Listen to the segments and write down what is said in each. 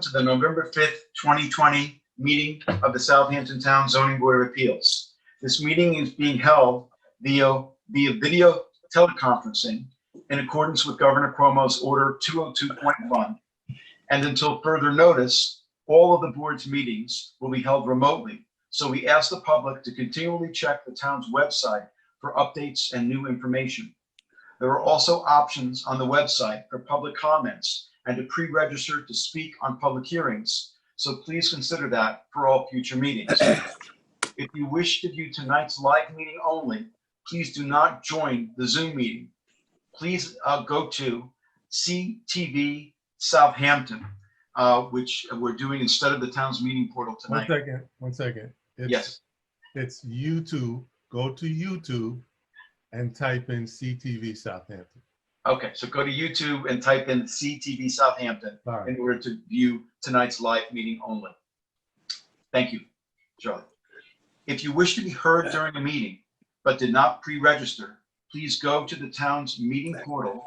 to the November 5th, 2020 meeting of the Southampton Town Zoning Board of Appeals. This meeting is being held via video teleconferencing in accordance with Governor Cuomo's Order 202.1. And until further notice, all of the board's meetings will be held remotely. So we ask the public to continually check the town's website for updates and new information. There are also options on the website for public comments and to pre-register to speak on public hearings. So please consider that for all future meetings. If you wish to view tonight's live meeting only, please do not join the Zoom meeting. Please go to CTV Southampton, which we're doing instead of the town's meeting portal tonight. One second. Yes. It's YouTube. Go to YouTube and type in CTV Southampton. Okay, so go to YouTube and type in CTV Southampton in order to view tonight's live meeting only. Thank you, Charlie. If you wish to be heard during a meeting but did not pre-register, please go to the town's meeting portal,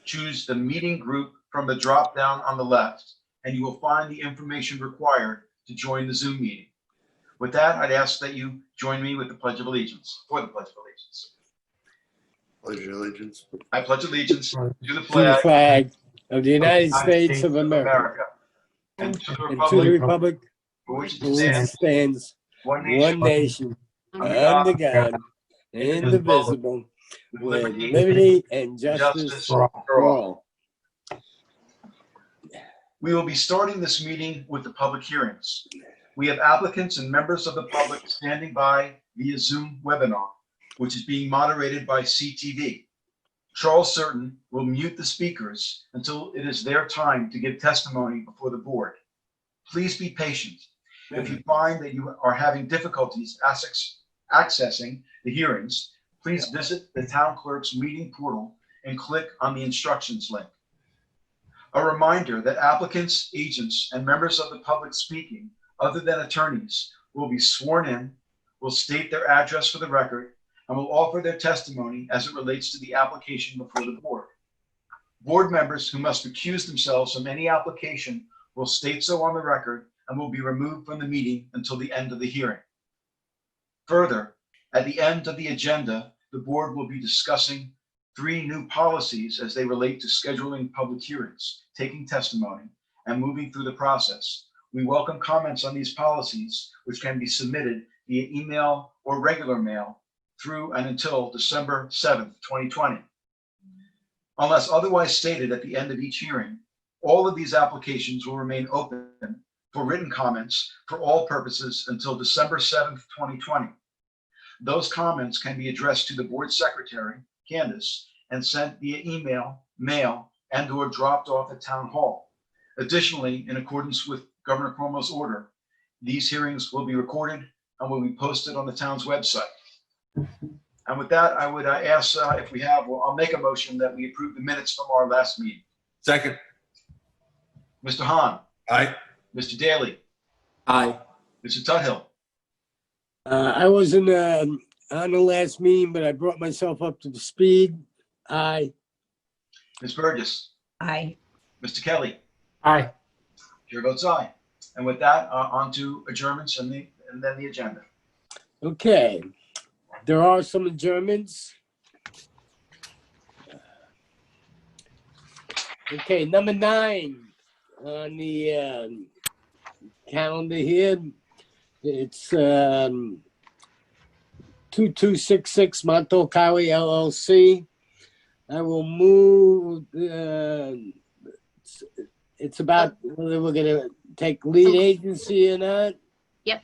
choose the meeting group from the drop-down on the left, and you will find the information required to join the Zoom meeting. With that, I'd ask that you join me with the Pledge of Allegiance, for the Pledge of Allegiance. Pledge allegiance. I pledge allegiance to the To the flag flag of the United States of America and to the and to the republic republic for which for it which it stands, stands, one one nation, nation, under God, indivisible, with liberty and justice for all. We will be starting this meeting with the public hearings. We have applicants and members of the public standing by via Zoom webinar, which is being moderated by CTV. Charles Certain will mute the speakers until it is their time to give testimony before the board. Please be patient. If you find that you are having difficulties accessing the hearings, please visit the town clerk's meeting portal and click on the instructions link. A reminder that applicants, agents, and members of the public speaking, other than attorneys, will be sworn in, will state their address for the record, and will offer their testimony as it relates to the application before the board. Board members who must recuse themselves from any application will state so on the record and will be removed from the meeting until the end of the hearing. Further, at the end of the agenda, the board will be discussing 3 new policies as they relate to scheduling public hearings, taking testimony, and moving through the process. We welcome comments on these policies, which can be submitted via email or regular mail through and until December 7th, 2020. Unless otherwise stated at the end of each hearing, all of these applications will remain open for written comments for all purposes until December 7th, 2020. Those comments can be addressed to the board secretary, Candace, and sent via email, mail, and/or dropped off at town hall. Additionally, in accordance with Governor Cuomo's order, these hearings will be recorded and will be posted on the town's website. And with that, I would ask if we have, well, I'll make a motion that we approve the minutes from our last meeting. Second. Mr. Hahn. Aye. Mr. Daly. Aye. Mr. Tuthill. I wasn't on the last meeting, but I brought myself up to the speed. Aye. Ms. Burgess. Aye. Mr. Kelly. Aye. Chair votes aye. And with that, on to adjournments and then the agenda. Okay. There are some adjournments. Okay, number 9 on the calendar here. It's 2266 Montauk Highway LLC. I will move. It's about whether we're going to take lead agency or not. Yep.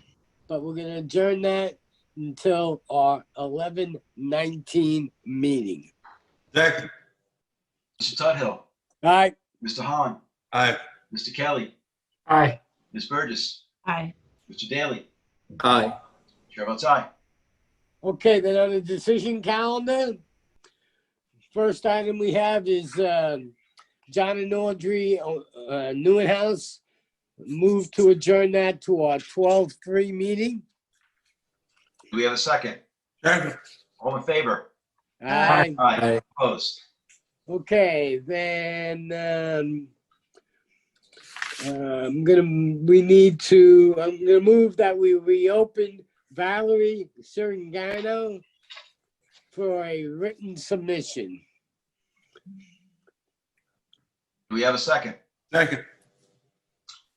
But we're going to adjourn that until our 11/19 meeting. Second. Mr. Tuthill. Aye. Mr. Hahn. Aye. Mr. Kelly. Aye. Ms. Burgess. Aye. Mr. Daly. Aye. Chair votes aye. Okay, then on the decision calendar, first item we have is John and Audrey Newenhouse. Move to adjourn that to our 12/3 meeting. Do we have a second? Second. All in favor? Aye. Aye. Opposed? Okay, then I'm gonna move that we reopen Valerie Serengano for a written submission. Do we have a second? Second.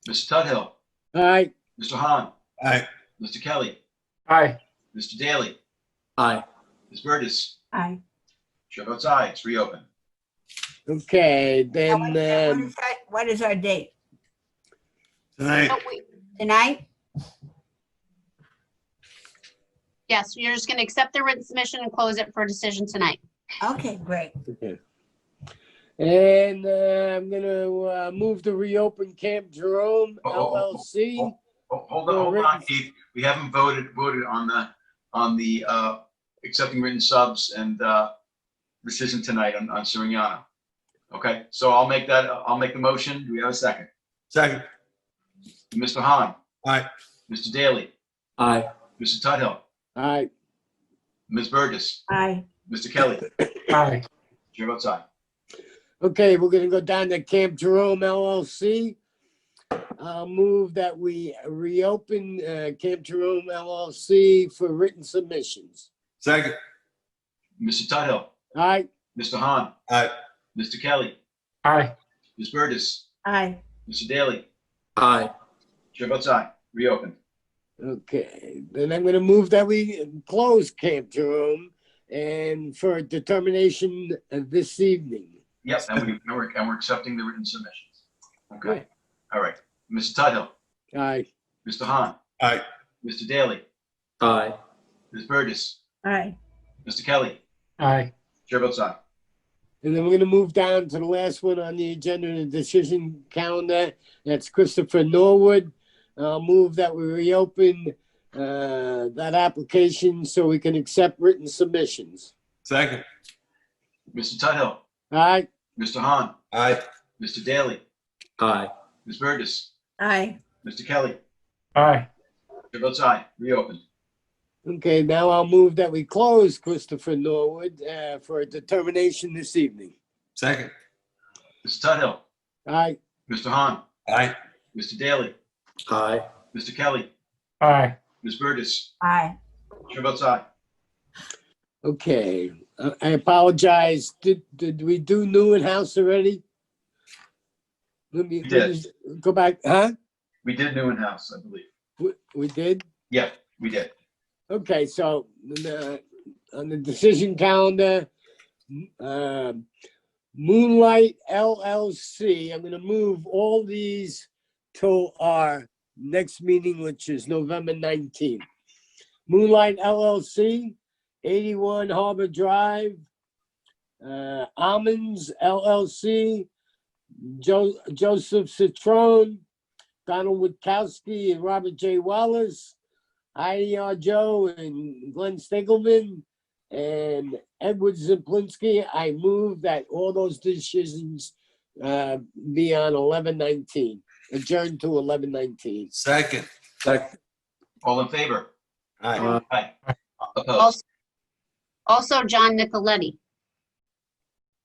Mr. Tudhill, All right, Mr. Hahn, Aye. Mr. Kelly, Aye. Mr. Daly, Aye. Ms. Burgess. Aye. Chair votes aye, it's reopened. okay, Now, what then, is what is our date? Tonight. Oh, wait. Tonight? Yes, you're just going to accept the written submission and close it for decision tonight. Okay, great. okay. And I'm gonna move to reopen Camp Jerome LLC. Hold on, Keith. We haven't voted on the accepting written subs and decision tonight on Suriano. Okay, so I'll make the motion. Do we have a second? Second. Mr. Hahn, Aye. Mr. Daly, Aye. Mr. Tudhill, All right, Ms. Burgess, Aye. Mr. Kelly. Aye. Chair votes aye. okay, we're gonna go down to Camp Jerome LLC. I'll move that we reopen Camp Jerome LLC for written submissions. Second. Mr. Tudhill, All right, Mr. Hahn, Aye. Mr. Kelly, Aye. Ms. Burgess, Aye. Mr. Daly. Aye. Chair votes aye, reopened. okay, then I'm gonna move that we close Camp Jerome and for determination this evening. Yep, and we're accepting the written submissions. Okay, Right. all right. Mr. Tudhill, All right, Mr. Hahn, Aye. Mr. Daly, Aye. Ms. Burgess, Aye. Mr. Kelly. Aye. Chair votes aye. and then we're gonna move down to the last one on the agenda in the decision calendar. That's Christopher Norwood. I'll move that we reopen that application so we can accept written submissions. Second. Mr. Tudhill, All right, Mr. Hahn, Aye. Mr. Daly, Aye. Ms. Burgess, Aye. Mr. Kelly. Aye. Chair votes aye, reopened. okay, now I'll move that we close Christopher Norwood for a determination this evening. Second. Mr. Tudhill, All right, Mr. Hahn, Aye. Mr. Daly, Aye. Mr. Kelly, Aye. Ms. Burgess. Aye. Chair votes aye. okay. I apologize. Did we do Newman House already? Let me did. go back, huh? We did Newman House, I believe. We did? Yeah, we did. Okay, so on the decision calendar, Moonlight LLC, I'm gonna move all these till our next meeting, which is November 19th. Moonlight LLC, 81 Harbor Drive, Almonds LLC, Joseph Citrone, Donald Witkowski and Robert J. Wallace, Heidi R. Joe and Glenn Stegelman, and Edward Ziplinski. I move that all those decisions be on 11/19, adjourned to 11/19. Second. Second. All in favor? Aye. Aye. Opposed? Also, John Nicoletti.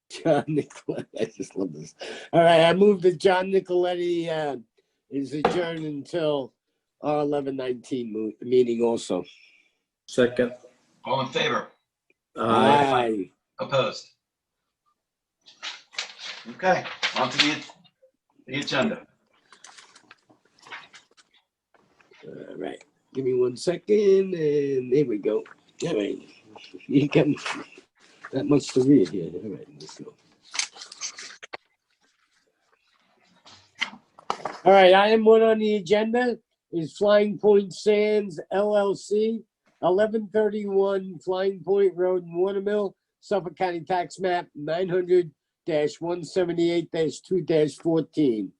John Nicoletti, I just love this. All right, I move that John Nicoletti is adjourned until our 11/19 meeting also. Second. All in favor? Aye. Opposed? Okay, on to the agenda. All right, give me 1 second, and there we go. All right, you can that much to read here. All right, let's go. All right, item 1 on the agenda is Flying Point Sands LLC, 1131 Flying Point Road in Watermill, Suffolk County Tax Map 900-178-2-14.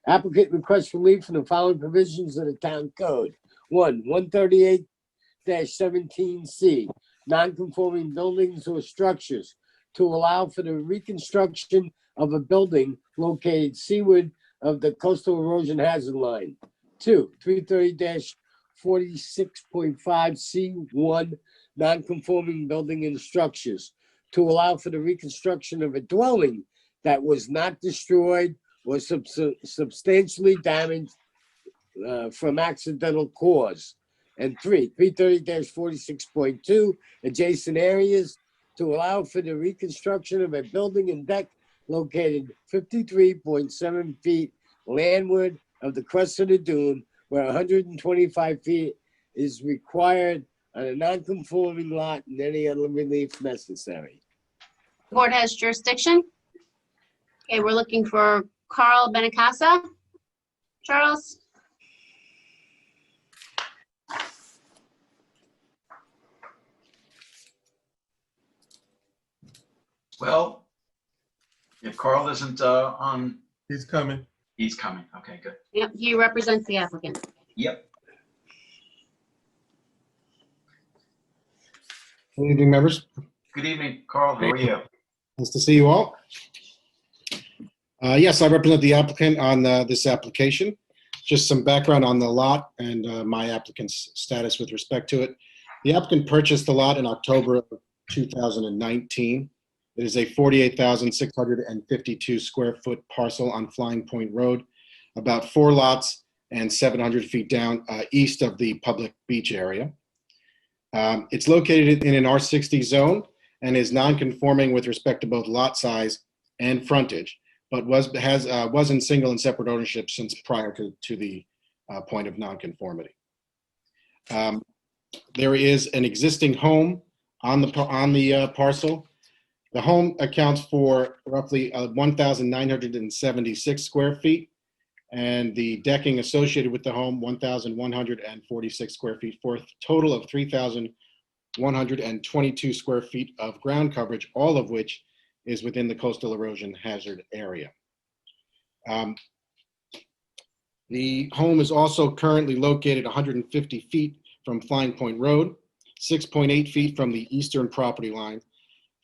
Applicant requests relief from the following provisions of the town code. 138-17C, non-conforming buildings or structures to allow for the reconstruction of a building located seaward of the coastal erosion hazard line. 2, 330-46.5C1, non-conforming building and structures to allow for the reconstruction of a dwelling that was not destroyed or substantially damaged from accidental cause. And 330-46.2, adjacent areas to allow for the reconstruction of a building and deck located 53.7 feet landward of the crest of the dune, where 125 feet is required on a non-conforming lot and any other relief necessary. Board has jurisdiction. Okay, we're looking for Carl Benacasa. Charles? Well, if Carl isn't on, He's coming. he's coming. Okay, good. Yep, he represents the applicant. Yep. Good evening, members. Good evening, Carl. How are you? Nice to see you all. Yes, I represent the applicant on this application. Just some background on the lot and my applicant's status with respect to it. The applicant purchased the lot in October of 2019. It is a 48,652 square foot parcel on Flying Point Road, about 4 lots and 700 feet down east of the public beach area. It's located in an R60 zone and is non-conforming with respect to both lot size and frontage, but was in single and separate ownership since prior to the point of non-conformity. There is an existing home on the parcel. The home accounts for roughly 1,976 square feet, and the decking associated with the home, 1,146 square feet, for a total of 3,122 square feet of ground coverage, all of which is within the coastal erosion hazard area. The home is also currently located 150 feet from Flying Point Road, 6.8 feet from the eastern property line,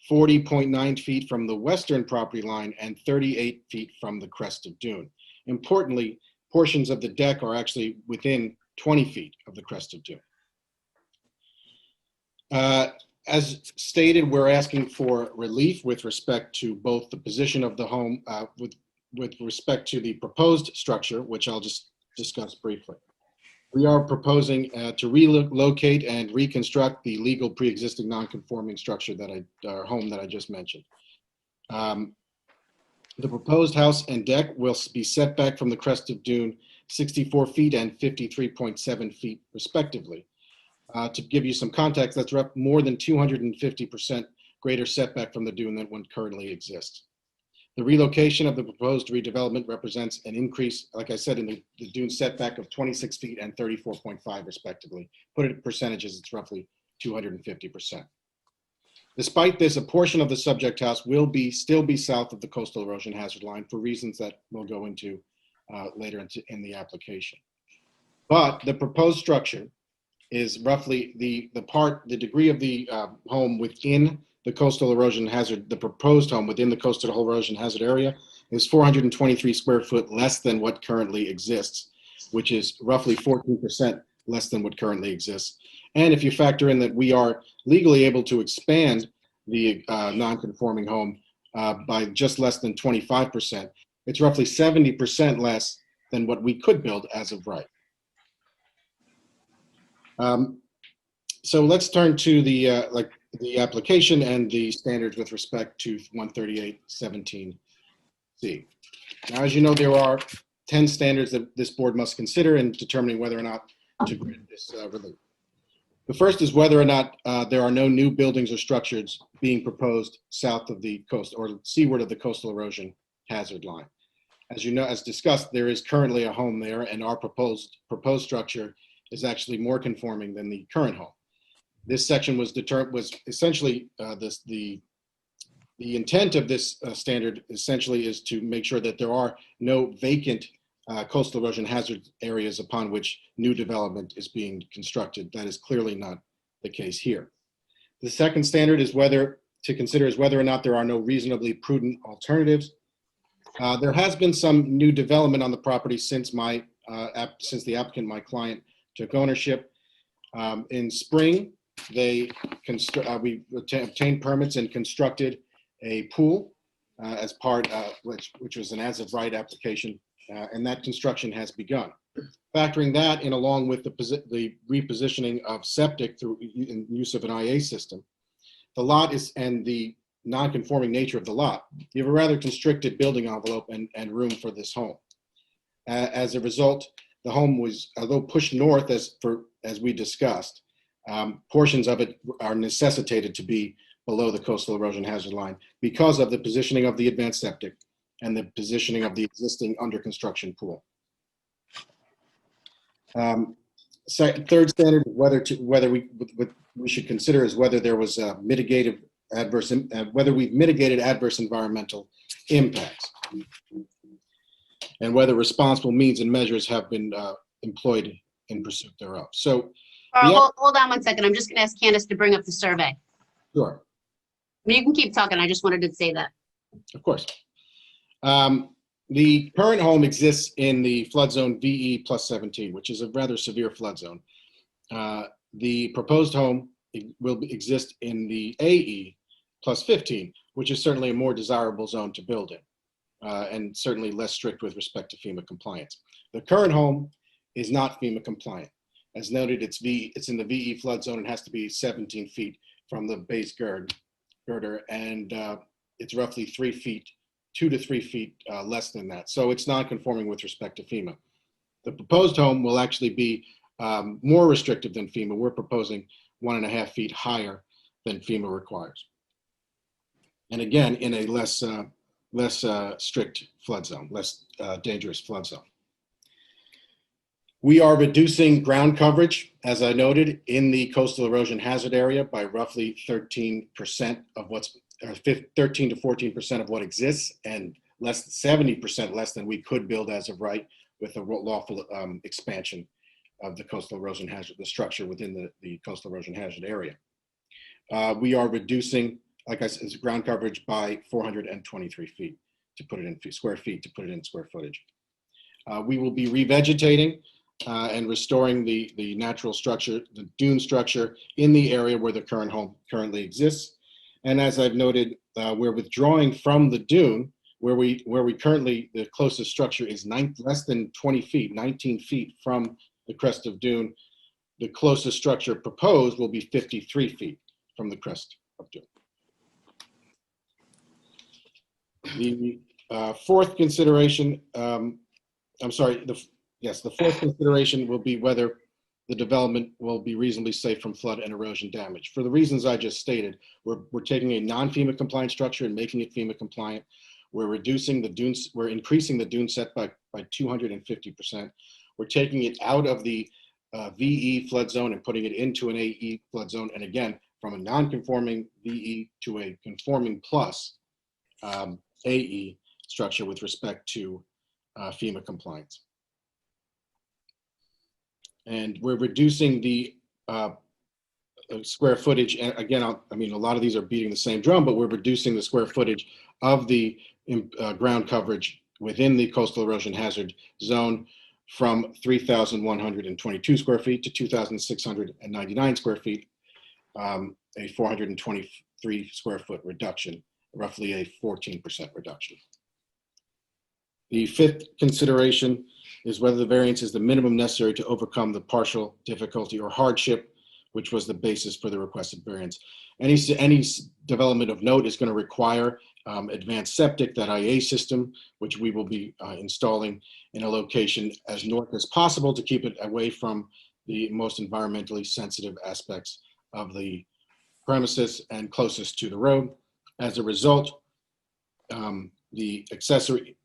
40.9 feet from the western property line, and 38 feet from the crest of dune. Importantly, portions of the deck are actually within 20 feet of the crest of dune. As stated, we're asking for relief with respect to both the position of the home with respect to the proposed structure, which I'll just discuss briefly. We are proposing to relocate and reconstruct the legal pre-existing non-conforming structure home that I just mentioned. The proposed house and deck will be set back from the crest of dune 64 feet and 53.7 feet respectively. To give you some context, that's more than 250% greater setback from the dune than one currently exists. The relocation of the proposed redevelopment represents an increase, like I said, in the dune setback of 26 feet and 34.5 respectively. Put it in percentages, it's roughly 250%. Despite this, a portion of the subject house will still be south of the coastal erosion hazard line for reasons that we'll go into later in the application. But the proposed structure is roughly the degree of the home within the coastal erosion hazard, the proposed home within the coastal erosion hazard area is 423 square foot less than what currently exists, which is roughly 14% less than what currently exists. And if you factor in that we are legally able to expand the non-conforming home by just less than 25%, it's roughly 70% less than what we could build as of right. So let's turn to the application and the standards with respect to 138.17C. Now, as you know, there are 10 standards that this board must consider in determining whether or not to grant this relief. The first is whether or not there are no new buildings or structures being proposed south of the coast or seaward of the coastal erosion hazard line. As you know, as discussed, there is currently a home there, and our proposed structure is actually more conforming than the current home. This section was essentially the intent of this standard essentially is to make sure that there are no vacant coastal erosion hazard areas upon which new development is being constructed. That is clearly not the case here. The second standard is whether or not there are no reasonably prudent alternatives. There has been some new development on the property since the applicant, my client, took ownership. In spring, we obtained permits and constructed a pool as part, which was an as-of-right application, and that construction has begun. Factoring that in along with the repositioning of septic through use of an IA system, the lot is, and the non-conforming nature of the lot, you have a rather constricted building envelope and room for this home. As a result, the home was, although pushed north as we discussed, portions of it are necessitated to be below the coastal erosion hazard line because of the positioning of the advanced septic and the positioning of the existing under construction pool. Third standard, whether we should consider is whether there was whether we've mitigated adverse environmental impacts, and whether responsible means and measures have been employed in pursuit thereof. So, Hold on one second. I'm just going to ask Candace to bring up the survey. sure, You can keep talking. I just wanted to say that. of course. The current home exists in the flood zone VE plus 17, which is a rather severe flood zone. The proposed home will exist in the AE plus 15, which is certainly a more desirable zone to build in, and certainly less strict with respect to FEMA compliance. The current home is not FEMA compliant. As noted, it's in the VE flood zone and has to be 17 feet from the base girder, and it's roughly 3 feet, 2 to 3 feet less than that. So it's not conforming with respect to FEMA. The proposed home will actually be more restrictive than FEMA. We're proposing 1.5 feet higher than FEMA requires. And again, in a less strict flood zone, less dangerous flood zone. We are reducing ground coverage, as I noted, in the coastal erosion hazard area by roughly 13% of 13 to 14% of what exists, and less than 70% less than we could build as of right with a lawful expansion of the coastal erosion hazard, the structure within the coastal erosion hazard area. We are reducing, like I said, ground coverage by 423 feet to put it in square feet, to put it in square footage. We will be revegetating and restoring the natural structure, the dune structure in the area where the current home currently exists. And as I've noted, we're withdrawing from the dune where we currently, the closest structure is less than 20 feet, 19 feet from the crest of dune. The closest structure proposed will be 53 feet from the crest of dune. The fourth consideration, the fourth consideration will be whether the development will be reasonably safe from flood and erosion damage. For the reasons I just stated, we're taking a non-FEMA compliant structure and making it FEMA compliant. We're reducing the dunes, we're increasing the dune setback by 250%. We're taking it out of the VE flood zone and putting it into an AE flood zone. And again, from a non-conforming VE to a conforming plus AE structure with respect to FEMA compliance. And we're reducing the square footage. And again, I mean, a lot of these are beating the same drum, but we're reducing the square footage of the ground coverage within the coastal erosion hazard zone from 3,122 square feet to 2,699 square feet, a 423 square foot reduction, roughly a 14% reduction. The fifth consideration is whether the variance is the minimum necessary to overcome the partial difficulty or hardship, which was the basis for the requested variance. Any development of note is going to require advanced septic, that IA system, which we will be installing in a location as north as possible to keep it away from the most environmentally sensitive aspects of the premises and closest to the road. As a result, the accessory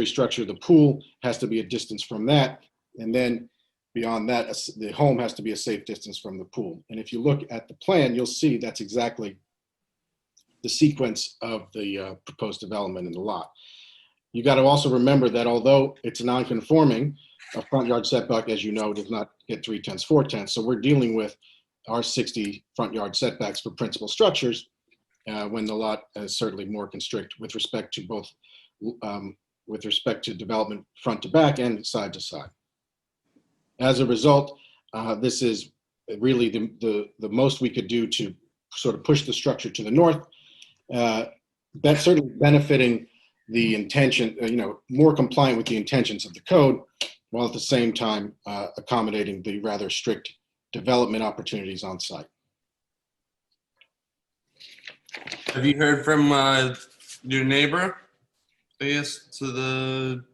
structure, the pool, has to be a distance from that. And then beyond that, the home has to be a safe distance from the pool. And if you look at the plan, you'll see that's exactly the sequence of the proposed development in the lot. You got to also remember that although it's non-conforming, a front yard setback, as you know, does not get 3/10, 4/10. So we're dealing with our 60 front yard setbacks for principal structures when the lot is certainly more constrict with respect to both with respect to development front to back and side to side. As a result, this is really the most we could do to sort of push the structure to the north that's certainly benefiting the intention, more compliant with the intentions of the code, while at the same time accommodating the rather strict development opportunities on site. Have you heard from your neighbor, I guess, to the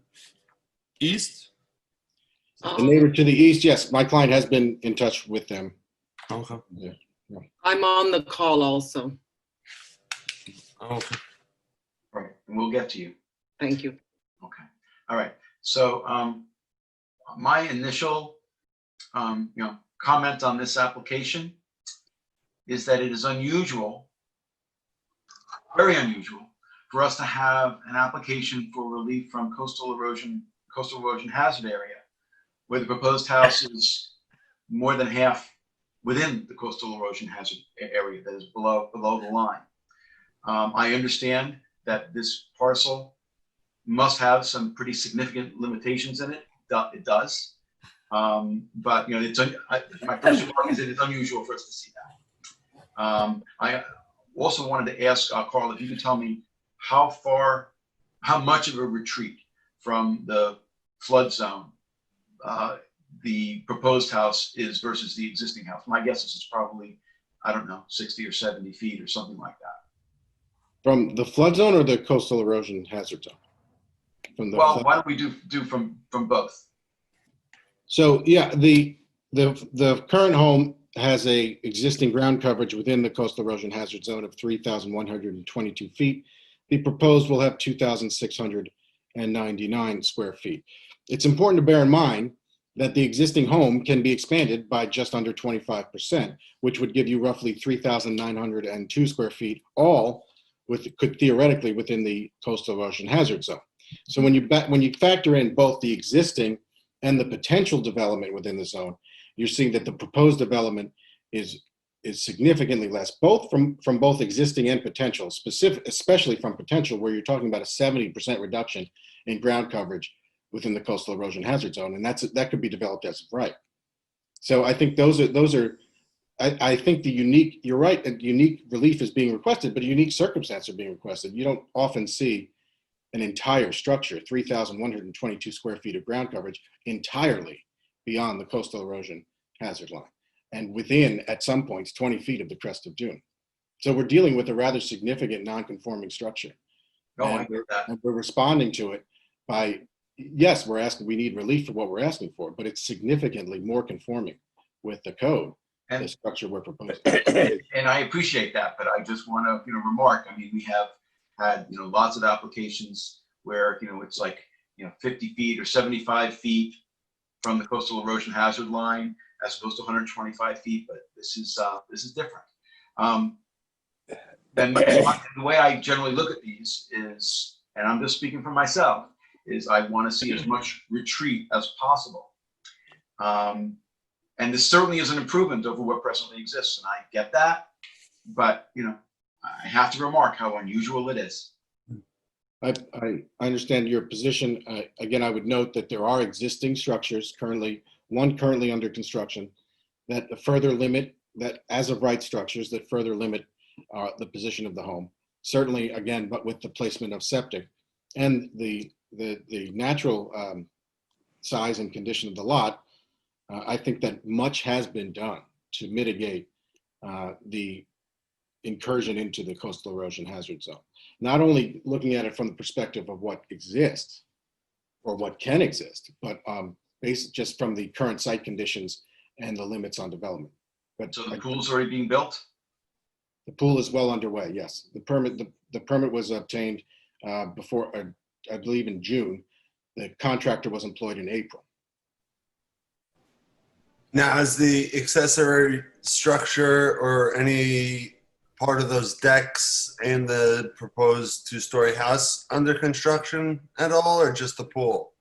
east? The neighbor to the east, yes, my client has been in touch with them. Okay. Yeah. I'm on the call also. Okay. Right, and we'll get to you. Thank you. Okay, all right. So my initial, comment on this application is that it is unusual, very unusual, for us to have an application for relief from coastal erosion hazard area, where the proposed house is more than half within the coastal erosion hazard area that is below the line. I understand that this parcel must have some pretty significant limitations in it. It does. But my first remark is that it's unusual for us to see that. I also wanted to ask Carl if you could tell me how much of a retreat from the flood zone the proposed house is versus the existing house. My guess is it's probably, I don't know, 60 or 70 feet or something like that. From the flood zone or the coastal erosion hazard zone? Well, why don't we do from both? So yeah, the current home has a existing ground coverage within the coastal erosion hazard zone of 3,122 feet. The proposed will have 2,699 square feet. It's important to bear in mind that the existing home can be expanded by just under 25%, which would give you roughly 3,902 square feet, all could theoretically within the coastal erosion hazard zone. So when you factor in both the existing and the potential development within the zone, you're seeing that the proposed development is significantly less, both from both existing and potential, especially from potential, where you're talking about a 70% reduction in ground coverage within the coastal erosion hazard zone, and that could be developed as of right. So I think those are. I think you're right, a unique relief is being requested, but a unique circumstance are being requested. You don't often see an entire structure, 3,122 square feet of ground coverage, entirely beyond the coastal erosion hazard line, and within, at some points, 20 feet of the crest of dune. So we're dealing with a rather significant non-conforming structure. I get that. And we're responding to it by, yes, we need relief for what we're asking for, but it's significantly more conforming with the code, the structure we're proposing. And I appreciate that, but I just want to, remark, I mean, we have had, lots of applications where, it's like, 50 feet or 75 feet from the coastal erosion hazard line as opposed to 125 feet, but this is different. And the way I generally look at these is, and I'm just speaking for myself, is I want to see as much retreat as possible. And this certainly is an improvement over what presently exists, and I get that, but I have to remark how unusual it is. I understand your position. Again, I would note that there are existing structures currently under construction that further limit, that as of right structures that further limit the position of the home. Certainly, again, but with the placement of septic and the natural size and condition of the lot, I think that much has been done to mitigate the incursion into the coastal erosion hazard zone. Not only looking at it from the perspective of what exists or what can exist, but based just from the current site conditions and the limits on development. But So the pool's already being built? the pool is well underway, yes. The permit was obtained before, I believe in June. The contractor was employed in April. Now, is the accessory structure or any part of those decks and the proposed two-story house under construction at all, or just the pool?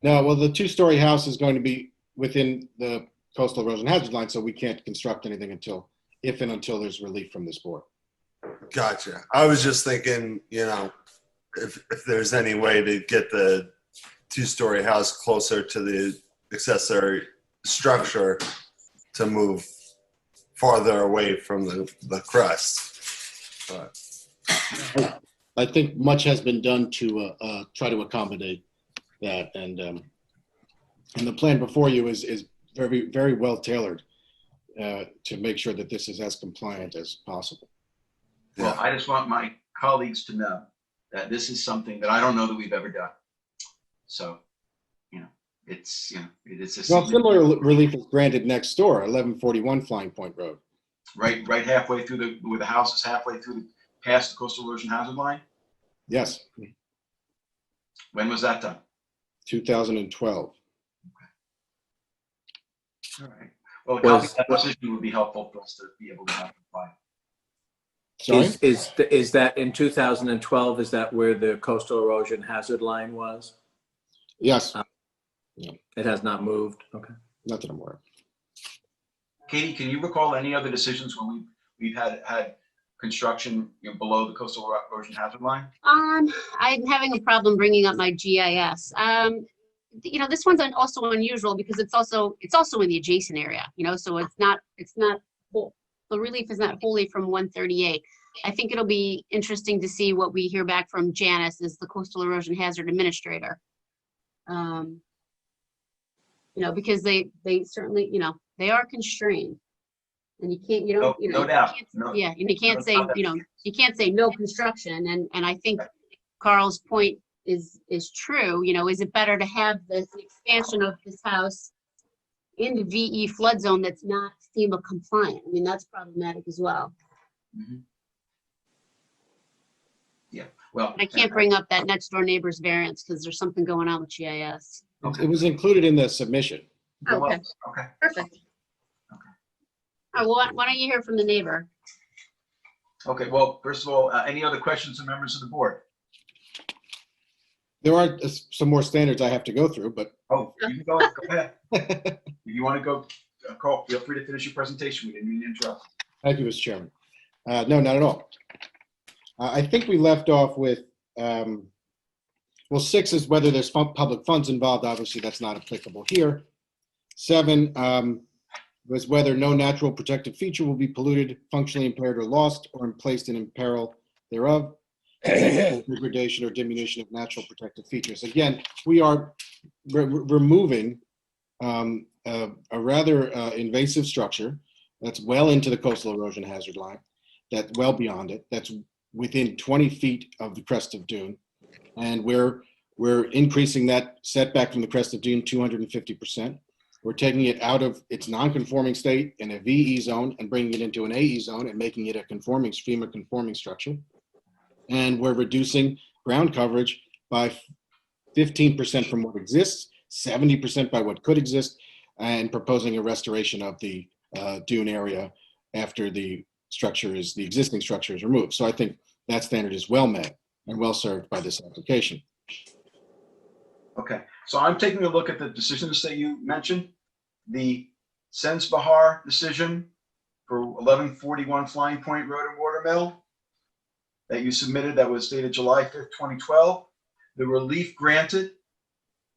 No, well, the two-story house is going to be within the coastal erosion hazard line, so we can't construct anything until there's relief from this board. Gotcha. I was just thinking, if there's any way to get the two-story house closer to the accessory structure to move farther away from the crust. But I think much has been done to try to accommodate that, and the plan before you is very, very well tailored to make sure that this is as compliant as possible. Well, Yeah. I just want my colleagues to know that this is something that I don't know that we've ever done. So, it's, it's a Well, similar relief is granted next door, 1141 Flying Point Road. right halfway through where the house is halfway through past the coastal erosion hazard line. Yes, When was that done? 2012. All right. Well, a copy Was- of that decision would be helpful for us to be able to have comply. Sorry? Is that in 2012, is that where the coastal erosion hazard line was? Yes, It has not moved? Okay. not that I'm aware of. Katie, can you recall any other decisions where we've had construction below the coastal erosion hazard line? I'm having a problem bringing up my GIS. This one's also unusual because it's also in the adjacent area, so it's not the relief is not wholly from 138. I think it'll be interesting to see what we hear back from Janice as the coastal erosion hazard administrator. Because they certainly, they are constrained. And you can't, No doubt. yeah, and you can't no say, doubt. you can't say no construction. And I think Carl's point is true. Is it better to have the expansion of this house in the VE flood zone that's not FEMA compliant? I mean, that's problematic as well. Mhm. Yeah, well. But I can't bring up that next door neighbor's variance because there's something going on with GIS. Okay. It was included in the submission. Well, Okay, okay. perfect. All right, well, why don't you hear from the neighbor? Okay, well, first of all, any other questions from members of the board? There are some more standards I have to go through, but Oh, you can go ahead. If you want to go, Carl, feel free to finish your presentation. We didn't mean to interrupt. thank you, Mr. Chairman. No, not at all. I think we left off with, 6 is whether there's public funds involved. Obviously, that's not applicable here. 7 was whether no natural protected feature will be polluted, functionally impaired or lost, or placed in peril thereof. Degradation or diminution of natural protected features. Again, we are removing a rather invasive structure that's well into the coastal erosion hazard line, that's well beyond it, that's within 20 feet of the crest of dune, and we're increasing that setback from the crest of dune 250%. We're taking it out of its non-conforming state in a VE zone and bringing it into an AE zone and making it a conforming FEMA conforming structure. And we're reducing ground coverage by 15% from what exists, 70% by what could exist, and proposing a restoration of the dune area after the existing structure is removed. So I think that standard is well met and well served by this application. Okay, so I'm taking a look at the decisions that you mentioned. The Sens Bahar decision for 1141 Flying Point Road and Watermill that you submitted that was dated July 5th, 2012. The relief granted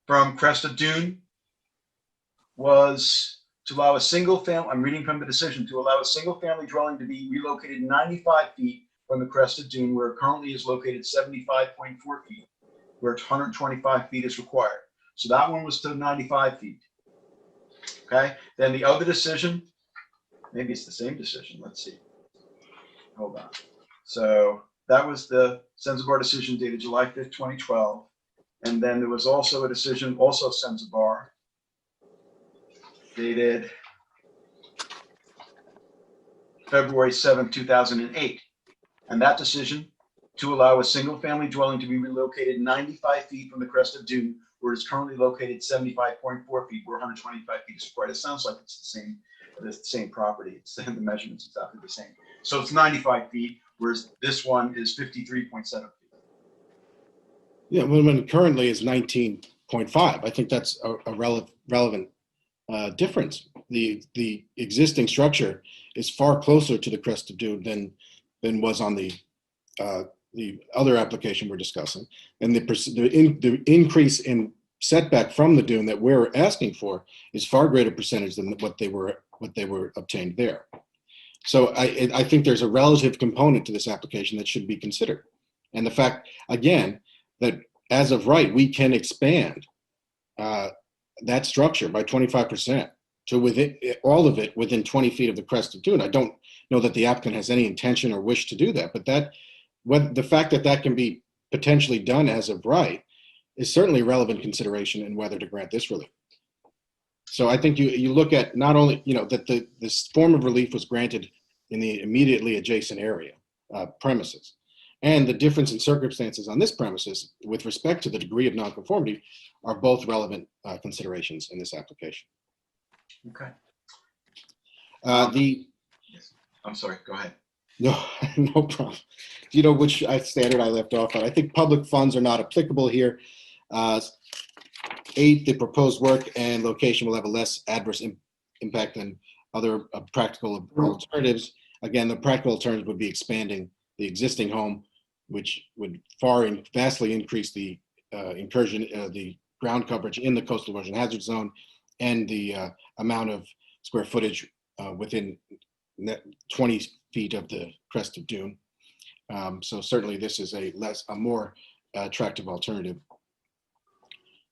from Crest of Dune was to allow a single family, I'm reading from the decision, to allow a single family dwelling to be relocated 95 feet from the Crest of Dune, where it currently is located 75.4 feet, where 125 feet is required. So that one was to 95 feet. Okay, then the other decision, maybe it's the same decision. Let's see. Hold on. So that was the Senzabar decision dated July 5th, 2012. And then there was also a decision, also Senzabar, dated February 7th, 2008. And that decision to allow a single family dwelling to be relocated 95 feet from the crest of dune, where it's currently located 75.4 feet, where 125 feet is required. It sounds like it's the same property. It's the measurements exactly the same. So it's 95 feet, whereas this one is 53.7 feet. Yeah, when currently is 19.5. I think that's a relevant difference. The existing structure is far closer to the crest of dune than was on the other application we're discussing, and the increase in setback from the dune that we're asking for is far greater percentage than what they were obtained there. So I think there's a relative component to this application that should be considered, And the fact, again, that as of right, we can expand that structure by 25% to within all of it within 20 feet of the crest of dune. I don't know that the applicant has any intention or wish to do that, but the fact that that can be potentially done as of right is certainly a relevant consideration in whether to grant this relief. So I think you look at not only, that this form of relief was granted in the immediately adjacent area, premises, and the difference in circumstances on this premises with respect to the degree of nonconformity are both relevant considerations in this application. Okay. I'm sorry, go ahead. No, no problem. Do you know which standard I left off on? I think public funds are not applicable here. 8, the proposed work and location will have a less adverse impact than other practical alternatives. Again, the practical alternative would be expanding the existing home, which would vastly increase the the ground coverage in the coastal erosion hazard zone and the amount of square footage within 20 feet of the crest of dune. So certainly this is a more attractive alternative.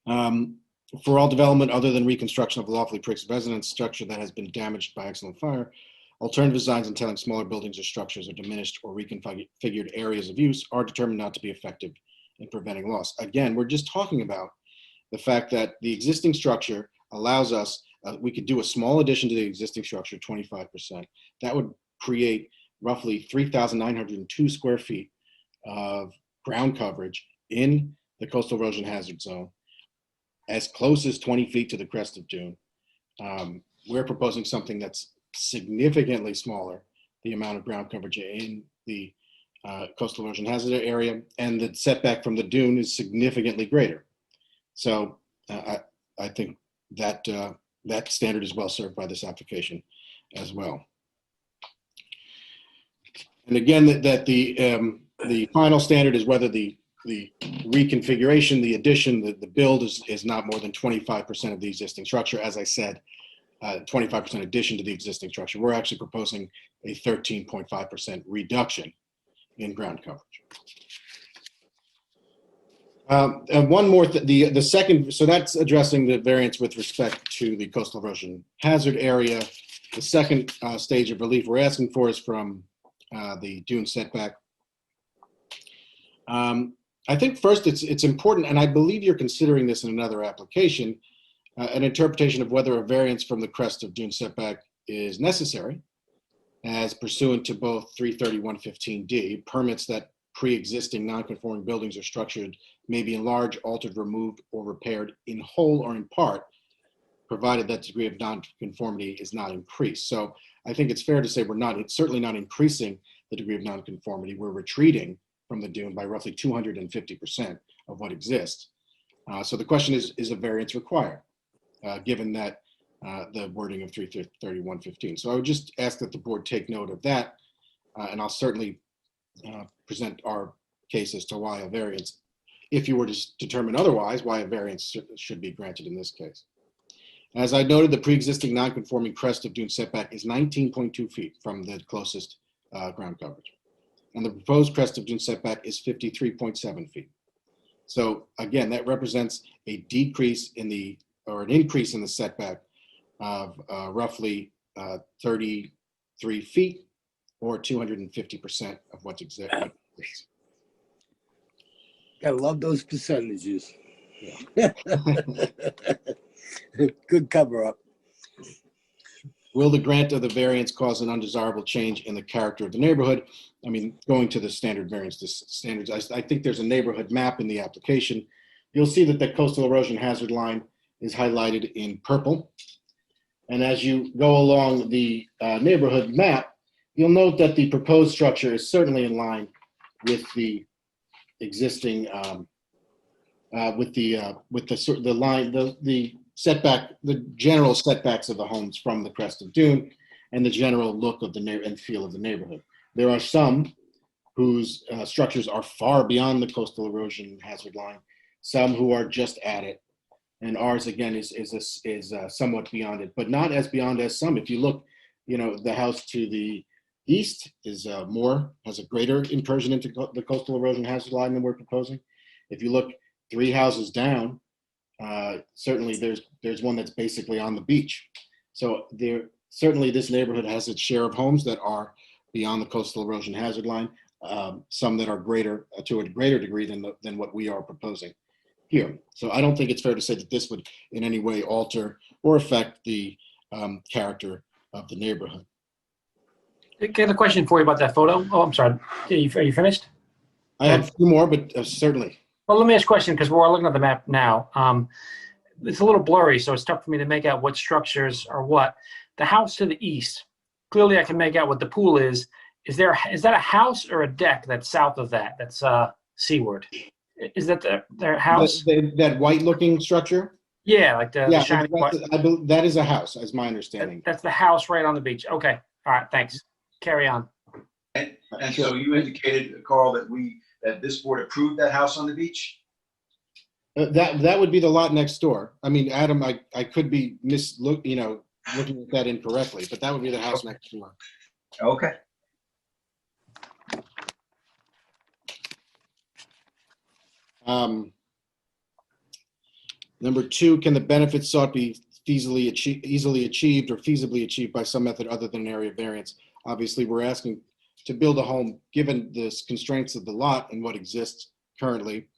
For all development other than reconstruction of a lawfully pre-existing residence structure that has been damaged by accidental fire, alternative designs entailing smaller buildings or structures or diminished or reconfigured areas of use are determined not to be effective in preventing loss. Again, we're just talking about the fact that the existing structure allows us, we could do a small addition to the existing structure, 25%. That would create roughly 3,902 square feet of ground coverage in the coastal erosion hazard zone, as close as 20 feet to the crest of dune. We're proposing something that's significantly smaller, the amount of ground coverage in the coastal erosion hazard area, and the setback from the dune is significantly greater. So I think that that standard is well served by this application as well. And again, that the final standard is whether the reconfiguration, the addition, the build is not more than 25% of the existing structure. As I said, 25% addition to the existing structure. We're actually proposing a 13.5% reduction in ground coverage. And one more, the second, so that's addressing the variance with respect to the coastal erosion hazard area. The second stage of relief we're asking for is from the dune setback. I think first it's important, and I believe you're considering this in another application, an interpretation of whether a variance from the crest of dune setback is necessary, as pursuant to both 331.15D, permits that pre-existing non-conforming buildings or structures may be enlarged, altered, removed, or repaired in whole or in part, provided that degree of non-conformity is not increased. So I think it's fair to say it's certainly not increasing the degree of non-conformity. We're retreating from the dune by roughly 250% of what exists. So the question is a variance required, given that the wording of 331.15. So I would just ask that the board take note of that, and I'll certainly present our case as to why a variance, if you were to determine otherwise, why a variance should be granted in this case. As I noted, the pre-existing non-conforming crest of dune setback is 19.2 feet from the closest ground coverage. And the proposed crest of dune setback is 53.7 feet. So again, that represents a decrease in an increase in the setback of roughly 33 feet or 250% of what's existing. I love those percentages. Yeah. Good cover up. Will the grant of the variance cause an undesirable change in the character of the neighborhood? I mean, going to the standard variance standards, I think there's a neighborhood map in the application. You'll see that the coastal erosion hazard line is highlighted in purple. And as you go along the neighborhood map, you'll note that the proposed structure is certainly in line with the existing, the setback, the general setbacks of the homes from the crest of dune and the general look of the and feel of the neighborhood. There are some whose structures are far beyond the coastal erosion hazard line, some who are just at it, and ours again is somewhat beyond it, but not as beyond as some. If you look, the house to the east is has a greater incursion into the coastal erosion hazard line than we're proposing. If you look 3 houses down, certainly there's one that's basically on the beach. So certainly this neighborhood has its share of homes that are beyond the coastal erosion hazard line, some that are to a greater degree than what we are proposing here. So I don't think it's fair to say that this would in any way alter or affect the character of the neighborhood. I have a question for you about that photo. Oh, I'm sorry. Are you finished? I have a few more, but certainly. Well, let me ask a question because we're looking at the map now. It's a little blurry, so it's tough for me to make out what structures are what. The house to the east, clearly I can make out what the pool is. Is that a house or a deck that's south of that? That's seaward. Is that their house? That white-looking structure? Yeah, like the shiny white. That is a house, as my understanding. That's the house right on the beach. Okay. All right. Thanks. Carry on. And so you indicated, Carl, that this board approved that house on the beach? That would be the lot next door. I mean, Adam, I could be looking at that incorrectly, but that would be the house next door. Okay. Number 2, can the benefits sought be easily achieved or feasibly achieved by some method other than an area variance? Obviously, we're asking to build a home, given the constraints of the lot and what exists currently.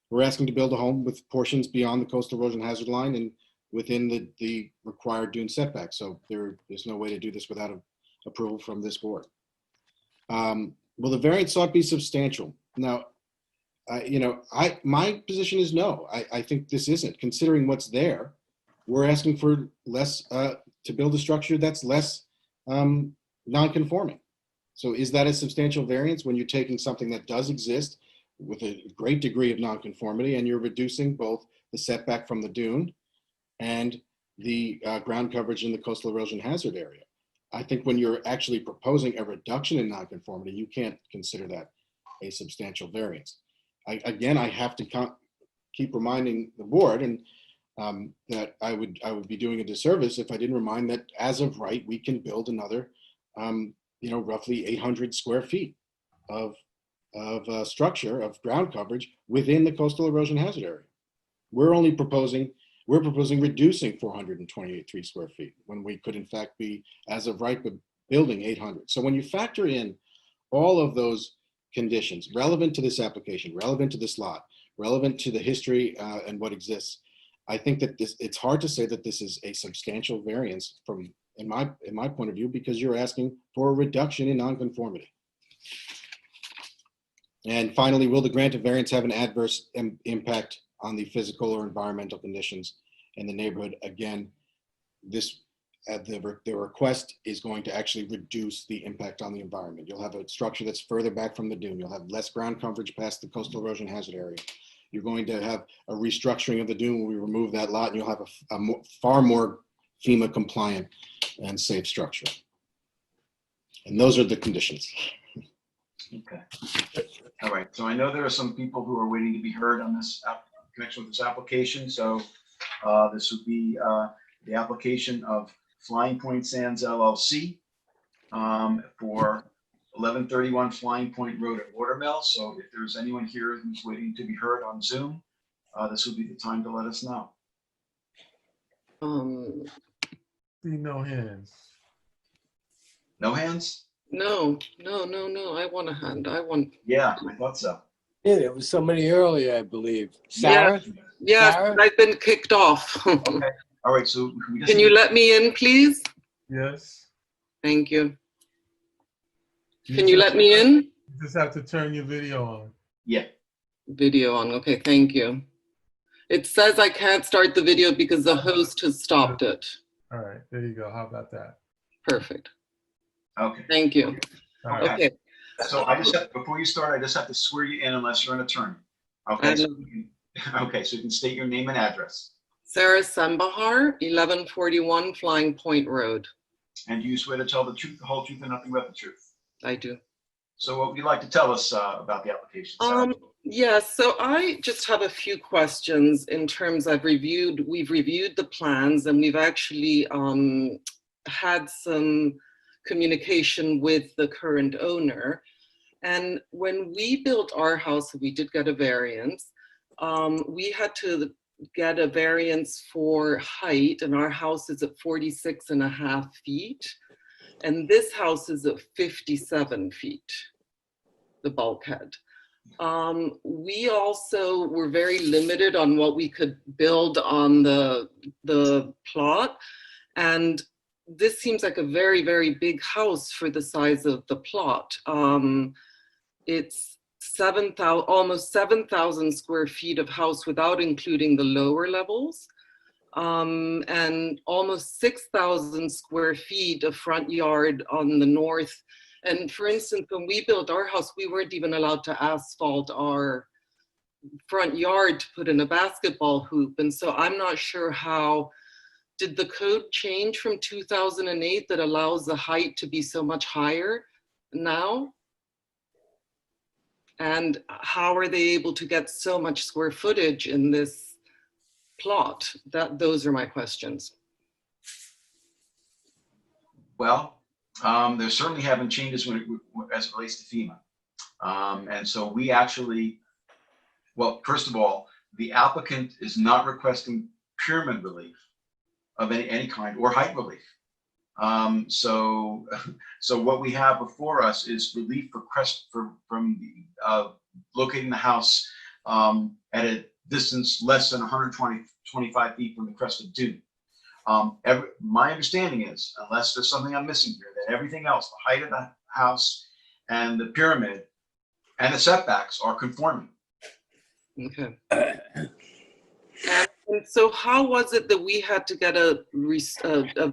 We're asking to build a home with portions beyond the coastal erosion hazard line and within the required dune setback. So there's no way to do this without approval from this board. Will the variance sought be substantial? Now, my position is no. I think this isn't. Considering what's there, we're asking for less to build a structure that's less non-conforming. So is that a substantial variance when you're taking something that does exist with a great degree of non-conformity and you're reducing both the setback from the dune and the ground coverage in the coastal erosion hazard area? I think when you're actually proposing a reduction in non-conformity, you can't consider that a substantial variance. Again, I have to keep reminding the board and that I would be doing a disservice if I didn't remind that as of right, we can build another, roughly 800 square feet of structure of ground coverage within the coastal erosion hazard area. We're proposing reducing 423 square feet when we could in fact be, as of right, building 800. So when you factor in all of those conditions relevant to this application, relevant to this lot, relevant to the history and what exists, I think that it's hard to say that this is a substantial variance in my point of view, because you're asking for a reduction in nonconformity. And finally, will the grant of variance have an adverse impact on the physical or environmental conditions in the neighborhood? Again, the request is going to actually reduce the impact on the environment. You'll have a structure that's further back from the dune. You'll have less ground coverage past the coastal erosion hazard area. You're going to have a restructuring of the dune when we remove that lot, and you'll have a far more FEMA compliant and safe structure. And those are the conditions. Okay. All right. So I know there are some people who are waiting to be heard on this connection with this application. So this would be the application of Flying Point Sands LLC for 1131 Flying Point Road at Watermill. So if there's anyone here who's waiting to be heard on Zoom, this would be the time to let us know. See no hands. No hands? No. I want a hand. Yeah, I thought so. Yeah, there was somebody earlier, I believe. Sarah? Yes, Sarah? I've been kicked off. Okay. All right. So Can you let me in, please? Yes. Thank you. Can you let me in? You just have to turn your video on. Yeah. Video on. Okay, thank you. It says I can't start the video because the host has stopped it. All right, there you go. How about that? Perfect. Okay. Thank you. All right. Okay. So before you start, I just have to swear you in unless you're an attorney. Okay. So you can state your name and address. Sarah Sembahar, 1141 Flying Point Road. And do you swear to tell the truth, the whole truth, and nothing but the truth? I do. So what would you like to tell us about the application, Sarah? Yes, so I just have a few questions in terms we've reviewed the plans, and we've actually had some communication with the current owner. And when we built our house, we did get a variance. We had to get a variance for height, and our house is at 46.5 feet. And this house is at 57 feet, the bulkhead. We also were very limited on what we could build on the plot. And this seems like a very, very big house for the size of the plot. It's almost 7,000 square feet of house without including the lower levels. And almost 6,000 square feet of front yard on the north. And for instance, when we built our house, we weren't even allowed to asphalt our front yard to put in a basketball hoop. And so I'm not sure how, did the code change from 2008 that allows the height to be so much higher now? And how are they able to get so much square footage in this plot? Those are my questions. Well, there certainly haven't changes as it relates to FEMA. And so we actually, well, first of all, the applicant is not requesting pyramid relief of any kind or height relief. So what we have before us is relief from locating the house at a distance less than 125 feet from the crest of dune. My understanding is, unless there's something I'm missing here, that everything else, the height of the house and the pyramid and the setbacks are conforming. Okay. And so how was it that we had to get a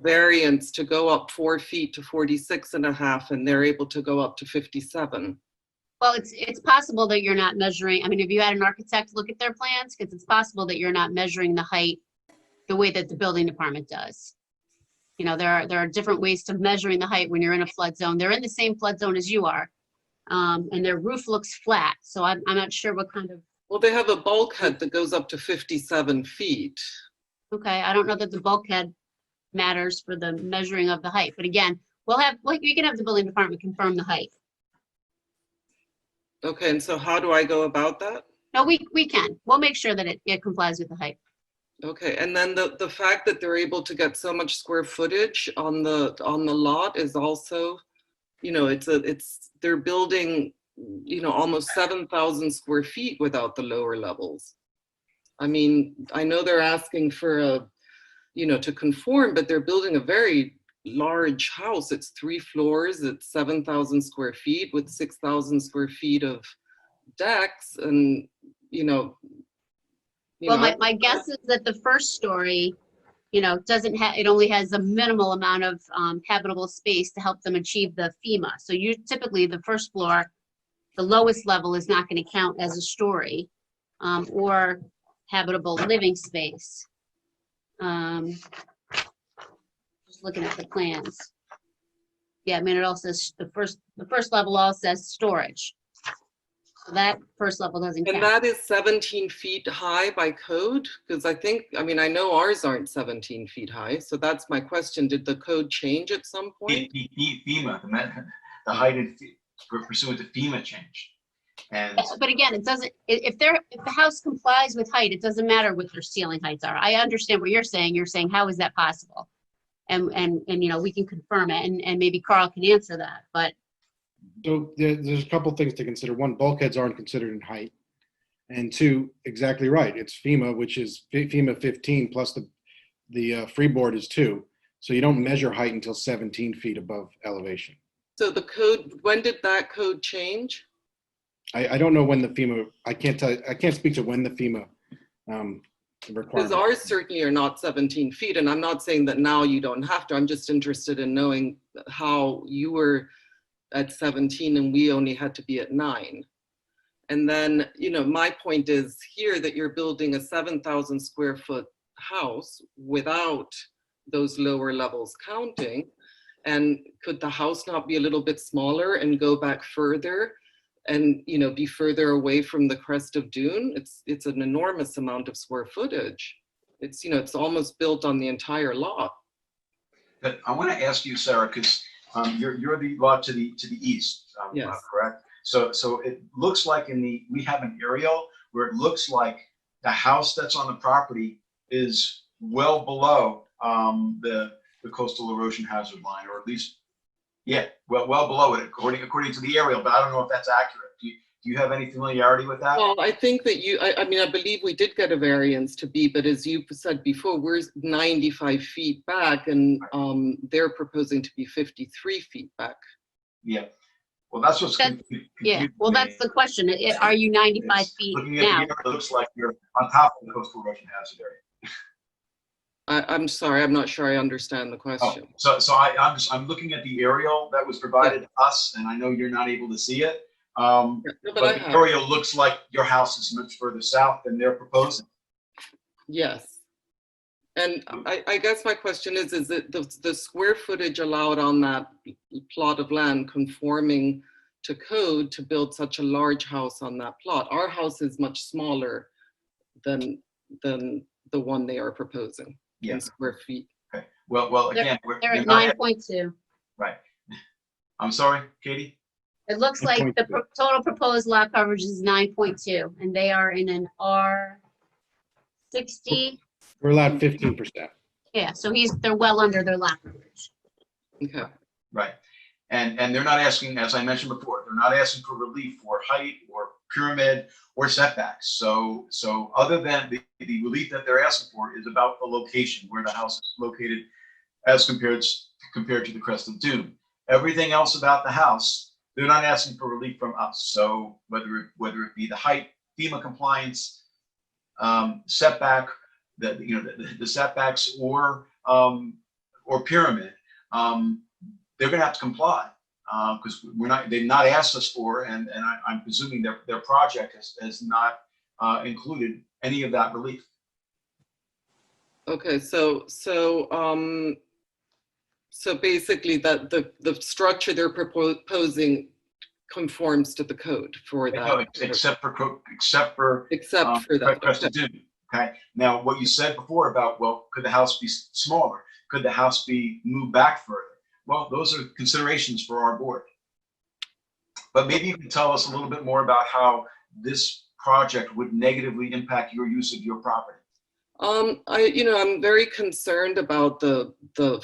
variance to go up 4 feet to 46.5 and they're able to go up to 57? Well, it's possible that you're not measuring, I mean, if you had an architect look at their plans, because it's possible that you're not measuring the height the way that the building department does. You know, there are different ways to measuring the height when you're in a flood zone. They're in the same flood zone as you are, and their roof looks flat. So I'm not sure what kind of. Well, they have a bulkhead that goes up to 57 feet. Okay, I don't know that the bulkhead matters for the measuring of the height, but again, we can have the building department confirm the height. Okay, and so how do I go about that? No, we can. We'll make sure that it complies with the height. Okay, and then the fact that they're able to get so much square footage on the lot is also, you know, they're building, you know, almost 7,000 square feet without the lower levels. I mean, I know they're asking for to conform, but they're building a very large house. It's 3 floors, it's 7,000 square feet with 6,000 square feet of decks, and my guess is that the first story, it only has a minimal amount of habitable space to help them achieve the FEMA. So typically the first floor, the lowest level is not going to count as a story or habitable living space. Just looking at the plans. Yeah, I mean, it also says the first level all says storage. So that first level doesn't count. And that is 17 feet high by code? Because I know ours aren't 17 feet high. So that's my question. Did the code change at some point? FEMA, the height pursuant to FEMA changed. But again, it doesn't. If the house complies with height, it doesn't matter what their ceiling heights are. I understand what you're saying. You're saying, how is that possible? And we can confirm it, and maybe Carl can answer that. But so there's a couple things to consider. One, bulkheads aren't considered in height, and 2, exactly right. It's FEMA, which is FEMA 15 plus the freeboard is 2. So you don't measure height until 17 feet above elevation. So the code, when did that code change? I don't know when the FEMA. I can't speak to when the FEMA because ours certainly are not 17 feet, and I'm not saying that now you don't have to. I'm just interested in knowing how you were at 17 and we only had to be at 9. And then, my point is here that you're building a 7,000 square foot house without those lower levels counting. And could the house not be a little bit smaller and go back further and be further away from the crest of dune? It's an enormous amount of square footage. It's almost built on the entire lot. But I want to ask you, Sarah, because You're the lot to the east, Yes. correct? So it looks like we have an aerial where it looks like the house that's on the property is well below the coastal erosion hazard line, or at least, yeah, well below it according to the aerial. But I don't know if that's accurate. Do you have any familiarity with that? Well, I think that I mean, I believe we did get a variance to be, but as you said before, we're 95 feet back, and they're proposing to be 53 feet back. Yeah. Well, that's what's That's- confusing Yeah, me. well, that's the question. Are you 95 It's feet looking at the now? area, it looks like you're on top of the coastal erosion hazard area. I'm sorry, I'm not sure I understand the question. I'm looking at the aerial that was provided to us, and I know you're not able to see it. No, but I But the have. aerial looks like your house is much further south than they're proposing. Yes. And I guess my question is it the square footage allowed on that plot of land conforming to code to build such a large house on that plot? Our house is much smaller than the one they are proposing Yeah. in square feet. Okay. Well, They're- again, They're you're at not- 9.2. right. I'm sorry, Katie? It looks like the 9.2. total proposed lot coverage is 9.2, and they are in an R60. We're allowed 15%. Yeah, so they're well under their lot coverage. Okay. Right. And they're not asking, as I mentioned before, they're not asking for relief for height or pyramid or setbacks. So other than the relief that they're asking for is about the location where the house is located as compared to the crest of Dune. Everything else about the house, they're not asking for relief from us. So whether it be the height, FEMA compliance, setback, the setbacks or pyramid, they're going to have to comply because they've not asked us for, and I'm presuming their project has not included any of that relief. Okay, so basically that the structure they're proposing conforms to the code for that. Except for that. Crest of Dune. Okay. Now, what you said before about, well, could the house be smaller? Could the house be moved back further? Well, those are considerations for our board. But maybe you can tell us a little bit more about how this project would negatively impact your use of your property. I'm very concerned about the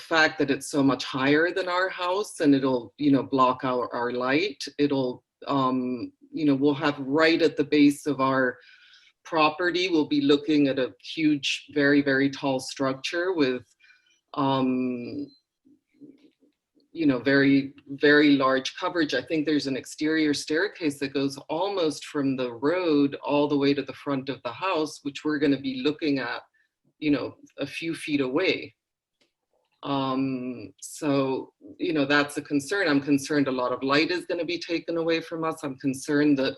fact that it's so much higher than our house, and it'll, block our light. It'll, we'll have right at the base of our property, we'll be looking at a huge, very, very tall structure with, very, very large coverage. I think there's an exterior staircase that goes almost from the road all the way to the front of the house, which we're going to be looking at, a few feet away. So, that's a concern. I'm concerned a lot of light is going to be taken away from us. I'm concerned that,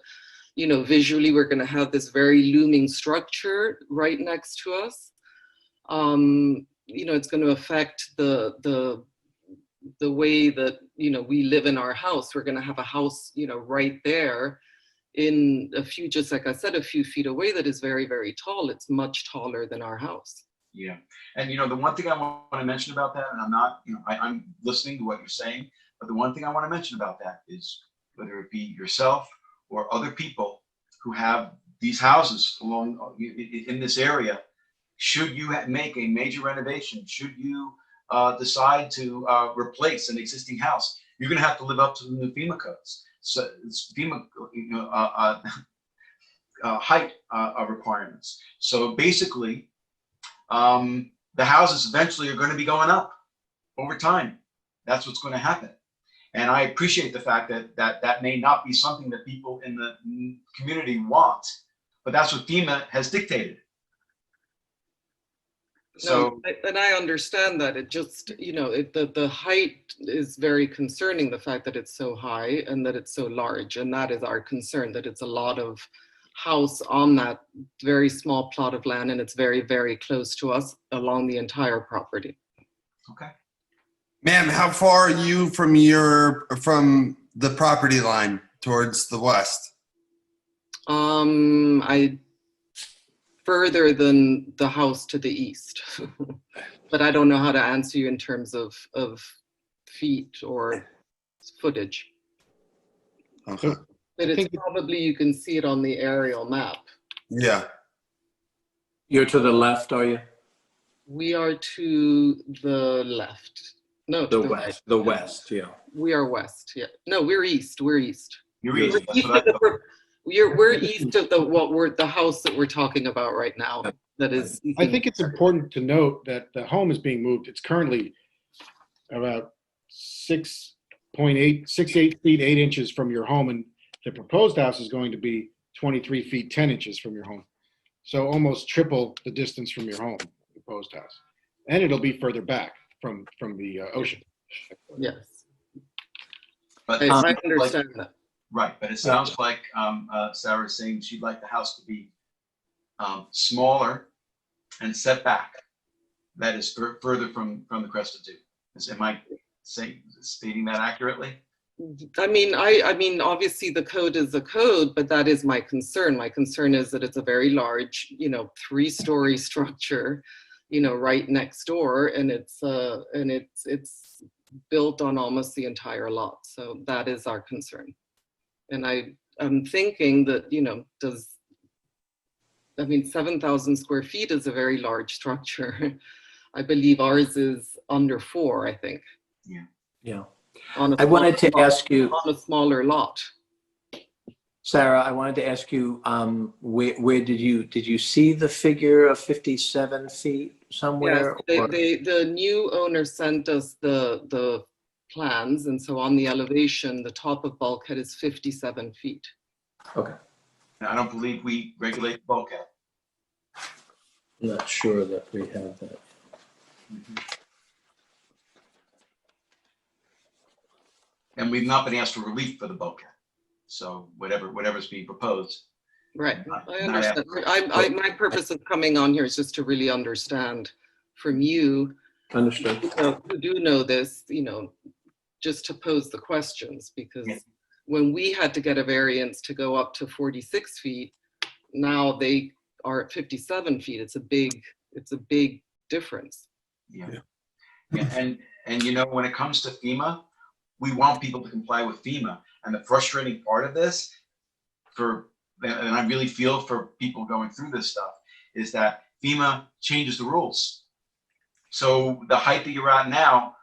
visually we're going to have this very looming structure right next to us. It's going to affect the way that, we live in our house. We're going to have a house, right there in just like I said, a few feet away that is very, very tall. It's much taller than our house. Yeah. And, the one thing I want to mention about that, and I'm not, I'm listening to what you're saying, but the one thing I want to mention about that is whether it be yourself or other people who have these houses along in this area, should you make a major renovation, should you decide to replace an existing house, you're going to have to live up to the new FEMA codes. So it's FEMA, height requirements. So basically, the houses eventually are going to be going up over time. That's what's going to happen. And I appreciate the fact that may not be something that people in the community want, but that's what FEMA has dictated. So, and I understand that. It just, the height is very concerning, the fact that it's so high and that it's so large. And that is our concern, that it's a lot of house on that very small plot of land, and it's very, very close to us along the entire property. okay. Ma'am, how far are you from the property line towards the west? I further than the house to the east, but I don't know how to answer you in terms of feet or footage. Okay. But I it's think- probably, you can see it on the aerial map. Yeah. You're to the left, are you? We are to the left. No, to The right. west, the west, yeah. We are west, yeah. No, we're east, we're east. You're We're easy. That's east what I of the thought. pro- we're east of the house that we're talking about right now. That is. I think it's important to note that the home is being moved. It's currently about 6.8 feet, 8 inches from your home, and the proposed house is going to be 23 feet, 10 inches from your home. So almost triple the distance from your home, the proposed house. And it'll be further back from the ocean. Yes, But I it I sounds like- understand that. Right, but it sounds like Sarah is saying she'd like the house to be smaller and set back. That is further from the crest of Dune. Am I stating that accurately? I mean, obviously the code is a code, but that is my concern. My concern is that it's a very large, 3-story structure, right next door, and it's built on almost the entire lot. So that is our concern. And I'm thinking that, 7,000 square feet is a very large structure. I believe ours is under 4, I think. Yeah. On a I wanted to smaller lot- ask you, On a smaller lot. Sarah, I wanted to ask you, where did you see the figure of 57 feet somewhere? Yes, or- the new owner sent us the plans, and so on the elevation, the top of bulkhead is 57 feet. Okay. I don't believe we regulate bulkhead. Not sure that we have that. And we've not been asked for relief for the bulkhead. So whatever's being proposed. Right, Not- I not understand. My purpose of coming on here is just to really understand from you, Understood. who do know this, just to pose the questions, because Yeah. when we had to get a variance to go up to 46 feet, now they are at 57 feet. It's a big difference. Yeah. And when it comes to FEMA, we want people to comply with FEMA. And the frustrating part of this and I really feel for people going through this stuff, is that FEMA changes the rules. So the height that you're at now,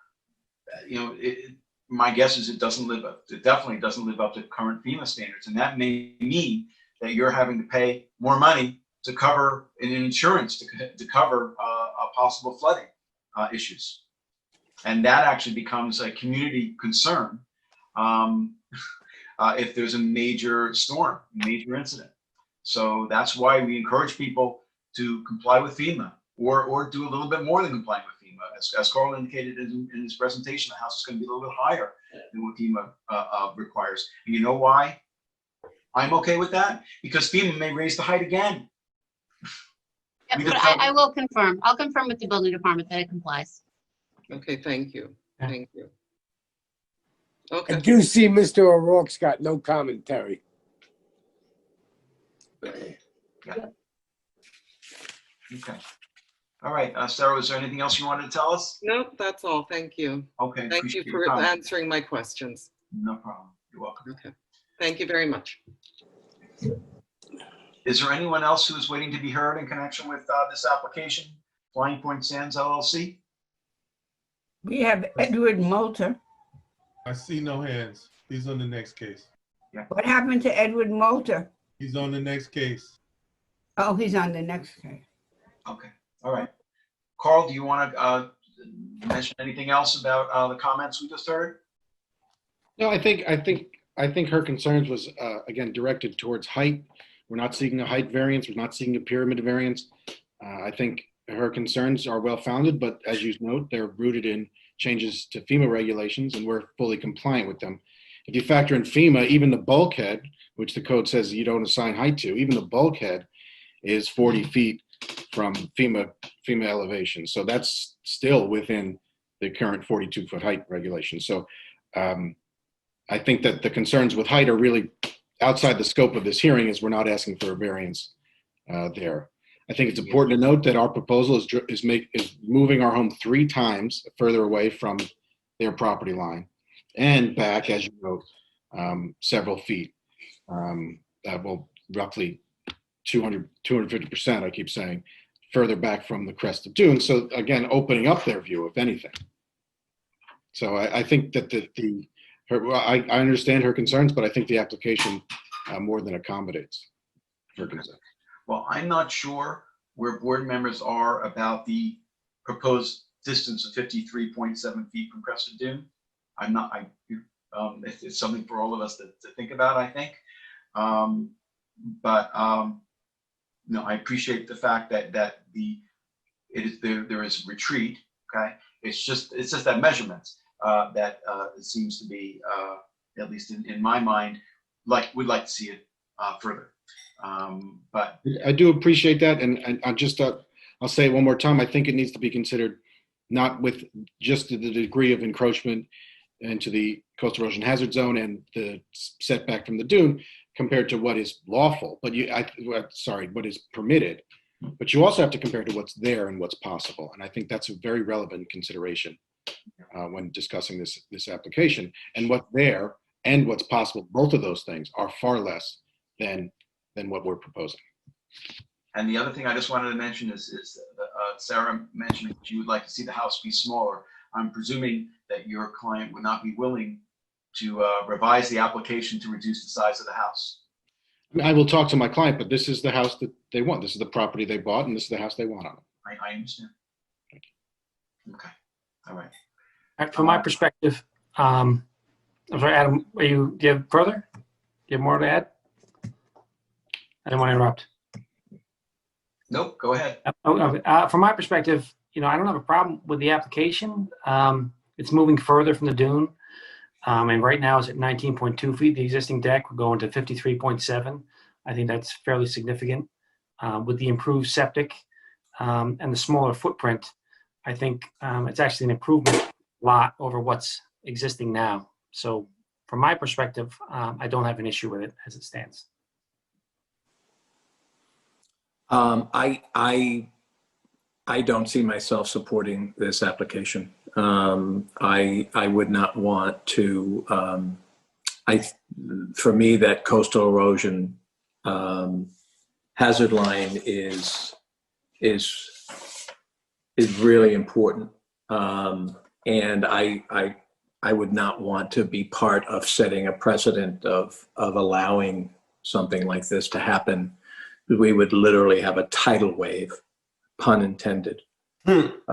my guess is it definitely doesn't live up to current FEMA standards. And that may mean that you're having to pay more money to cover an insurance to cover possible flooding issues. And that actually becomes a community concern if there's a major storm, major incident. So that's why we encourage people to comply with FEMA or do a little bit more than complying with FEMA. As Carl indicated in his presentation, the house is going to be a little bit higher than what FEMA requires. And you know why I'm okay with that? Because FEMA may raise the height again. Yeah, We but just- I will confirm. I'll confirm with the building department that it complies. Okay, thank you. Yeah. Thank you. I Okay, do see Mr. O'Rourke's got no commentary. Okay. All right, Sarah, is there anything else you wanted to tell us? no, that's all. Thank you. Okay. Thank you appreciate your for comment. answering my questions. No problem. You're welcome. Okay, thank you very much. Is there anyone else who is waiting to be heard in connection with this application? Flying Point Sands LLC? We have Edward Moulter. I see no hands. He's on the next case. What happened to Edward Moulter? He's on the next case. Oh, he's on the next case. Okay, all right. Carl, do you want to mention anything else about the comments we just heard? No, I think her concerns was, again, directed towards height. We're not seeking a height variance. We're not seeking a pyramid variance. I think her concerns are well-founded, but as you note, they're rooted in changes to FEMA regulations, and we're fully compliant with them. If you factor in FEMA, even the bulkhead, which the code says you don't assign height to, even the bulkhead is 40 feet from FEMA elevation. So that's still within the current 42-foot height regulation. So I think that the concerns with height are really outside the scope of this hearing, as we're not asking for a variance there. I think it's important to note that our proposal is moving our home 3 times further away from their property line and back, as you know, several feet. Well, roughly 250%, I keep saying, further back from the crest of Dune. So again, opening up their view, if anything. So I think that I understand her concerns, but I think the application more than accommodates her concerns. Well, I'm not sure where board members are about the proposed distance of 53.7 feet from Crested Dune. It's something for all of us to think about, I think. No, I appreciate the fact that there is retreat. Okay, it's just that measurement that it seems to be, at least in my mind, we'd like to see it further. But I do appreciate that, and I'll say it one more time. I think it needs to be considered not with just the degree of encroachment into the coastal erosion hazard zone and the setback from the dune compared to what is lawful, but what is permitted. But you also have to compare to what's there and what's possible, and I think that's a very relevant consideration when discussing this application. And what's there and what's possible, both of those things are far less than what we're proposing. And the other thing I just wanted to mention is Sarah mentioned that you would like to see the house be smaller. I'm presuming that your client would not be willing to revise the application to reduce the size of the house. I will talk to my client, but this is the house that they want. This is the property they bought, and this is the house they want on it. I understand. Okay. All right. From my perspective, I'm sorry, Adam, do you have further? Do you have more to add? I didn't want to interrupt. Nope, go ahead. From my perspective, I don't have a problem with the application. It's moving further from the dune. And right now it's at 19.2 feet. The existing deck will go into 53.7. I think that's fairly significant. With the improved septic and the smaller footprint, I think it's actually an improvement lot over what's existing now. So from my perspective, I don't have an issue with it as it stands. I don't see myself supporting this application. I would not want to. For me, that coastal erosion hazard line is really important, and I would not want to be part of setting a precedent of allowing something like this to happen. We would literally have a tidal wave, pun intended,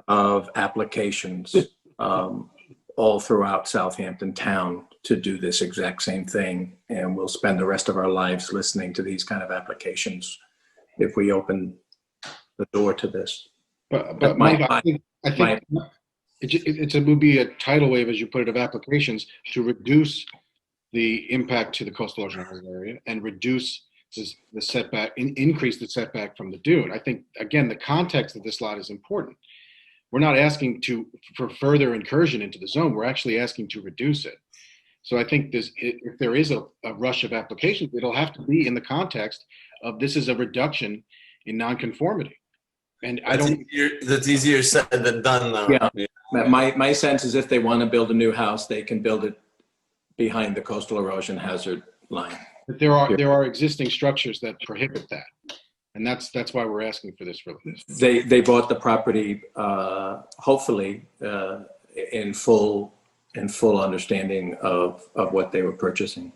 of applications all throughout Southampton town to do this exact same thing. And we'll spend the rest of our lives listening to these kind of applications if we open the door to this. But Mike, I think it would be a tidal wave, as you put it, of applications to reduce the impact to the coastal erosion hazard area and reduce the setback, increase the setback from the dune. I think, again, the context of this lot is important. We're not asking for further incursion into the zone. We're actually asking to reduce it. So I think if there is a rush of applications, it'll have to be in the context of this is a reduction in nonconformity. And that's easier said than done, though. Yeah. My sense is if they want to build a new house, they can build it behind the coastal erosion hazard line. But there are existing structures that prohibit that, and that's why we're asking for this relief. They bought the property, hopefully, in full understanding of what they were purchasing.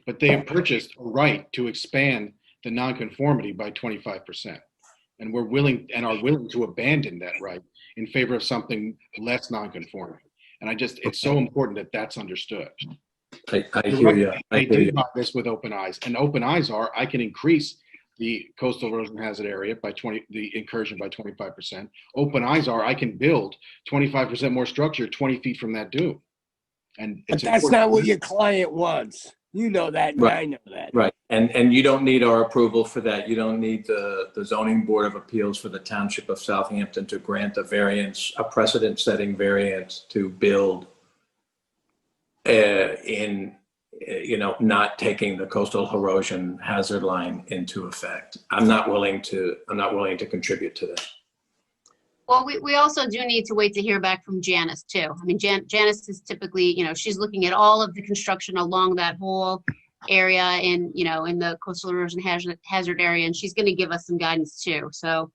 But they have purchased a right to expand the nonconformity by 25%, and are willing to abandon that right in favor of something less nonconforming. And it's so important that that's understood. I hear you. They did buy this with open eyes, and open eyes are I can increase the coastal erosion hazard area the incursion by 25%. Open eyes are I can build 25% more structure 20 feet from that dune. But that's not what your client wants. You know that, and right. I know that. Right, and you don't need our approval for that. You don't need the Zoning Board of Appeals for the Township of Southampton to grant a variance, a precedent-setting variance to build not taking the coastal erosion hazard line into effect. I'm not willing to contribute to that. Well, we also do need to wait to hear back from Janice too. I mean, Janice is typically, she's looking at all of the construction along that whole area in the coastal erosion hazard area, and she's going to give us some guidance too. So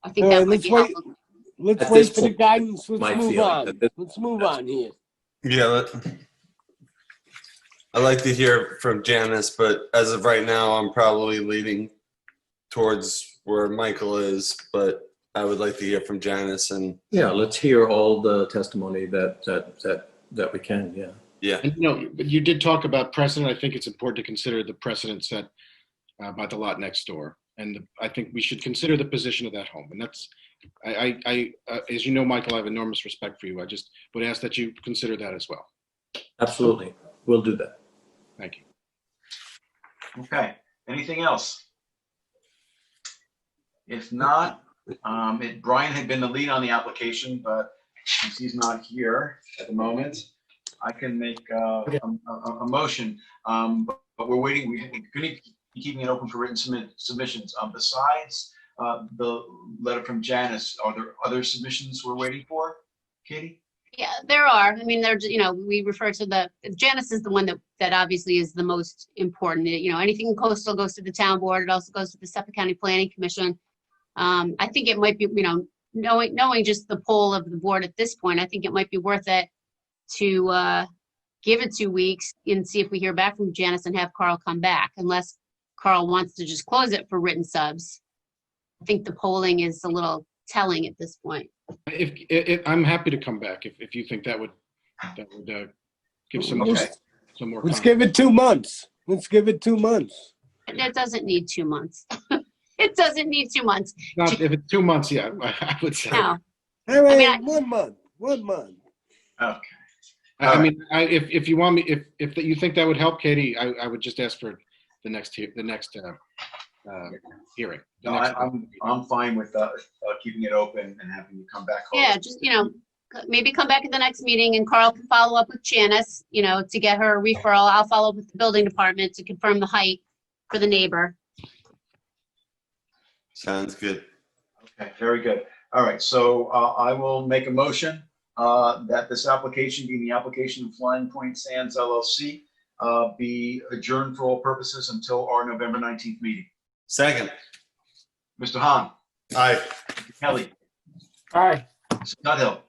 I think that might be helpful. Let's At wait this for the point, guidance. Let's my move feeling on. that this- Let's move on here. Yeah, I'd like to hear from Janice, but as of right now, I'm probably leaning towards where Michael is, but I would like to hear from Janice and Yeah, let's hear all the testimony that we can, yeah. yeah. And but you did talk about precedent. I think it's important to consider the precedent set by the lot next door. And I think we should consider the position of that home. And that's, as you know, Michael, I have enormous respect for you. I just would ask that you consider that as well. Absolutely. We'll do that. Thank you. Okay, anything else? If not, Brian had been the lead on the application, but since he's not here at the moment, I can make a motion. But we're waiting, we're going to be keeping it open for written submissions. Besides the letter from Janice, are there other submissions we're waiting for, Katie? Yeah, there are. I mean, there's, we refer to Janice is the one that obviously is the most important. Anything coastal goes to the town board. It also goes to the Suffolk County Planning Commission. I think it might be, knowing just the poll of the board at this point, I think it might be worth it to give it 2 weeks and see if we hear back from Janice and have Carl come back, unless Carl wants to just close it for written subs. I think the polling is a little telling at this point. If I'm happy to come back if you think that would give some Okay. some more. Let's time. give it 2 months. Let's give it 2 months. It doesn't need 2 months. It doesn't need 2 months. Not if it's 2 months, yeah, I would say. No. All right, I mean, 1 month. 1 month. Okay. I mean, if you want me, if you think that would help, Katie, I would just ask for the next hearing. No, I'm fine with keeping it open and having you come back. Yeah, just, maybe come back at the next meeting and Carl can follow up with Janice, to get her a referral. I'll follow up with the building department to confirm the height for the neighbor. Sounds good. Okay, very good. All right, so I will make a motion that this application, being the application of Flying Point Sands LLC, be adjourned for all purposes until our November 19th meeting. Second. Mr. Hahn, Aye. Mr. Kelly, All right. Mr. Nuthill,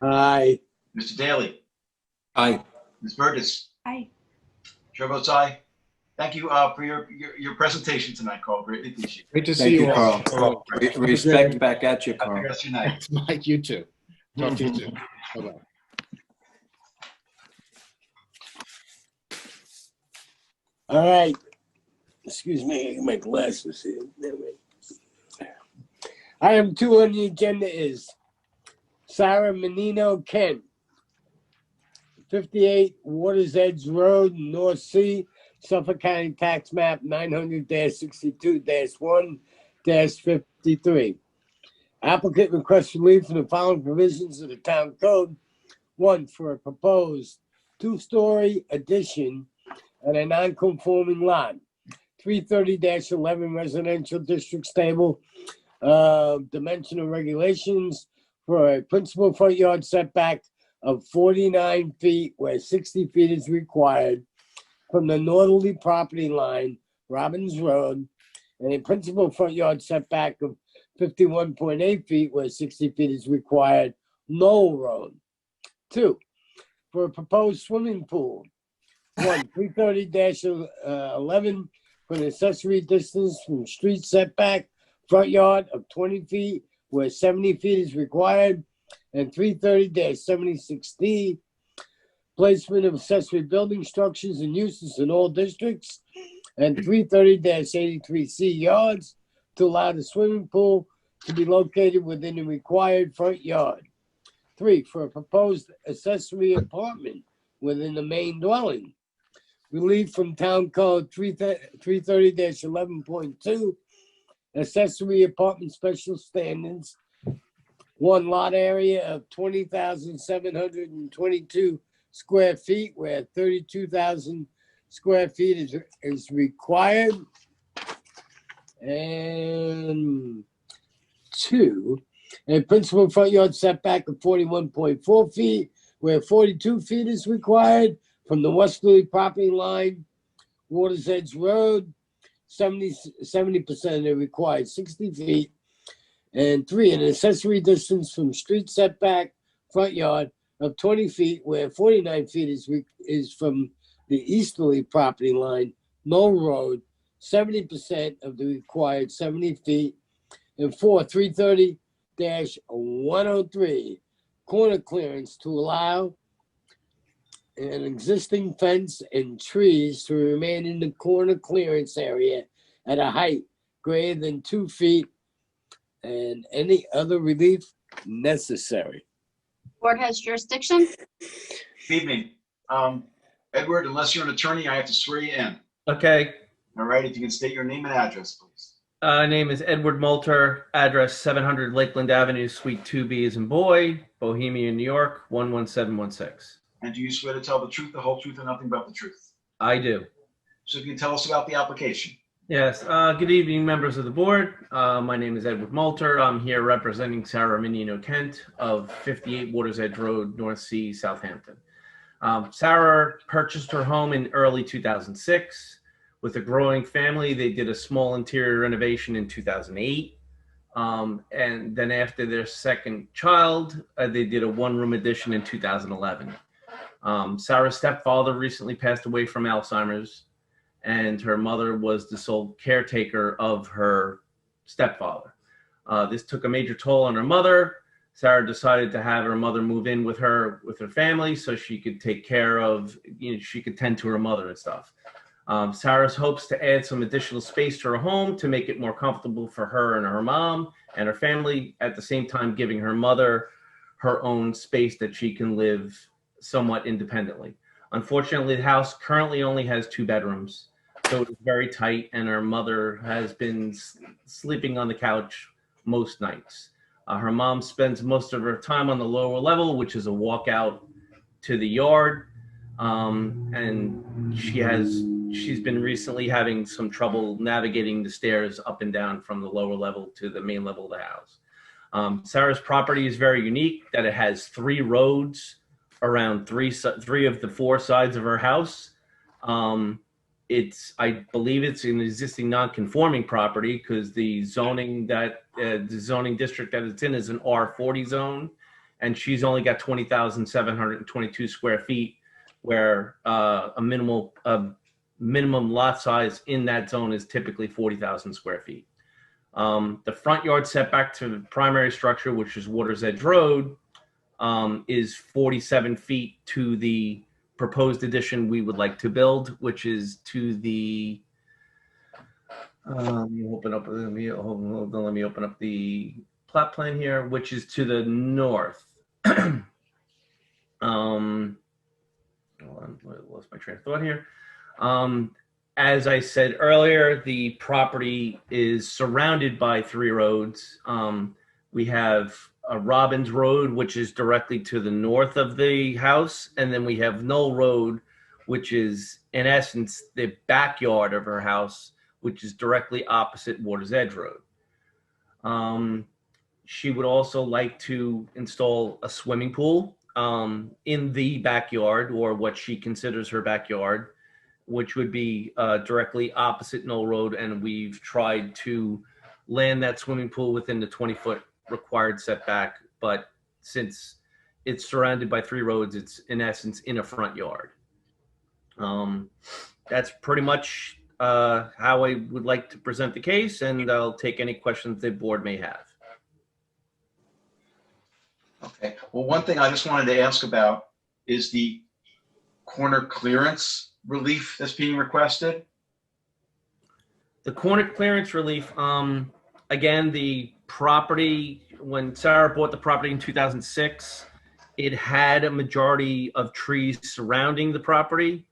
Aye. Mr. Daly, Aye. Ms. Burgess. Aye. Chair votes aye. Thank you for your presentation tonight, Carl. Greatly appreciate it. Great to see Thank you you, all. Carl. Respect back at you, Have a Carl. good rest of your night. Mike, you too. Talk to you soon. Bye-bye. All right. Excuse me, I get my glasses here. There we- Item 2 on the agenda is Sarah Menino Kent, 58 Waters Edge Road, North Sea, Suffolk County Tax Map 900-62-1-53. Applicant requests relief from the following provisions of the town code. 1, for a proposed 2-story addition on a non-conforming lot. 330-11 residential district stable, dimensional regulations for a principal front yard setback of 49 feet where 60 feet is required from the northerly property line, Robbins Road, and a principal front yard setback of 51.8 feet where 60 feet is required, Knoll Road. 2, for a proposed swimming pool. 1, 330-11 for an accessory distance from street setback, front yard of 20 feet where 70 feet is required, and 330-76D, placement of accessory building structures and uses in all districts, and 330-83C yards to allow the swimming pool to be located within the required front yard. 3, for a proposed accessory apartment within the main dwelling. Relief from Town Code 330-11.2, accessory apartment special standards. 1, lot area of 20,722 square feet where 32,000 square feet is required. And to a principal front yard setback of 41.4 feet, where 42 feet is required from the westerly property line, Water's Edge Road, 70% of the required 60 feet. And 3, an accessory distance from street setback front yard of 20 feet, where 49 feet is from the easterly property line, Knoll Road, 70% of the required 70 feet. And 4, 330-103, corner clearance to allow an existing fence and trees to remain in the corner clearance area at a height greater than 2 feet, and any other relief necessary. Board has jurisdiction. Evening. Edward, unless you're an attorney, I have to swear you in. Okay. All right, if you can state your name and address, please. Name is Edward Moulter. Address 700 Lakeland Avenue, Suite 2B as in boy, Bohemia, New York, 11716. And do you swear to tell the truth, the whole truth, and nothing but the truth? I do. So if you can tell us about the application. Yes. Good evening, members of the board. My name is Edward Moulter. I'm here representing Sarah Menino Kent of 58 Water's Edge Road, North Sea, Southampton. Sarah purchased her home in early 2006. With a growing family, they did a small interior renovation in 2008. And then after their second child, they did a one-room addition in 2011. Sarah's stepfather recently passed away from Alzheimer's, and her mother was the sole caretaker of her stepfather. This took a major toll on her mother. Sarah decided to have her mother move in with her family so she could take care of, she could tend to her mother and stuff. Sarah's hopes to add some additional space to her home to make it more comfortable for her and her mom and her family, at the same time giving her mother her own space that she can live somewhat independently. Unfortunately, the house currently only has 2 bedrooms, so it's very tight, and her mother has been sleeping on the couch most nights. Her mom spends most of her time on the lower level, which is a walkout to the yard, and she's been recently having some trouble navigating the stairs up and down from the lower level to the main level of the house. Sarah's property is very unique, that it has 3 roads around three of the 4 sides of her house. I believe it's an existing non-conforming property because the zoning district that it's in is an R40 zone, and she's only got 20,722 square feet, where a minimum lot size in that zone is typically 40,000 square feet. The front yard setback to the primary structure, which is Water's Edge Road, is 47 feet to the proposed addition we would like to build, which is to the, let me open up the plot plan here, which is to the north. Hold on, I lost my train of thought here. As I said earlier, the property is surrounded by 3 roads. We have a Robbins Road, which is directly to the north of the house. And then we have Knoll Road, which is in essence the backyard of her house, which is directly opposite Water's Edge Road. She would also like to install a swimming pool in the backyard, or what she considers her backyard, which would be directly opposite Knoll Road. And we've tried to land that swimming pool within the 20-foot required setback, but since it's surrounded by 3 roads, it's in essence in a front yard. That's pretty much how I would like to present the case, and I'll take any questions the board may have. Okay, well, one thing I just wanted to ask about is the corner clearance relief that's being requested. The corner clearance relief, again, the property, when Sarah bought the property in 2006, it had a majority of trees surrounding the property.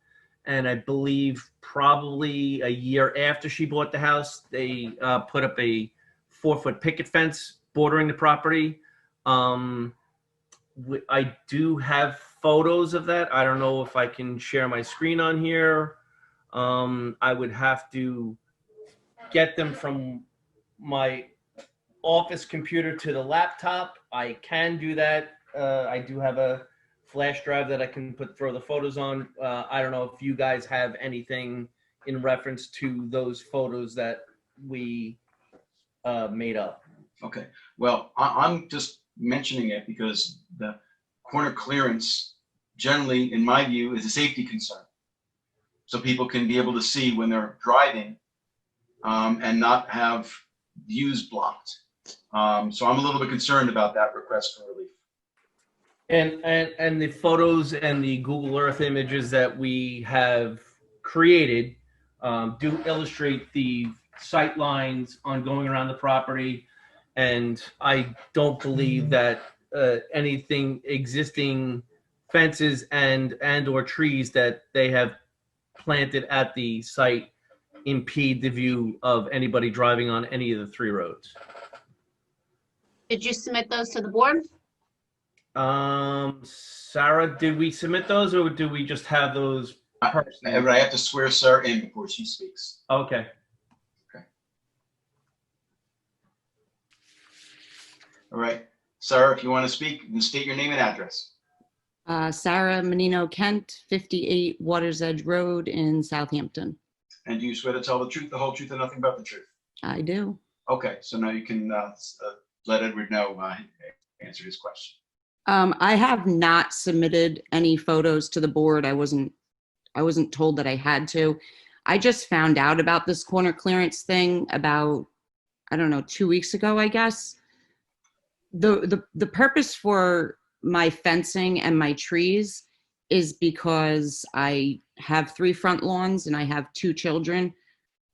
And I believe probably a year after she bought the house, they put up a 4-foot picket fence bordering the property. I do have photos of that. I don't know if I can share my screen on here. I would have to get them from my office computer to the laptop, I can do that. I do have a flash drive that I can throw the photos on. I don't know if you guys have anything in reference to those photos that we made up. Okay, well, I'm just mentioning it because the corner clearance generally, in my view, is a safety concern. So people can be able to see when they're driving and not have views blocked. So I'm a little bit concerned about that request for relief. And the photos and the Google Earth images that we have created do illustrate the sight lines on going around the property. And I don't believe that anything existing fences and or trees that they have planted at the site impede the view of anybody driving on any of the 3 roads. Did you submit those to the board? Sarah, did we submit those or do we just have those personally? I have to swear Sarah in before she speaks. Okay. All right, Sarah, if you want to speak, you can state your name and address. Sarah Menino Kent, 58 Waters Edge Road in Southampton. And do you swear to tell the truth, the whole truth, and nothing but the truth? I do. Okay, so now you can let Edward know, answer his question. I have not submitted any photos to the board. I wasn't told that I had to. I just found out about this corner clearance thing about, I don't know, 2 weeks ago, I guess. The purpose for my fencing and my trees is because I have 3 front lawns and I have 2 children,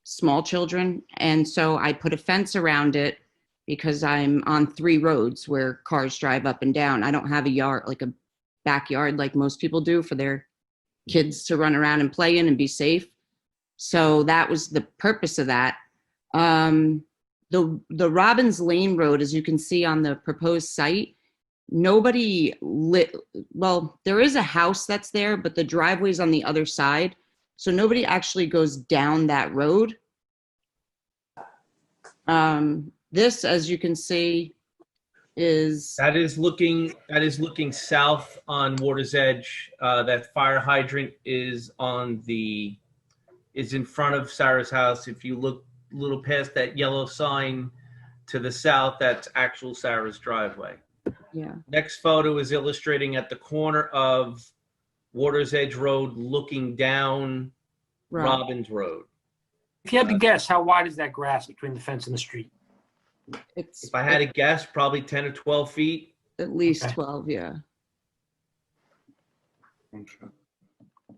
small children. And so I put a fence around it because I'm on 3 roads where cars drive up and down. I don't have a yard, like a backyard like most people do for their kids to run around and play in and be safe. So that was the purpose of that. The Robbins Lane Road, as you can see on the proposed site, nobody lit, well, there is a house that's there, but the driveway's on the other side. So nobody actually goes down that road. This, as you can see, is That is looking south on Water's Edge. That fire hydrant is in front of Sarah's house. If you look a little past that yellow sign to the south, that's actual Sarah's driveway. yeah. Next photo is illustrating at the corner of Water's Edge Road, looking down Right. Robbins Road. If you had to guess, how wide is that grass between the fence and the street? It's If I had to guess, probably 10 or 12 feet. at least Okay. 12, yeah.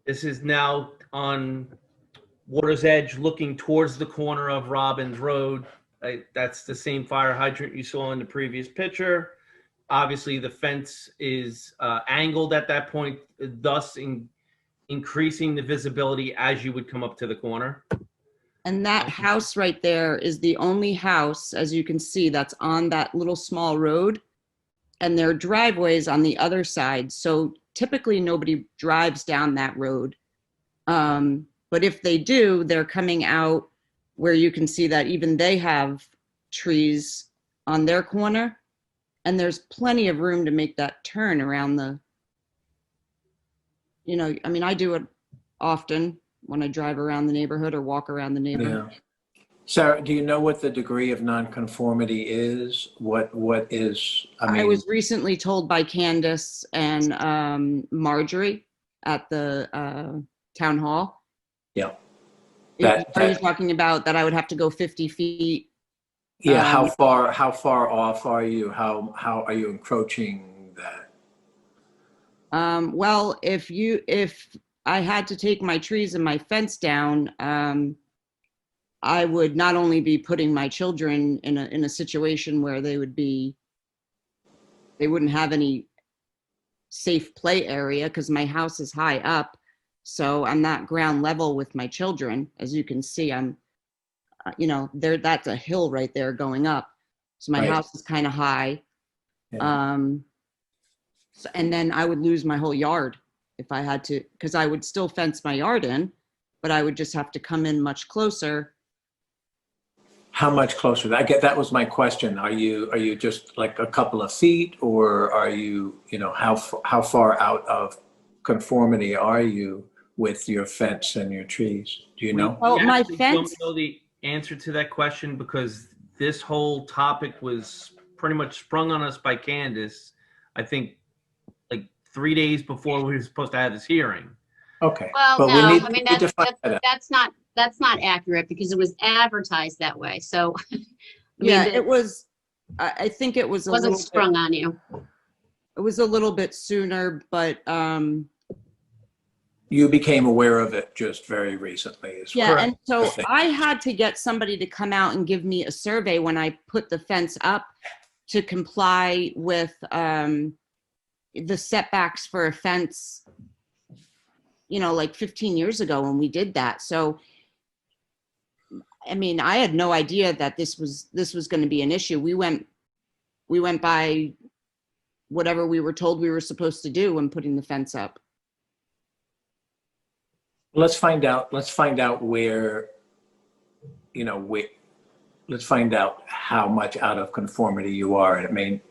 This is now on Water's Edge, looking towards the corner of Robbins Road. That's the same fire hydrant you saw in the previous picture. Obviously, the fence is angled at that point, thus increasing the visibility as you would come up to the corner. And that house right there is the only house, as you can see, that's on that little small road. And their driveway's on the other side. So typically nobody drives down that road. But if they do, they're coming out where you can see that even they have trees on their corner. And there's plenty of room to make that turn around the, I mean, I do it often when I drive around the neighborhood or walk around the neighborhood. Yeah. Sarah, do you know what the degree of nonconformity is? What is, I was recently told by Candace and Marjorie at the town hall. Yeah. Are you talking about that I would have to go 50 feet? Yeah, how far off are you? How are you encroaching that? Well, if I had to take my trees and my fence down, I would not only be putting my children in a situation where they wouldn't have any safe play area because my house is high up. So I'm not ground level with my children. As you can see, I'm, that's a hill right there going up. So my Right. house is kind of high. Yeah. And then I would lose my whole yard if I had to, because I would still fence my yard in, but I would just have to come in much closer. How much closer? That was my question. Are you just like a couple of feet, or are you, how far out of conformity are you with your fence and your trees? Do you know? Well, my Actually don't fence, know the answer to that question because this whole topic was pretty much sprung on us by Candace, I think, like 3 days before we were supposed to have this hearing. Okay. Well, But we no, need- I mean, we need to find that out. that's not accurate because it was advertised that way. So, I mean, yeah, it it was, I think it was a wasn't little bit, sprung on you. it was a little bit sooner, but, You became aware of it just very recently. yeah, Correct. and so Okay. I had to get somebody to come out and give me a survey when I put the fence up to comply with the setbacks for a fence, like 15 years ago when we did that. So, I mean, I had no idea that this was going to be an issue. We went by whatever we were told we were supposed to do when putting the fence up. Let's find out where, let's find out how much out of conformity you are. It may,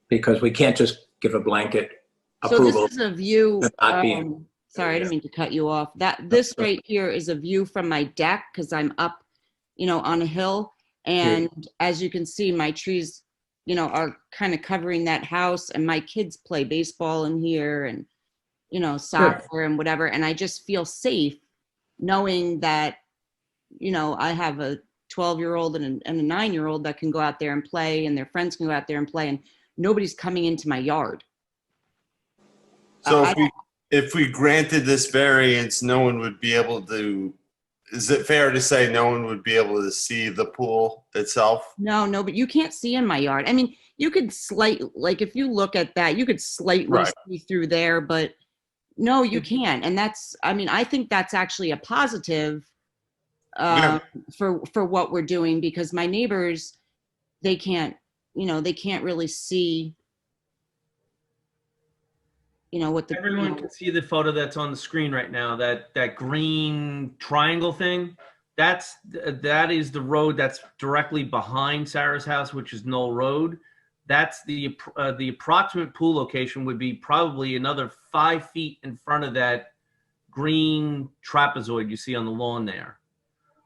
because we can't just give a blanket So approval. this is a view, to not be- sorry, I didn't mean to cut you off. This right here is a view from my deck because I'm up, on a hill. And as you can see, my trees, are kind of covering that house, and my kids play baseball in here and, soccer and whatever. And I just feel safe knowing that, I have a 12-year-old and a 9-year-old that can go out there and play, and their friends can go out there and play, and nobody's coming into my yard. So if we granted this variance, no one would be able to, is it fair to say no one would be able to see the pool itself? No, but you can't see in my yard. I mean, you could if you look at that, you could slightly Right. see through there, but no, you can't. And I think that's actually a positive Yeah. for what we're doing, because my neighbors, they can't really see, what the, Everyone can see the photo that's on the screen right now, that green triangle thing. That is the road that's directly behind Sarah's house, which is Knoll Road. That's the approximate pool location would be probably another 5 feet in front of that green trapezoid you see on the lawn there.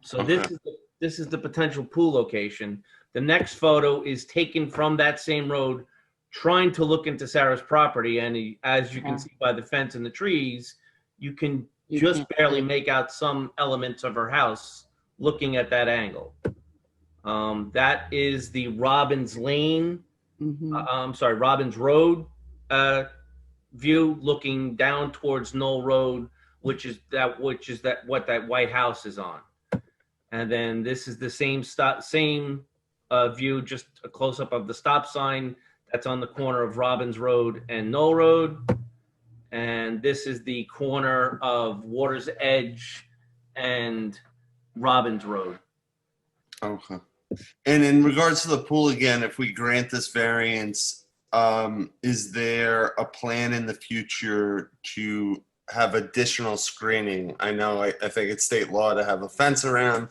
So this is the potential pool location. The next photo is taken from that same road, trying to look into Sarah's property, and as you can see by the fence and the trees, you can just can't barely see. make out some elements of her house looking at that angle. That is the Robbins Lane, Robbins Road view, looking down towards Knoll Road, which is what that white house is on. And then this is the same view, just a close up of the stop sign that's on the corner of Robbins Road and Knoll Road. And this is the corner of Water's Edge and Robbins Road. Okay. And in regards to the pool again, if we grant this variance, is there a plan in the future to have additional screening? I know, I think it's state law to have a fence around.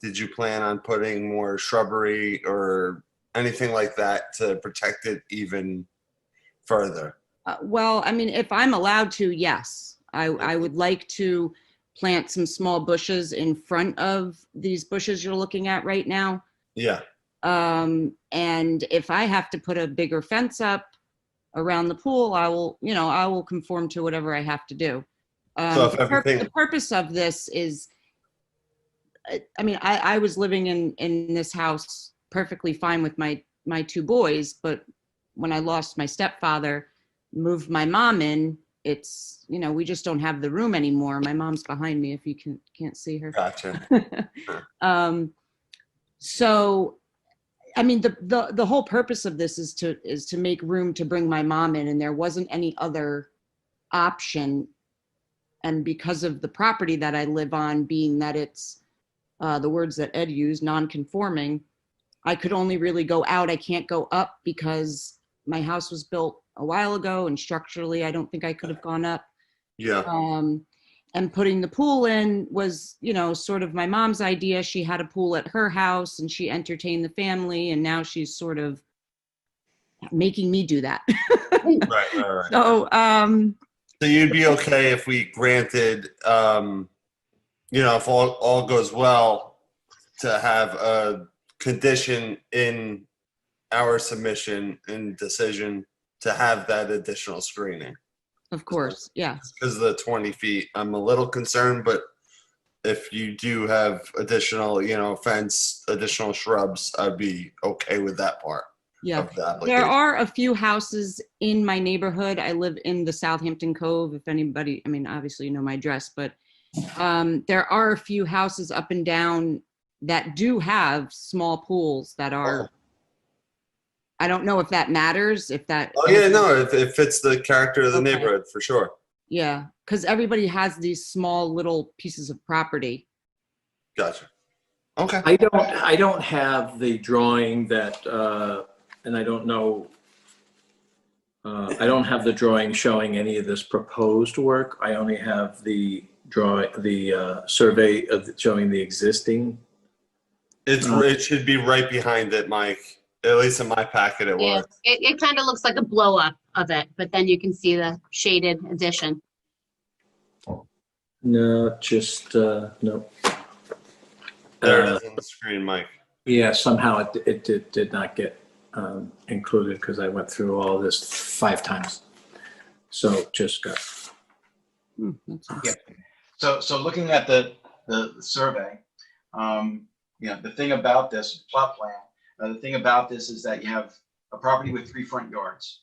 Did you plan on putting more shrubbery or anything like that to protect it even further? Well, I mean, if I'm allowed to, yes. I would like to plant some small bushes in front of these bushes you're looking at right now. Yeah. And if I have to put a bigger fence up around the pool, I will conform to whatever I have to do. So if everything- The purpose of this is, I mean, I was living in this house perfectly fine with my 2 boys, but when I lost my stepfather, moved my mom in, it's, we just don't have the room anymore. My mom's behind me if you can't see her. Gotcha. So, I mean, the whole purpose of this is to make room to bring my mom in, and there wasn't any other option. And because of the property that I live on, being that it's the words that Ed used, non-conforming, I could only really go out. I can't go up because my house was built a while ago, and structurally, I don't think I could have gone up. Yeah. and putting the pool in was, you know, sort of my mom's idea. She had a pool at her house and she entertained the family, and now she's sort of making me do that. Right. So, So you'd be okay if we granted, you know, if all goes well, to have a condition in our submission and decision to have that additional screening. of course, yeah. Because of the 20 feet, I'm a little concerned, but if you do have additional, you know, fence, additional shrubs, I'd be okay with that part Yeah, of the there application. are a few houses in my neighborhood. I live in the Southampton Cove. If anybody, I mean, obviously you know my address, but there are a few houses up and down that do have small pools that are, I don't know if that matters, if that. Oh yeah, no, it fits the character of the Okay. neighborhood for sure. Yeah, because everybody has these small little pieces of property. Gotcha. Okay. I don't have the drawing that, and I don't know, I don't have the drawing showing any of this proposed work. I only have the survey of showing the existing. It should be right behind it, Mike. At least in my packet, it Yeah, was. it kind of looks like a blow up of it, but then you can see the shaded addition. No, just, no. There it is on the screen, Mike. Yeah, somehow it did not get included because I went through all this 5 times. So just got. Yeah. So looking at the survey, you know, the thing about this plot plan, the thing about this is that you have a property with 3 front yards.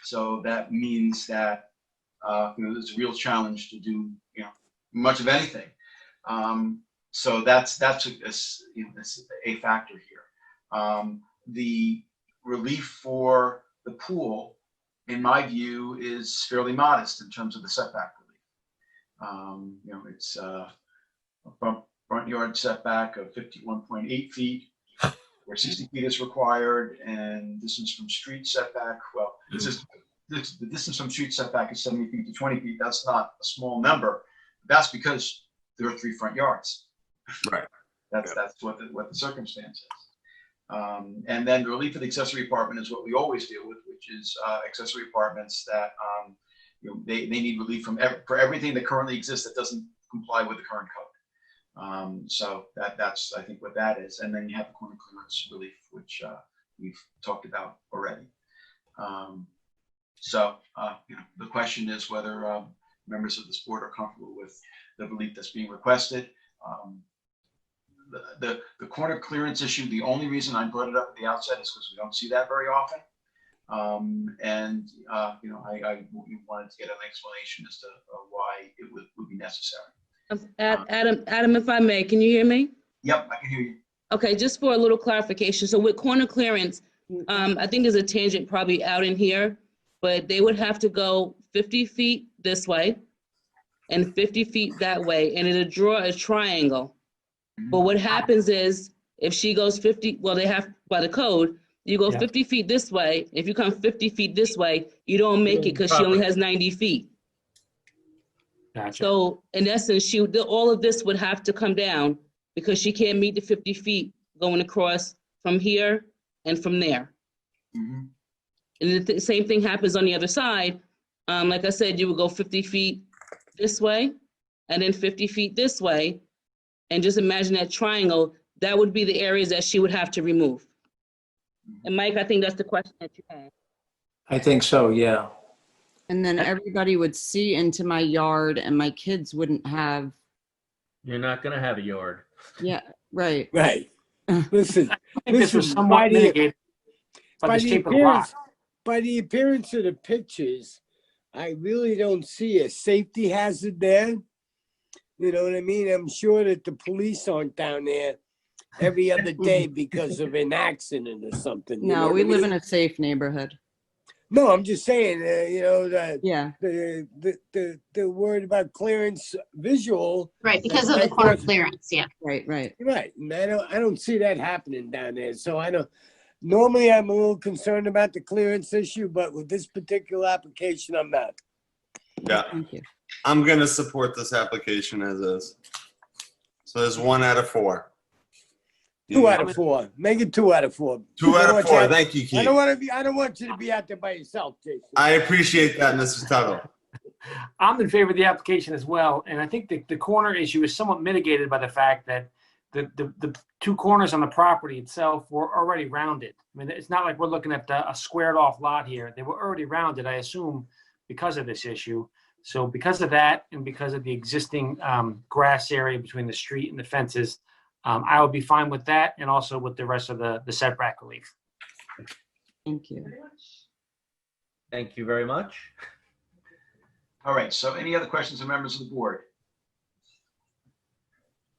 So that means that, you know, there's a real challenge to do, you know, much of anything. So that's you know, that's a factor here. The relief for the pool, in my view, is fairly modest in terms of the setback relief. You know, it's a front yard setback of 51.8 feet, where 60 feet is required, and distance from street setback, well, the distance from street setback is 70 feet to 20 feet. That's not a small number. That's because there are 3 front yards. Right. That's what the circumstance is. And then the relief of the accessory apartment is what we always deal with, which is accessory apartments that you know, they need relief from for everything that currently exists that doesn't comply with the current code. So that's I think what that is. And then you have the corner clearance relief, which we've talked about already. So you know, the question is whether members of this board are comfortable with the relief that's being requested. The corner clearance issue, the only reason I brought it up at the outset is because we don't see that very often. And you know, I wanted to get an explanation as to why it would be necessary. Adam, if I may, can you hear me? Yep, I can hear you. Okay, just for a little clarification. So with corner clearance, I think there's a tangent probably out in here, but they would have to go 50 feet this way and 50 feet that way, and it'll draw a triangle. But what happens is if she goes 50, well, they have by the code, you go 50 feet this way. If you come 50 feet this way, you don't make it because she only has 90 feet. Gotcha. So in essence, all of this would have to come down because she can't meet the 50 feet going across from here and from there. Mm-hmm. And the same thing happens on the other side. Like I said, you would go 50 feet this way and then 50 feet this way. And just imagine that triangle, that would be the areas that she would have to remove. And Mike, I think that's the question that you had. I think so, yeah. And then everybody would see into my yard and my kids wouldn't have. You're not gonna have a yard. Yeah, right. Right. Listen, I think this was somewhat mitigated by the shape of the lot. By the appearance of the pictures, I really don't see a safety hazard there. You know what I mean? I'm sure that the police aren't down there every other day because of an accident or something. You know No, what we I live mean? in a safe neighborhood. No, I'm just saying, you know, that Yeah. the word about clearance visual. Right, because of the corner clearance, yeah. Right. Right. And I don't see that happening down there. So I don't, normally I'm a little concerned about the clearance issue, but with this particular application, I'm not. Yeah. Thank you. I'm going to support this application as is. So there's 1 out of 4. 2 out of 4. Make it 2 out of 4. 2 I out don't of want 4. you- Thank you, Keith. I don't want you to be out there by yourself, Jason. I appreciate that, Mr. Tuttle. I'm in favor of the application as well, and I think the corner issue is somewhat mitigated by the fact that the 2 corners on the property itself were already rounded. I mean, it's not like we're looking at a squared off lot here. They were already rounded, I assume, because of this issue. So because of that, and because of the existing grass area between the street and the fences, I would be fine with that, and also with the rest of the setback relief. Thank you. Thank you very much. All right, so any other questions of members of the board?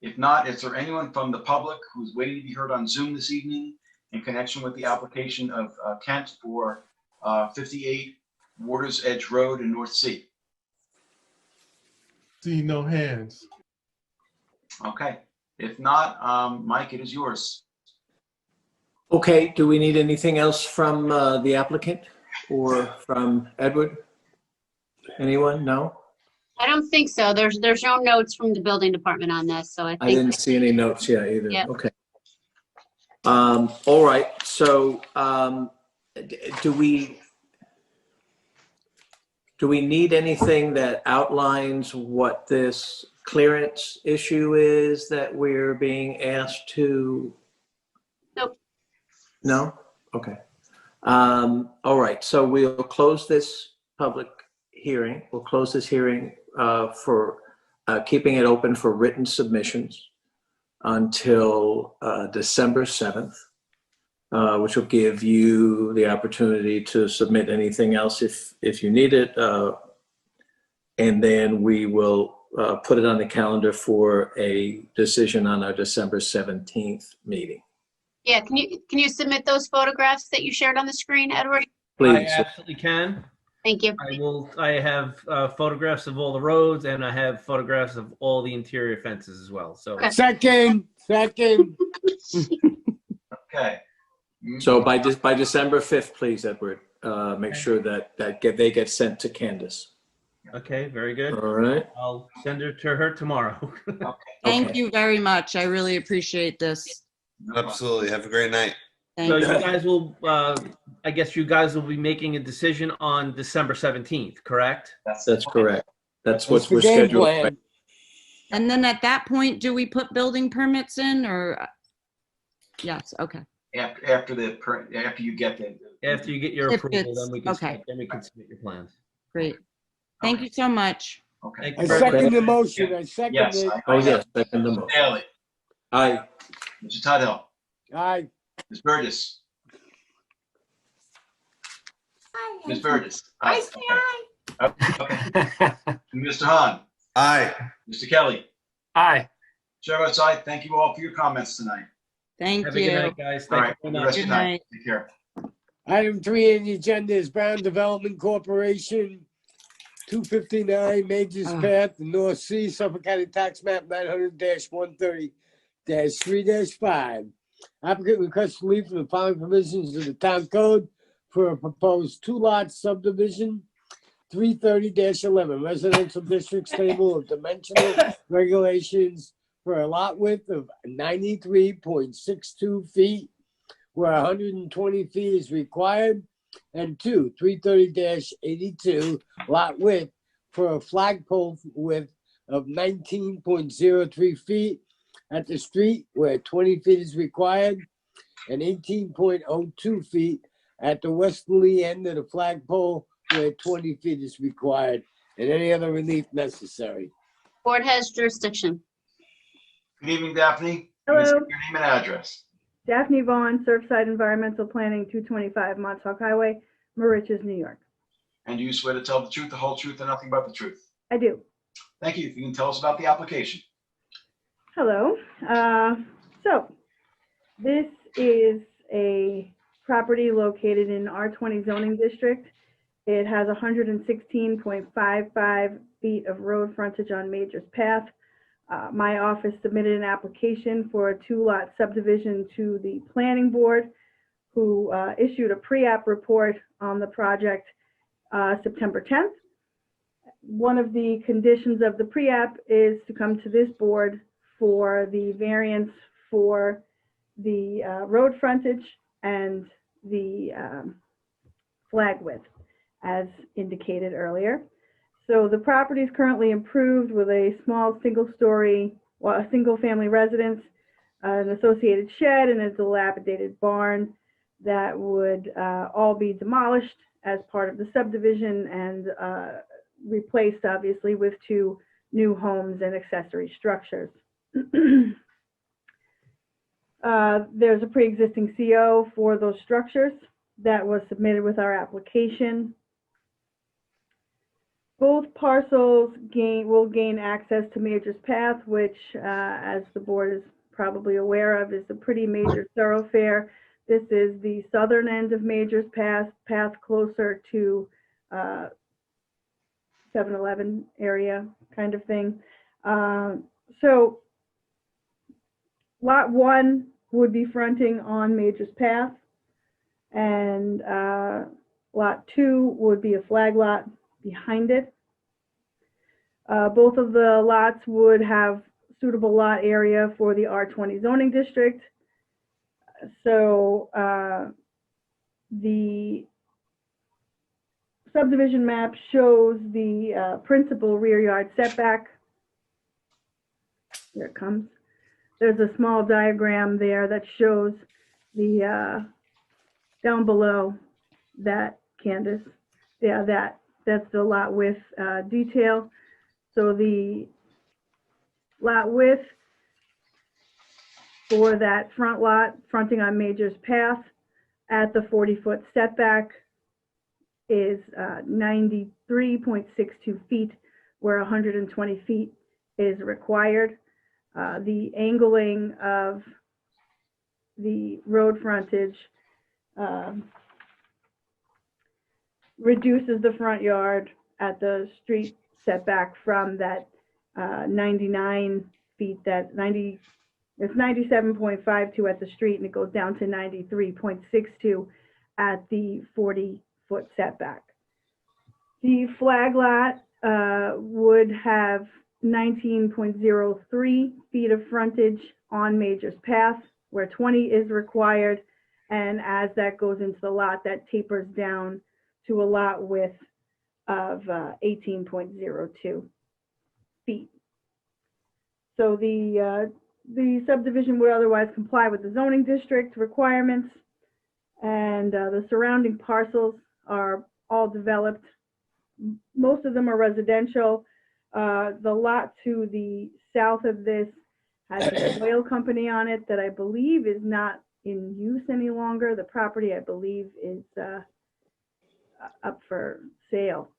If not, is there anyone from the public who's waiting to be heard on Zoom this evening in connection with the application of Kent for 58 Waters Edge Road in North Sea? See no hands. Okay, if not, Mike, it is yours. Okay, do we need anything else from the applicant or from Edward? Anyone? No? I don't think so. There's no notes from the building department on this, so I I think. didn't see any notes yet either. Yep. Okay. All right, so do we need anything that outlines what this clearance issue is that we're being asked to? Nope. No? Okay. All right, so we'll close this public hearing. We'll close this hearing for keeping it open for written submissions until December 7th, which will give you the opportunity to submit anything else if you need it. And then we will put it on the calendar for a decision on our December 17th meeting. Yeah, can you submit those photographs that you shared on the screen, Edward? I Please. absolutely can. Thank you. I have photographs of all the roads, and I have photographs of all the interior fences as well. So Okay. Second. Okay. So by December 5th, please, Edward, make sure that they get sent to Candace. okay, very good. All right. I'll send it to her tomorrow. Thank Okay. you very much. I really appreciate this. Absolutely. Have a great night. Thank So you. you guys will, I guess you guys will be making a decision on December 17th, correct? That's correct. That's what That's the we're game scheduled. plan. And then at that point, do we put building permits in or? Yes, okay. After you get the. After you get your If approval, it's- then we can, okay. submit your plans. Great. Thank you so much. Okay. Thank I you very much. second the motion. I second Yes. it. Oh, yes, second the Mr. motion. Daly, Aye. Mr. Tuttle, Aye. Ms. Burgess. Ms. Burgess. I say aye. Okay. Mr. Hahn, Aye. Mr. Kelly. Aye. Chair votes aye. Thank you all for your comments tonight. Thank Have a good you. night, guys. All Thank right. you For very the much. rest of Good the night. night. Take care. Item 3 on the agenda is Brown Development Corporation, 259 Majors Path, North Sea, Suffolk County Tax Map 900-130-3-5. Applicant requests relief from the following provisions of the town code for a proposed 2-lot subdivision, 330-11, residential districts table of dimensional regulations for a lot width of 93.62 feet, where 120 feet is required, and 330-82 lot width for a flagpole width of 19.03 feet at the street where 20 feet is required, and 18.02 feet at the westerly end of the flagpole where 20 feet is required, and any other relief necessary. Board has jurisdiction. Good evening, Daphne. Hello. Your name and address. Daphne Vaughn, Surfside Environmental Planning, 225 Montauk Highway, Mauritius, New York. And do you swear to tell the truth, the whole truth, and nothing but the truth? I do. Thank you. If you can tell us about the application. Hello. So this is a property located in R20 zoning district. It has 116.55 feet of road frontage on Majors Path. My office submitted an application for a 2-lot subdivision to the planning board, who issued a pre-app report on the project September 10th. one of the conditions of the pre-app is to come to this board for the variance for the road frontage and the flag width, as indicated earlier. So the property is currently improved with a small single-family residence, an associated shed, and a dilapidated barn that would all be demolished as part of the subdivision and replaced, obviously, with 2 new homes and accessory structures. There's a pre-existing CO for those structures that was submitted with our application. Both parcels will gain access to Major's Path, which, as the board is probably aware of, is a pretty major thoroughfare. This is the southern end of Major's Path closer to 7-Eleven area kind of thing. So Lot 1 would be fronting on Major's Path, and Lot 2 would be a flag lot behind it. Both of the lots would have suitable lot area for the R20 zoning district. So the subdivision map shows the principal rear yard setback. Here it comes. There's a small diagram there that shows the down below that, Candace. Yeah, that's the lot width detail. So the lot width for that front lot fronting on Major's Path at the 40-foot setback is 93.62 feet, where 120 feet is required. The angling of the road frontage reduces the front yard at the street setback from that 99 feet, it's 97.52 at the street, and it goes down to 93.62 at the 40-foot setback. The flag lot would have 19.03 feet of frontage on Major's Path, where 20 is required, and as that goes into the lot, that tapers down to a lot width of 18.02 feet. So the subdivision would otherwise comply with the zoning district requirements, and the surrounding parcels are all developed. Most of them are residential. The lot to the south of this has an oil company on it that I believe is not in use any longer. The property, I believe, is up for sale.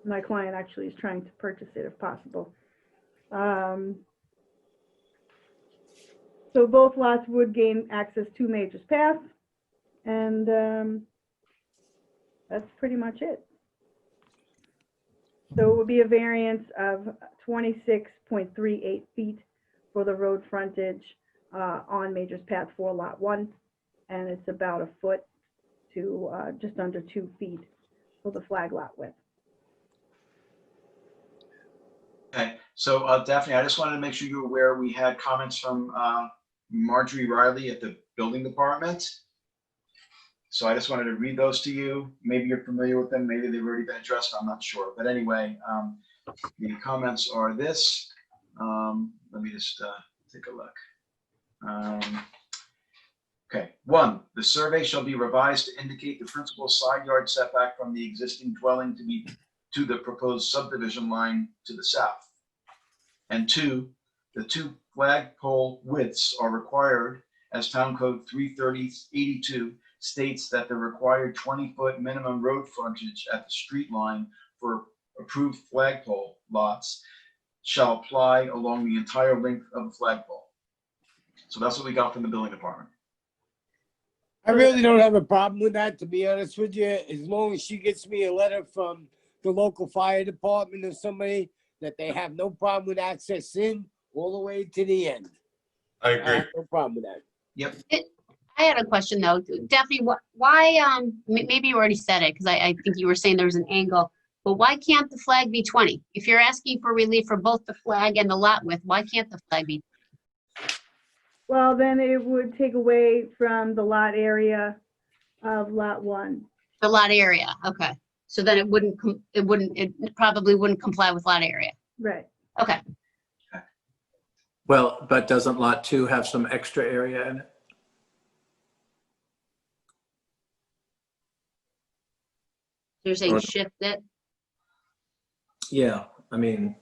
My client actually is trying to purchase it if possible. So both lots would gain access to Major's Path, and that's pretty much it. So it would be a variance of 26.38 feet for the road frontage on Major's Path for Lot 1, and it's about a foot to just under 2 feet for the flag lot width. Okay, so Daphne, I just wanted to make sure you're aware we had comments from Marjorie Riley at the building department. So I just wanted to read those to you. Maybe you're familiar with them, maybe they've already been addressed, I'm not sure. But anyway, the comments are this. Let me just take a look. Okay, 1, the survey shall be revised to indicate the principal side yard setback from the existing dwelling to the proposed subdivision line to the south. And 2, the 2 flagpole widths are required as Town Code 33082 states that the required 20-foot minimum road frontage at the street line for approved flagpole lots shall apply along the entire length of the flagpole. So that's what we got from the building department. I really don't have a problem with that, to be honest with you, as long as she gets me a letter from the local fire department or somebody that they have no problem with access in all the way to the end. I agree. No problem with that. Yep. I had a question though. Daphne, why, maybe you already said it, because I think you were saying there was an angle, but why can't the flag be 20? If you're asking for relief for both the flag and the lot width, why can't the flag be? Well, then it would take away from the lot area of lot 1. The lot area, okay. So then it probably wouldn't comply with lot area. Right. Okay. Well, but doesn't lot 2 have some extra area in it? You're saying Or- shift it? Yeah, I mean,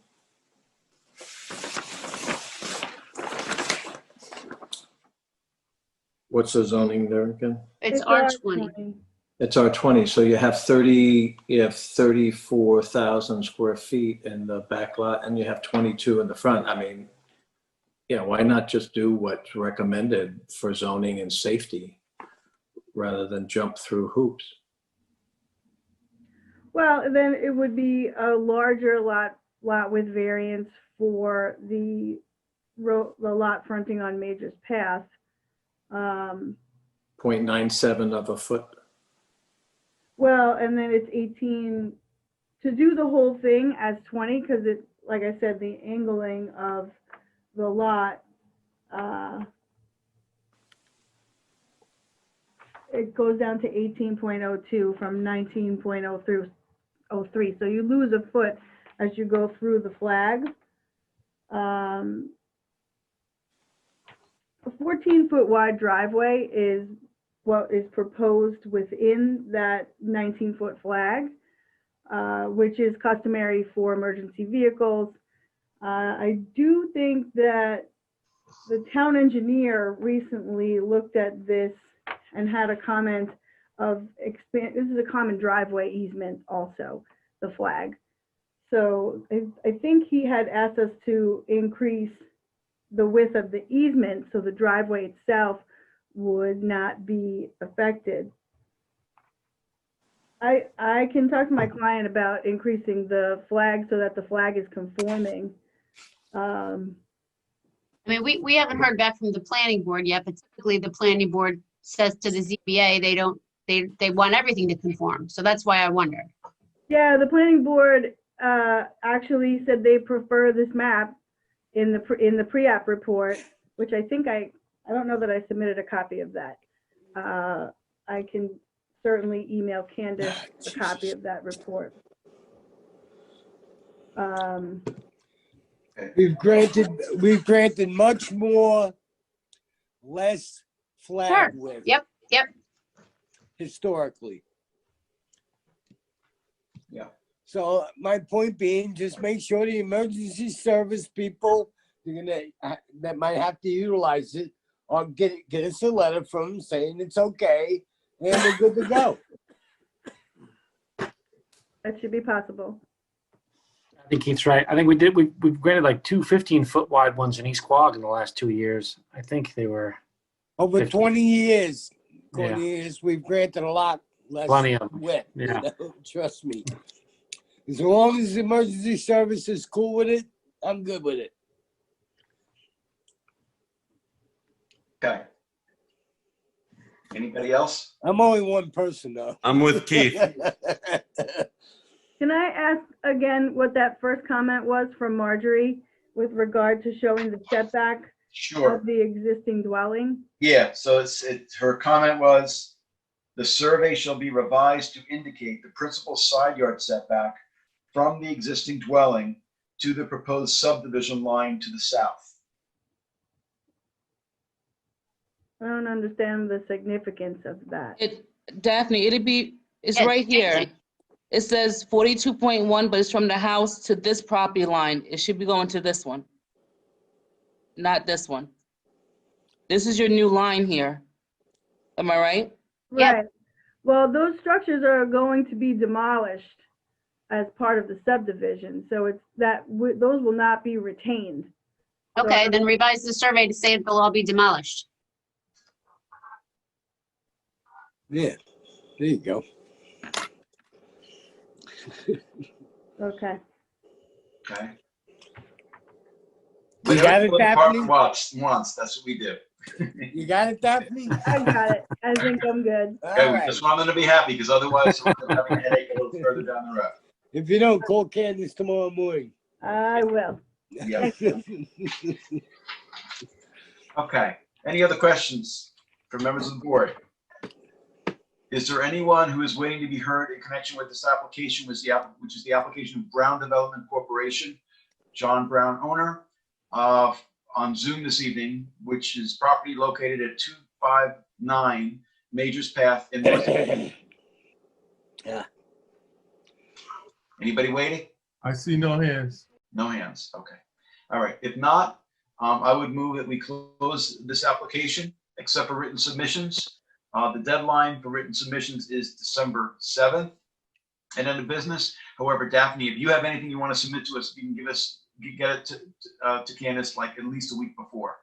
what's the zoning there again? It's R20. It's R20, so you have 34,000 square feet in the back lot and you have 22 in the front. I mean, yeah, why not just do what's recommended for zoning and safety rather than jump through hoops? Well, then it would be a larger lot with variance for the lot fronting on Major's Path. 0.97 of a foot. Well, and then it's 18, to do the whole thing as 20, because it, like I said, the angling of the lot, it goes down to 18.02 from 19.03. So you lose a foot as you go through the flag. A 14-foot wide driveway is what is proposed within that 19-foot flag, which is customary for emergency vehicles. I do think that the town engineer recently looked at this and had a comment of this is a common driveway easement also, the flag. So I think he had asked us to increase the width of the easement so the driveway itself would not be affected. I can talk to my client about increasing the flag so that the flag is conforming. I mean, we haven't heard back from the planning board yet, but typically the planning board says to the ZBA, they want everything to conform. So that's why I wondered. Yeah, the planning board actually said they prefer this map in the pre-app report, which I think I don't know that I submitted a copy of that. I can certainly email Candace a copy of that report. We've granted much more, less flag Sure. width Yep. historically. Yeah. So my point being, just make sure the emergency service people that might have to utilize it, or get us a letter from them saying it's okay and we're good to go. That should be possible. I think Keith's right. I think we've granted like 2 15-foot wide ones in East Quogue in the last 2 years. I think they were Over 50. 20 years, Yeah. we've granted a lot less Plenty of them. width. Yeah. Trust me. As long as the emergency service is cool with it, I'm good with it. Okay. Anybody else? I'm only one person though. I'm with Keith. Can I ask again what that first comment was from Marjorie with regard to showing the setback Sure. of the existing dwelling? Yeah, so her comment was, the survey shall be revised to indicate the principal side yard setback from the existing dwelling to the proposed subdivision line to the south. I don't understand the significance of that. Daphne, it's Yeah, right here. same thing. It says 42.1, but it's from the house to this property line. It should be going to this one, not this one. This is your new line here. Am I right? Yep. Right. Well, those structures are going to be demolished as part of the subdivision, so it's that those will not be retained. Okay, then revise the survey to say they'll all be demolished. Yeah, there you go. Okay. Okay. You got it, Whatever the department Daphne? wants, that's what we do. You got it, Daphne? I got it. I think I'm good. Okay, All we right. just want them to be happy, because otherwise we're having a headache a little further down the road. If you don't, call Candace tomorrow morning. I will. Yeah. Thank you. Okay. Any other questions from members of the board? Is there anyone who is waiting to be heard in connection with this application, which is the application of Brown Development Corporation, John Brown owner, on Zoom this evening, which is property located at 259 Majors Path in North? Yeah. Anybody waiting? I see no hands. No hands. Okay. All right. If not, I would move that we close this application except for written submissions. The deadline for written submissions is December 7th. And end of business. However, Daphne, if you have anything you want to submit to us, you can get it to Candace like at least a week before.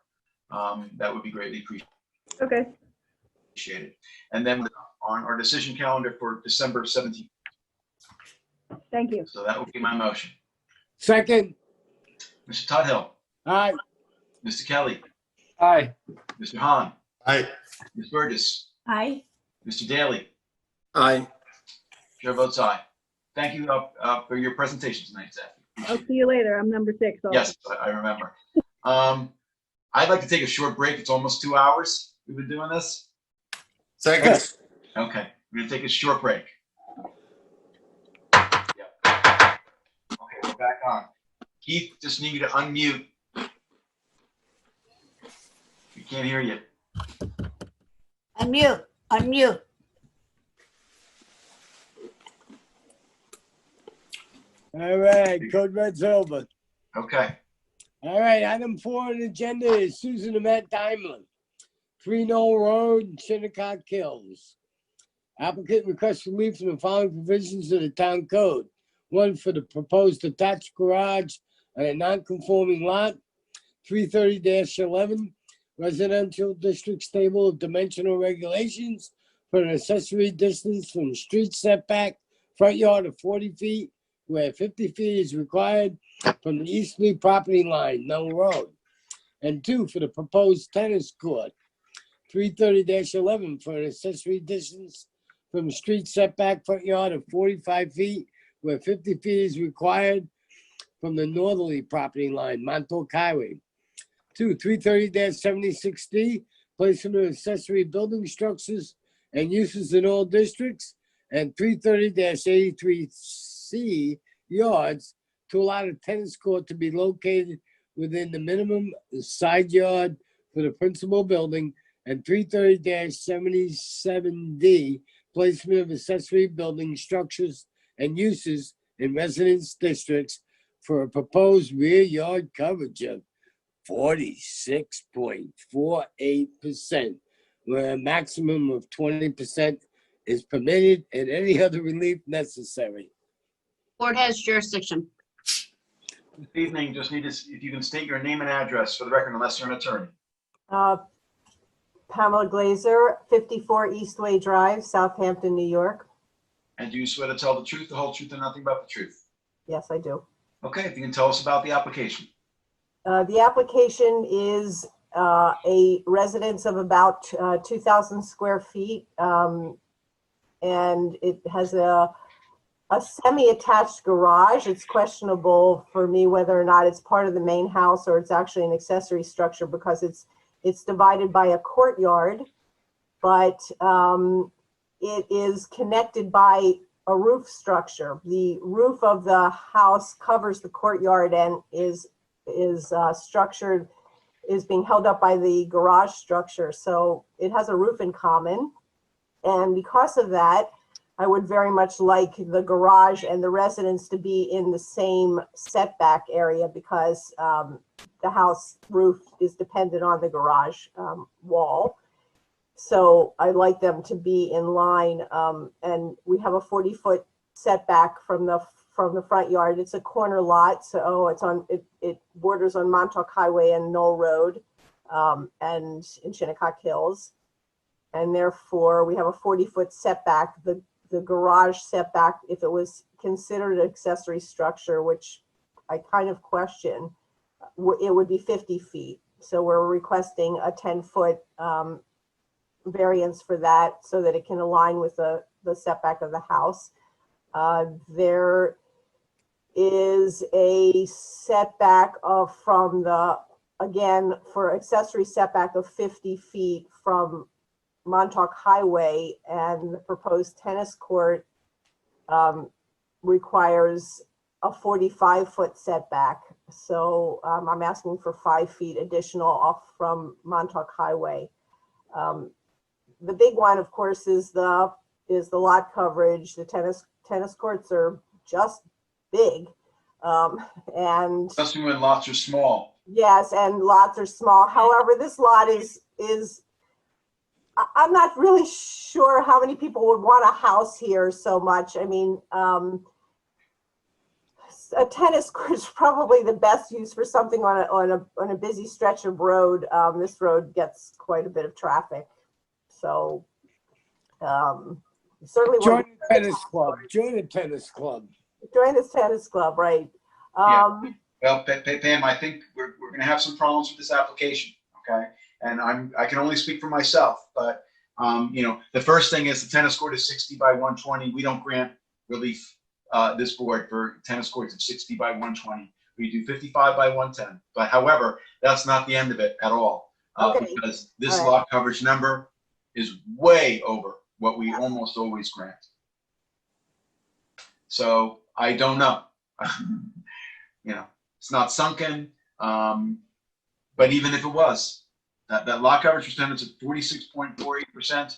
That would be greatly Okay. appreciated. And then on our decision calendar for December 17th. Thank you. So that would be my motion. Second. Mr. Tudhill, Aye. Mr. Kelly, Aye. Mr. Hahn, Aye. Ms. Burgess, Aye. Mr. Daly. Aye. Chair votes aye. Thank you for your presentation tonight, Zach. I'll see you later. I'm number 6. Also. Yes, I remember. I'd like to take a short break. It's almost 2 hours we've been doing this. Second. Okay, we're gonna take a short break. Yep. Okay, we're back on. Keith, just need you to unmute. We can't hear you. Unmute. All right, code red's over. Okay. All right, item 4 on the agenda is Susan Amet Diamond, 3 Knoll Road, Shinnecock Hills. Applicant requests relief from the following provisions of the town code. 1, for the proposed attached garage on a non-conforming lot. 330-11, residential district's table of dimensional regulations for an accessory distance from street setback, front yard of 40 feet, where 50 feet is required from the easterly property line, Knoll Road. And 2, for the proposed tennis court. 330-11, for an accessory distance from the street setback, front yard of 45 feet, where 50 feet is required from the northerly property line, Montauk Highway. 2, 330-76D, placement of accessory building structures and uses in all districts. And 330-83C, yards, to allow the tennis court to be located within the minimum side yard for the principal building. And 330-77D, placement of accessory building structures and uses in residence districts for a proposed rear yard coverage of 46.48%, where a maximum of 20% is permitted and any other relief necessary. Board has jurisdiction. This evening, just need to, if you can state your name and address for the record, unless you're an attorney. Pamela Glazer, 54 Eastway Drive, Southampton, New York. And do you swear to tell the truth, the whole truth, and nothing but the truth? Yes, I do. Okay, if you can tell us about the application. The application is a residence of about 2,000 square feet, and it has a semi-attached garage. It's questionable for me whether or not it's part of the main house or it's actually an accessory structure because it's divided by a courtyard, but it is connected by a roof structure. The roof of the house covers the courtyard and is structured, is being held up by the garage structure. So it has a roof in common. And because of that, I would very much like the garage and the residence to be in the same setback area because the house roof is dependent on the garage wall. So I'd like them to be in line. And we have a 40-foot setback from the front yard. It's a corner lot, so it borders on Montauk Highway and Knoll Road and in Shinnecock Hills. And therefore, we have a 40-foot setback. The garage setback, if it was considered an accessory structure, which I kind of question, it would be 50 feet. So we're requesting a 10-foot variance for that so that it can align with the setback of the house. There is a setback from again, for accessory setback of 50 feet from Montauk Highway, and the proposed tennis court requires a 45-foot setback. So I'm asking for 5 feet additional off from Montauk Highway. The big one, of course, is the lot coverage. The tennis courts are just big, and Especially when lots are small. yes, and lots are small. However, this lot is I'm not really sure how many people would want a house here so much. I mean, a tennis court is probably the best use for something on a busy stretch of road. This road gets quite a bit of traffic, so certainly Join a tennis club. Join a tennis club. Join this tennis club, right? Yeah. Well, Pam, I think we're going to have some problems with this application. Okay, and I can only speak for myself, but the first thing is the tennis court is 60 by 120. We don't grant relief, this board, for tennis courts of 60 by 120. We do 55 by 110. But however, that's not the end of it at all, because this lot coverage number is way over what we almost always grant. So I don't know. It's not sunken, but even if it was, that lot coverage percentage of 46.48%,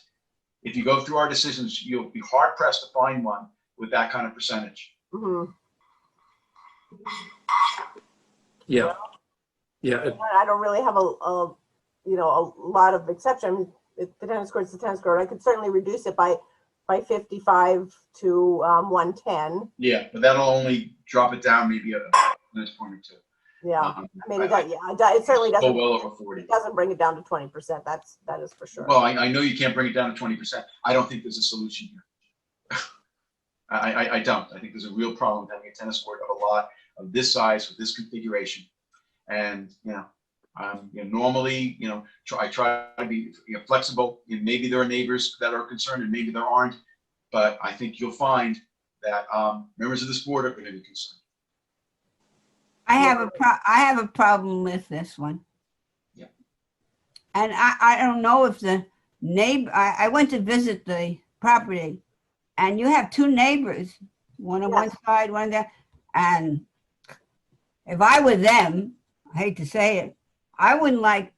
if you go through our decisions, you'll be hard pressed to find one with that kind of percentage. Mm-hmm. Yeah. Yeah. I don't really have a lot of exception. I mean, the tennis court's the tennis court. I could certainly reduce it by 55 to 110. Yeah, but that'll only drop it down maybe a percentage point or two. Yeah, I mean, it certainly doesn't. Well over 40. It doesn't bring it down to 20%. That is for sure. Well, I know you can't bring it down to 20%. I don't think there's a solution here. I don't. I think there's a real problem with having a tennis court of a lot of this size with this configuration. And normally, I try to be flexible. Maybe there are neighbors that are concerned, and maybe there aren't. But I think you'll find that members of this board are going to be concerned. I have a problem with this one. Yeah. And I don't know if the neighbor, I went to visit the property, and you have two neighbors, one on one side, one there. And if I were them, I hate to say it, I wouldn't like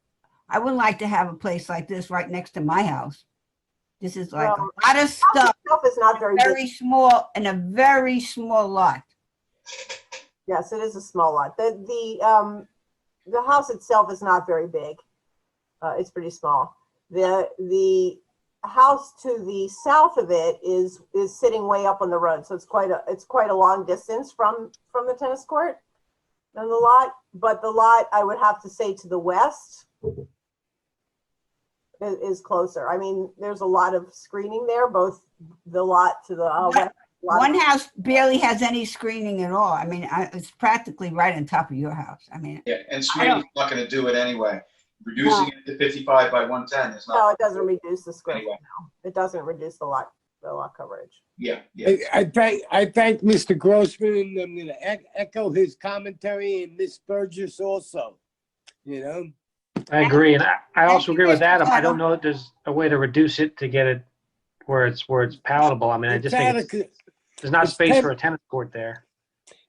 to have a place like this right next to my house. This is like a lot of stuff. Is not very small, and a very small lot. Yes, it is a small lot. The house itself is not very big. It's pretty small. The house to the south of it is sitting way up on the road, so it's quite a long distance from the tennis court and the lot. But the lot, I would have to say, to the west is closer. I mean, there's a lot of screening there, both the lot to the west. One house barely has any screening at all. I mean, it's practically right on top of your house. I mean, yeah, and screening's not going to do it anyway. Reducing it to 55 by 110 is not. No, it doesn't reduce the screening. Anyway. No, it doesn't reduce the lot coverage. Yeah, yeah. I thank Mr. Grossman, and I'm going to echo his commentary, and Ms. Burgess also. I agree, and I also agree with Adam. I don't know if there's a way to reduce it to get it where it's palatable. I mean, I just think there's not space for a tennis court there.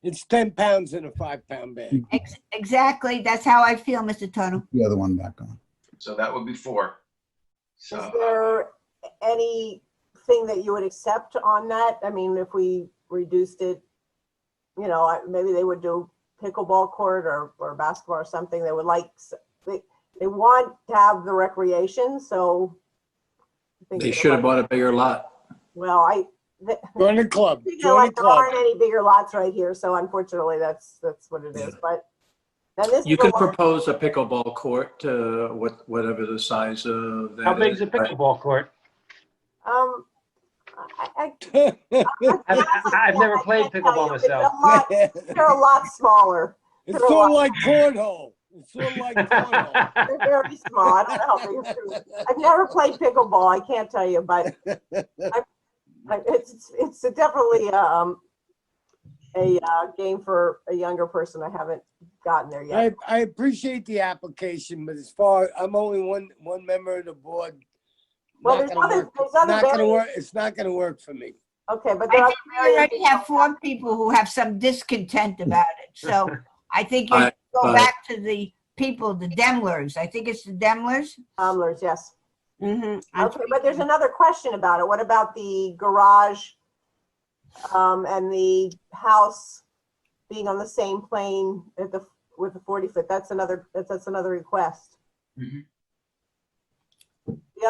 It's 10 pounds in a 5-pound bag. Exactly. That's how I feel, Mr. Tuttle. The other one back on. So that would be 4. So, is there anything that you would accept on that? I mean, if we reduced it, maybe they would do pickleball court or basketball or something. They would they want to have the recreation, so they should have bought a bigger lot. Well, Join the club. There aren't any bigger lots right here, so unfortunately, that's what it is. But then you can propose a pickleball court to whatever the size of that. How big is a pickleball court? I've never played pickleball myself. They're a lot smaller. It's sort of like cornhole. It's sort of like cornhole. They're very small. I don't know how big. I've never played pickleball. I can't tell you, but it's definitely a game for a younger person. I haven't gotten there yet. I appreciate the application, but as far, I'm only one member of the board. Well, Not there's gonna other, work. there's other Not gonna variants. work. It's not gonna work for me. Okay, but there I are think we already have 4 people who have some discontent about it. So I think you go back to the people, the Demlers. I think it's the Demlers. Demlers, yes. Mm-hmm. Okay, but there's another question about it. What about the garage and the house being on the same plane at with the 40-foot? That's another request. Mhm. The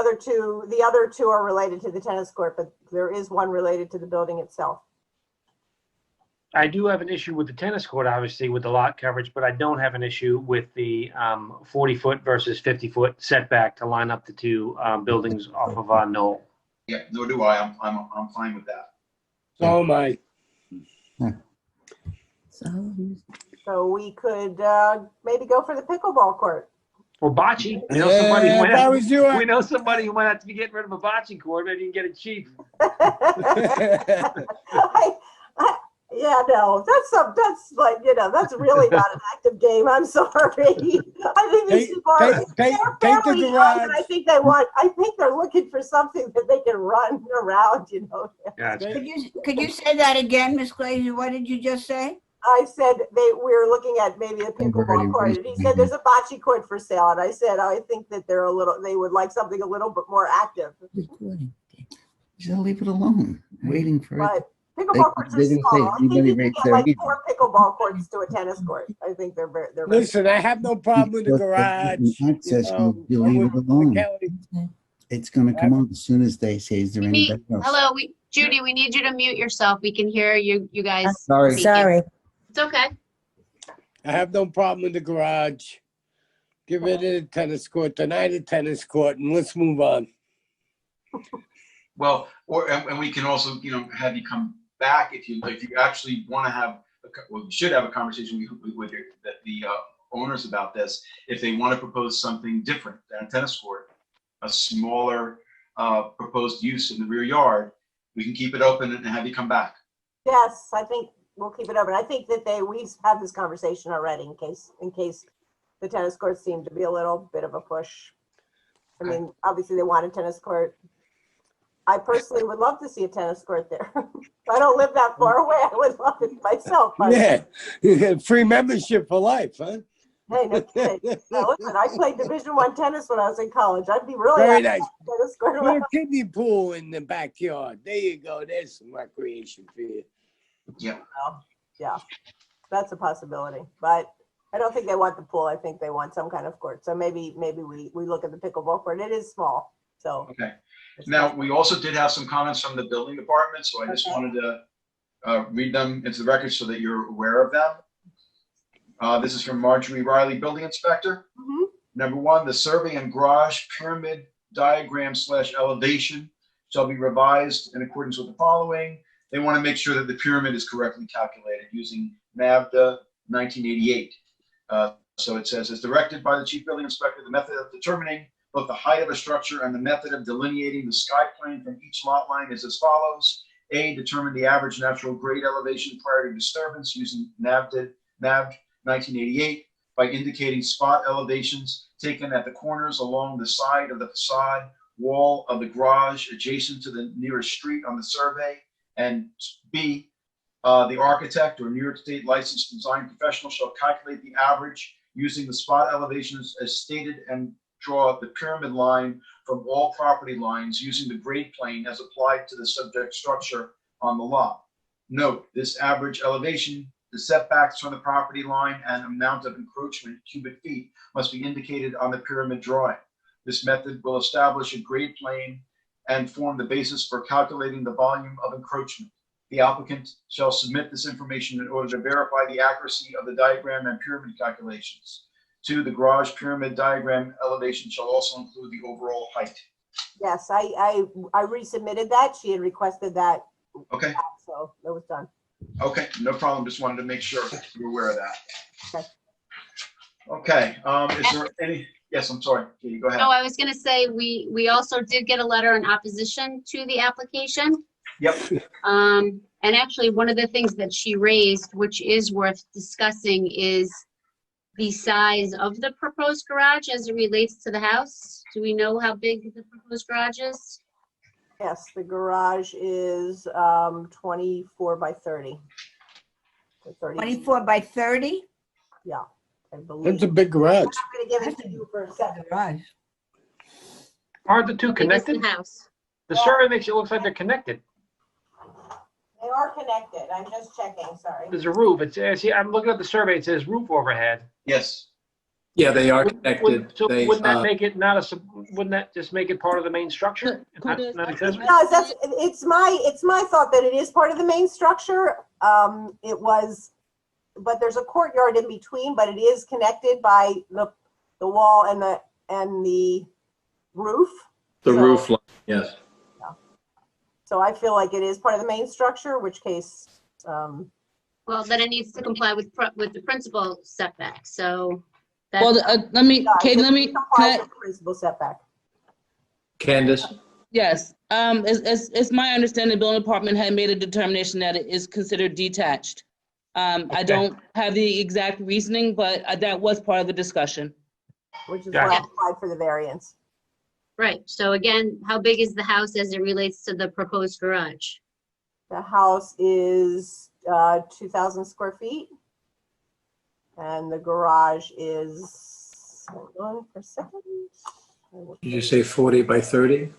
other two are related to the tennis court, but there is one related to the building itself. I do have an issue with the tennis court, obviously, with the lot coverage, but I don't have an issue with the 40-foot versus 50-foot setback to line up the two buildings off of Knoll. Yeah, nor do I. I'm fine with that. So am I. So we could maybe go for the pickleball court. Or bocce. We know Yeah, somebody who if I was you, we know somebody who might have to be getting rid of a bocce court. Maybe you can get it cheap. Yeah, no, that's like, that's really not an active game. I'm sorry. I think these people are take the fairly young, garage. and I think they're looking for something that they can run around, Gotcha. Could you say that again, Ms. Glazer? What did you just say? I said we were looking at maybe a pickleball court, and he said there's a bocce court for sale, and I said I think that they would like something a little bit more active. Recording. Just leave it alone. Waiting for it. But pickleball courts are They didn't say small. I think anybody you can rates get their like heat. 4 pickleball courts to a tennis court. I think they're very. Listen, I have no problem with the But garage. access, You you know, leave with it alone. Kelly. It's gonna come on as soon as they say, is there anybody else? Hello, Judy, we need you to mute yourself. We can hear you guys. Sorry. speaking. It's okay. I have no problem with the garage. Get rid of the tennis court, deny the tennis court, and let's move on. Well, and we can also, have you come back if you actually want to have, you should have a conversation with the owners about this. If they want to propose something different than a tennis court, a smaller proposed use in the rear yard, we can keep it open and have you come back. Yes, I think we'll keep it open. I think that we've had this conversation already in case the tennis courts seem to be a little bit of a push. I mean, obviously they want a tennis court. I personally would love to see a tennis court there. I don't live that far away. I would love it myself. But Yeah, free membership for life, huh? hey, no kidding. Now, listen, I played Division I tennis when I was in college. I'd be really Very happy nice. to have a tennis court Put a around. kiddie pool in the backyard. There you go. There's some recreation for you. Yeah. Yeah, that's a possibility. But I don't think they want the pool. I think they want some kind of court. So maybe we look at the pickleball court. It is small. So Okay. Now, we also did have some comments from the building department, so I just wanted to read them into the record so that you're aware of them. This is from Marjorie Riley, building inspector. Number 1, the survey and garage pyramid diagram / elevation shall be revised in accordance with the following. They want to make sure that the pyramid is correctly calculated using NAVDA 1988. So it says, as directed by the chief building inspector, the method of determining both the height of a structure and the method of delineating the sky plane from each lot line is as follows. A, determine the average natural grade elevation prior to disturbance using NAV 1988 by indicating spot elevations taken at the corners along the side of the facade wall of the garage adjacent to the nearest street on the survey. And B, the architect or New York State licensed design professional shall calculate the average using the spot elevations as stated and draw the pyramid line from all property lines using the grade plane as applied to the subject structure on the lot. Note, this average elevation, the setbacks from the property line and amount of encroachment, cubic feet, must be indicated on the pyramid drawing. This method will establish a grade plane and form the basis for calculating the volume of encroachment. The applicant shall submit this information in order to verify the accuracy of the diagram and pyramid calculations. 2, the garage pyramid diagram elevation shall also include the overall height. yes, I resubmitted that. She had requested that. Okay. So that was done. Okay, no problem. Just wanted to make sure you're aware of that. Okay. Okay, is there any, yes, I'm sorry, Katie, go ahead. No, I was gonna say, we also did get a letter in opposition to the application. Yep. And actually, one of the things that she raised, which is worth discussing, is the size of the proposed garage as it relates to the house. Do we know how big the proposed garage is? Yes, the garage is 24 by 30. 24 by 30? Yeah, I believe. That's a big garage. I'm gonna give it to you for a second. Garage. Aren't the two How big is connected? the house? The survey makes it look like they're connected. They are connected. I'm just checking, sorry. There's a roof. See, I'm looking at the survey. It says roof overhead. Yes. Yeah, they are connected. So They, wouldn't that make it not a, wouldn't that just make it part of the main structure? Not accessory? No, it's my thought that it is part of the main structure. It was, but there's a courtyard in between, but it is connected by the wall and the roof. The So- roof line, yes. So I feel like it is part of the main structure, which case, Well, then it needs to comply with the principal setback, so. that- Well, let me, yeah, Kate, it let me, complies can I, with the principal setback. Candace? yes, it's my understanding the building department had made a determination that it is considered detached. I don't have the exact reasoning, but that was part of the discussion. Which is Gotcha. why I applied for the variance. Right, so again, how big is the house as it relates to the proposed garage? The house is 2,000 square feet. And the garage is, hold on for a second. Did you say 40 by 30?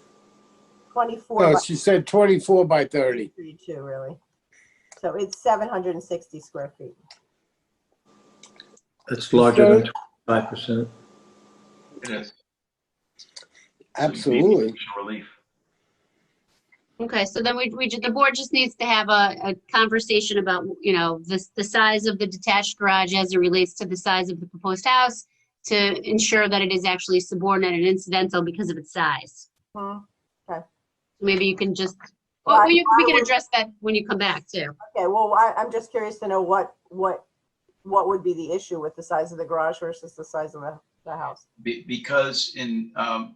24 No, by she said 24 by 30. 32, really. So it's 760 square feet. That's larger than 25%. It is. Absolutely. Relief. Okay, so then the board just needs to have a conversation about, the size of the detached garage as it relates to the size of the proposed house to ensure that it is actually subordinate and incidental because of its size. Okay. Maybe you can just, Well, we can would- address that when you come back too. Okay, well, I'm just curious to know what would be the issue with the size of the garage versus the size of the house? Because in the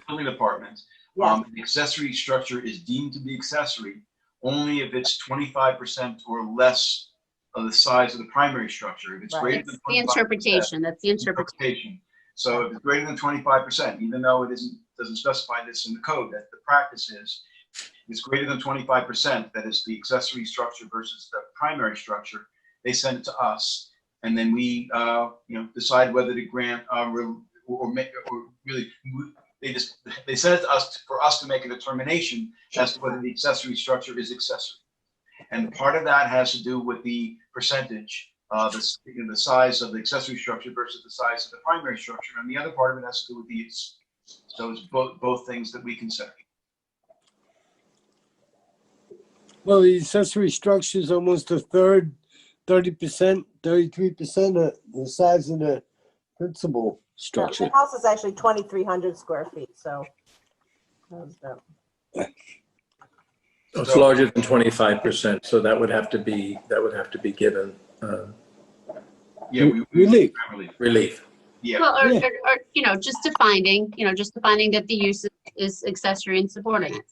building department, Yes. the accessory structure is deemed to be accessory only if it's 25% or less of the size of the primary structure. If it's Right. greater It's than the 25%, interpretation, that's the interpretation. So if it's greater than 25%, even though it doesn't specify this in the code, that the practice is, it's greater than 25%, that is the accessory structure versus the primary structure, they send it to us. And then we, decide whether to grant, they send it to us for us to make a determination as to whether the accessory structure is accessory. And part of that has to do with the percentage, the size of the accessory structure versus the size of the primary structure. And the other part of it has to do with the use. So it's both things that we consider. Well, the accessory structure is almost a third, 30%, 33% of the size of the principal structure. The house is actually 2,300 square feet, so. It's larger than 25%, so that would have to be given relief. Yeah. Well, or just a finding, that the use is accessory and subordinate.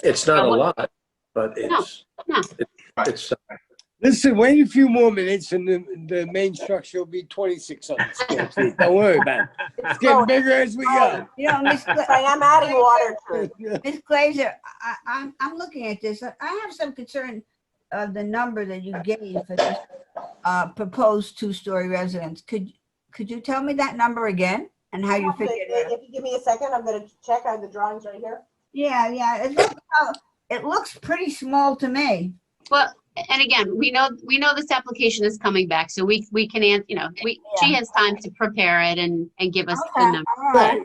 It's not a lot, but it's, No. it's Listen, wait a few more minutes and the main structure will be 2,600 square feet. Don't worry about it. It's getting bigger as we go. You know, Miss I'm adding water to it. Ms. Glazer, I'm looking at this. I have some concern of the number that you gave for this proposed two-story residence. Could you tell me that number again and how you figured it out? If you give me a second, I'm going to check. I have the drawings right here. Yeah. It looks pretty small to me. Well, and again, we know this application is coming back, so we can, she has time to prepare it and give us the number. All right.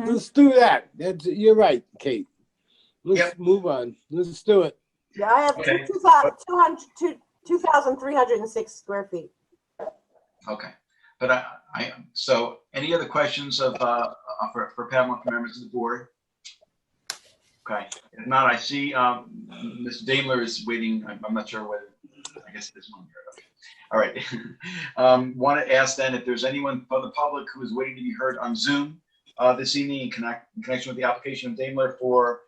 Let's do that. You're right, Kate. Let's move on. Let's do it. Yeah, I have 2,306 square feet. Okay. But so any other questions for Pamela from members of the board? Okay. If not, I see Ms. Daimler is waiting. I'm not sure whether. I guess this one. Okay. All right. Want to ask then if there's anyone from the public who is waiting to be heard on Zoom this evening in connection with the application of Daimler for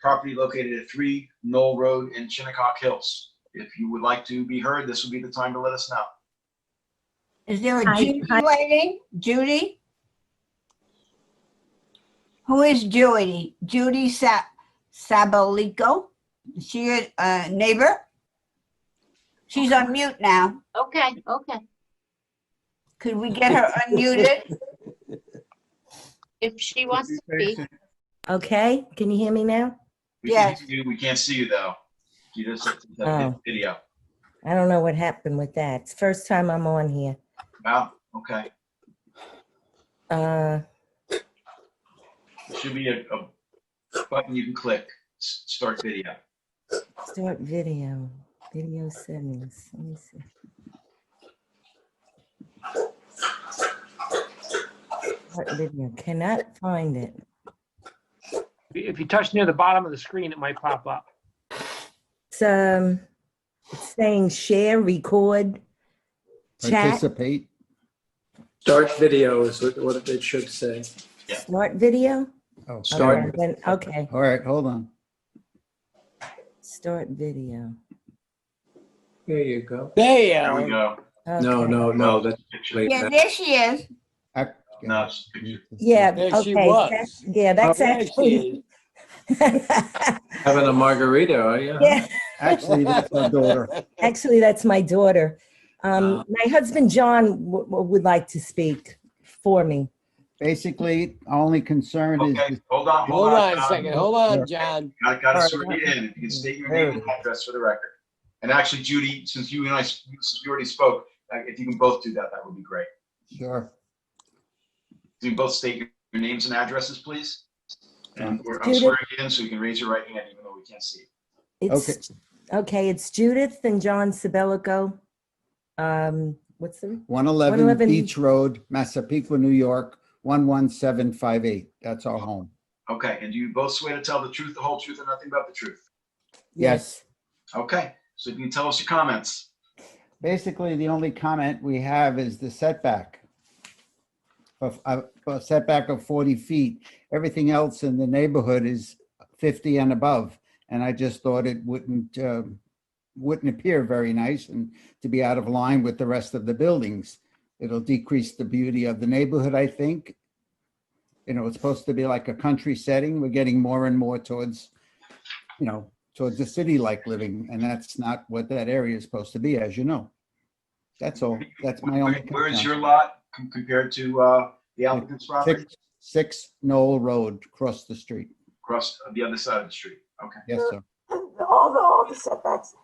property located at 3 Knoll Road in Shinnecock Hills. If you would like to be heard, this would be the time to let us know. Is there a Judy waiting? Judy? Who is Judy? Judy Sabolico? Is she a neighbor? She's on mute now. Okay, okay. Could we get her unmuted? If she wants to speak. Okay, can you hear me now? We can hear you. We can't see you though. You just have to video. I don't know what happened with that. It's the first time I'm on here. Wow. Okay. There should be a button you can click. Start video. Start video. Video settings. Let me see. Start video. Cannot find it. If you touch near the bottom of the screen, it might pop up. It's saying share, record, chat. Participate. Start video is what it should say. Start video? Oh, Start. Okay. All right, hold on. Start video. There you go. There we go. No, that's Yeah, there she is. No, it's a picture. Yeah, There okay. she was. That's Oh, there she actually. having a margarita, are you? Yeah. Actually, that's my daughter. Actually, that's my daughter. My husband, John, would like to speak for me. Basically, our only concern is. Okay, hold on a second. Hold on, John. Got to sort you in. If you can state your name and address for the record. And actually, Judy, since you already spoke, if you can both do that, that would be great. Sure. You can both state your names and addresses, please. And I'm Judith. swearing you in, so you can raise your right hand, even though we can't see it. Okay, it's Judith and John Sabelico. What's the 111 Beach Road, Massapequa, New York, 11758. That's our home. Okay, and do you both swear to tell the truth, the whole truth, and nothing but the truth? Yes. Okay, so you can tell us your comments. Basically, the only comment we have is the setback. A setback of 40 feet. Everything else in the neighborhood is 50 and above. And I just thought it wouldn't appear very nice and to be out of line with the rest of the buildings. It'll decrease the beauty of the neighborhood, I think. You know, it's supposed to be like a country setting. We're getting more and more towards, towards the city-like living. And that's not what that area is supposed to be, as you know. That's all. That's my only concern. Where is your lot compared to the applicant's property? 6 Knoll Road, across the street. Across the other side of the street. Okay. Yes, sir. All the setbacks,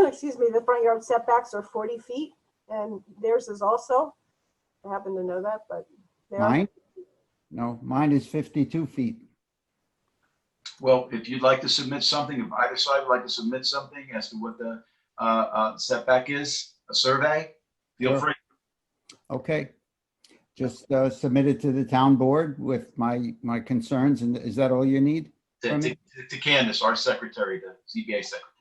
excuse me, the front yard setbacks are 40 feet and theirs is also. I happen to know that, but. Mine? No, mine is 52 feet. Well, if you'd like to submit something, if either side would like to submit something as to what the setback is, a survey, feel free. Okay. Just submit it to the town board with my concerns. And is that all you need? To Candace, our secretary, the ZBA secretary.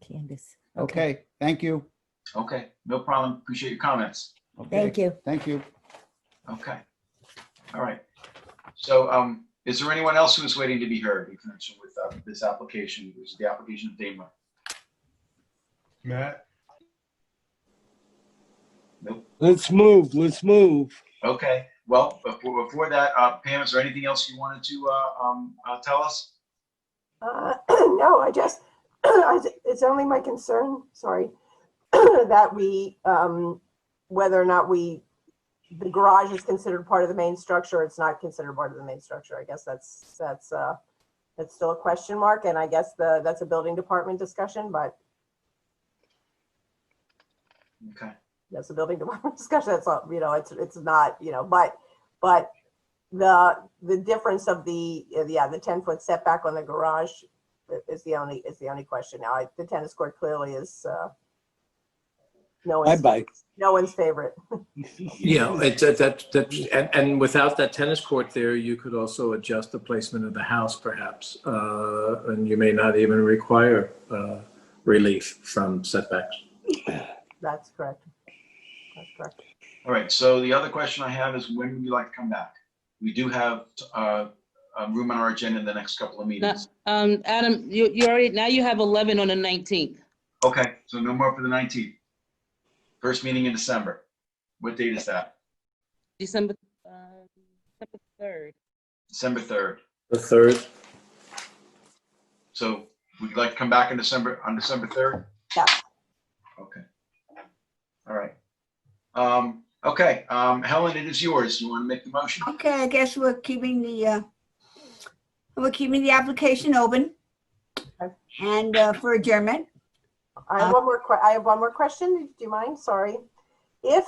Candace. Okay, thank you. Okay, no problem. Appreciate your comments. Okay. Thank you. Thank you. Okay. All right. So is there anyone else who is waiting to be heard in connection with this application, which is the application of Daimler? Matt? Nope. Let's move. Okay. Well, before that, Pam, is there anything else you wanted to tell us? No, it's only my concern, sorry, that we, whether or not the garage is considered part of the main structure, it's not considered part of the main structure. I guess that's still a question mark. And I guess that's a building department discussion, but. Okay. That's a building department discussion. That's all, it's not, but the difference of the 10-foot setback on the garage is the only question. Now, the tennis court clearly is no one's favorite. And without that tennis court there, you could also adjust the placement of the house, perhaps, and you may not even require relief from setbacks. That's correct. That's correct. All right, so the other question I have is when would you like to come back? We do have room on our agenda in the next couple of Now, meetings. Adam, you already, now you have 11 on the 19th. Okay, so no more for the 19th. First meeting in December. What date is that? December 3rd. December 3rd. The 3rd. So would you like to come back on December 3rd? Yeah. Okay. All right. Okay, Helen, it is yours. You want to make the motion? Okay, I guess we're keeping the application open and for adjournment. I have one more question. Do you mind? Sorry. If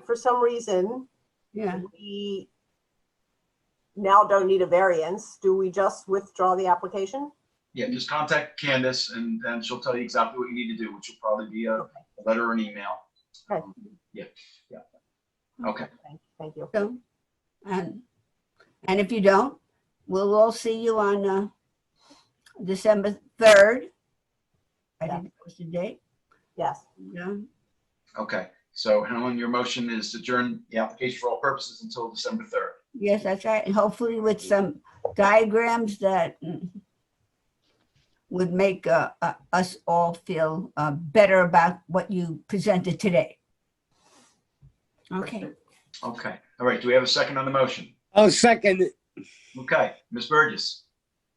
for some reason we now don't need a variance, do we just withdraw the application? Yeah, just contact Candace and she'll tell you exactly what you need to do, which will probably be a letter or an email. Okay. Yeah. Okay. Thank you. So, and if you don't, we'll all see you on December 3rd. I didn't post the date. Yes. Yeah. Okay. So Helen, your motion is to adjourn the application for all purposes until December 3rd. Yes, that's right. And hopefully with some diagrams that would make us all feel better about what you presented today. Okay. Okay. All right. Do we have a second on the motion? I'll second it. Okay. Ms. Burgess.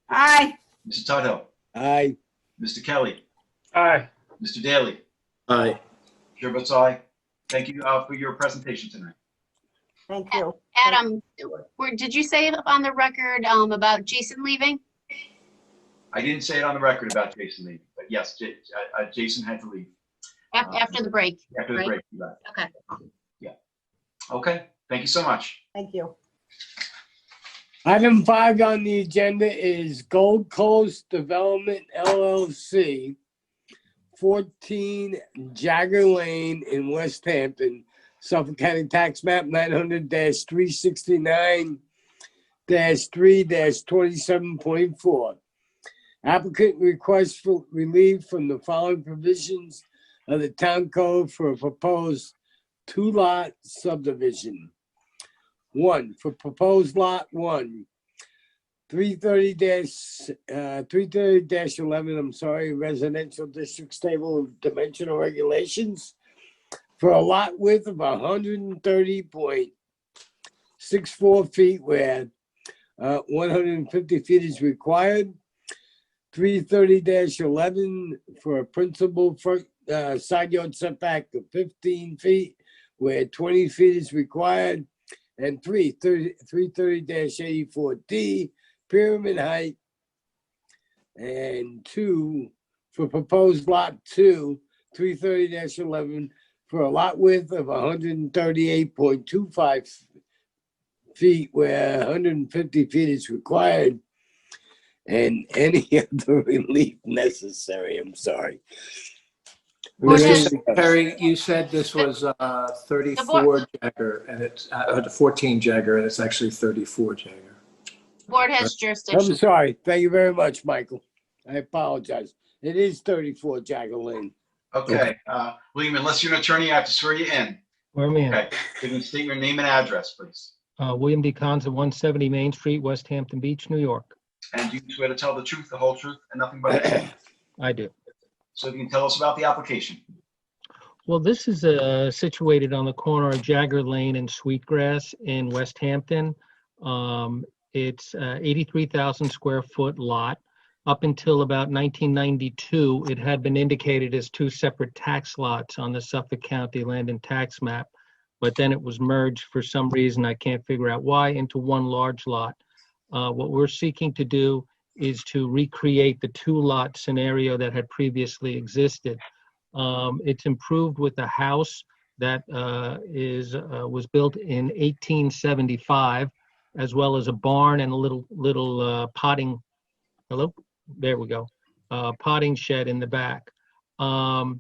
Aye. Mr. Tuthill. Aye. Mr. Kelly. Aye. Mr. Daly. Aye. Chair votes aye. Thank you for your presentation tonight. Thank you. Adam, did you say on the record about Jason leaving? I didn't say it on the record about Jason leaving, but yes, Jason had to leave. After the break, After the right? break, you left. Okay. Yeah. Okay. Thank you so much. Thank you. Item 5 on the agenda is Gold Coast Development LLC, 14 Jagger Lane in West Hampton, Suffolk County Tax Map 900-369-3-27.4. Applicant requests for relief from the following provisions of the town code for a proposed 2-lot subdivision. 1, for proposed lot 1, 330-11, residential districts table of dimensional regulations for a lot width of 130.64 feet where 150 feet is required. 330-11 for a principal front side yard setback of 15 feet where 20 feet is required. And 330-84D, pyramid height. And 2, for proposed lot 2, 330-11, for a lot width of 138.25 feet where 150 feet is required. And any other relief necessary, I'm sorry. Mr. Secretary, you said this was 34 Jagger and it's 14 Jagger and it's actually 34 Jagger. Board has jurisdiction. I'm sorry. Thank you very much, Michael. I apologize. It is 34 Jagger Lane. Okay. William, unless you're an attorney, I have to swear you in. Swear me in. Okay. Can you state your name and address, please? William D. Conza, 170 Main Street, West Hampton Beach, New York. And do you swear to tell the truth, the whole truth, and nothing but the truth? I do. So you can tell us about the application. Well, this is situated on the corner of Jagger Lane and Sweetgrass in West Hampton. It's 83,000 square foot lot. Up until about 1992, it had been indicated as 2 separate tax lots on the Suffolk County Land and Tax Map, but then it was merged for some reason, I can't figure out why, into one large lot. What we're seeking to do is to recreate the 2-lot scenario that had previously existed. It's improved with a house that was built in 1875, as well as a barn and a little potting. Hello, there we go. Potting shed in the back. Now,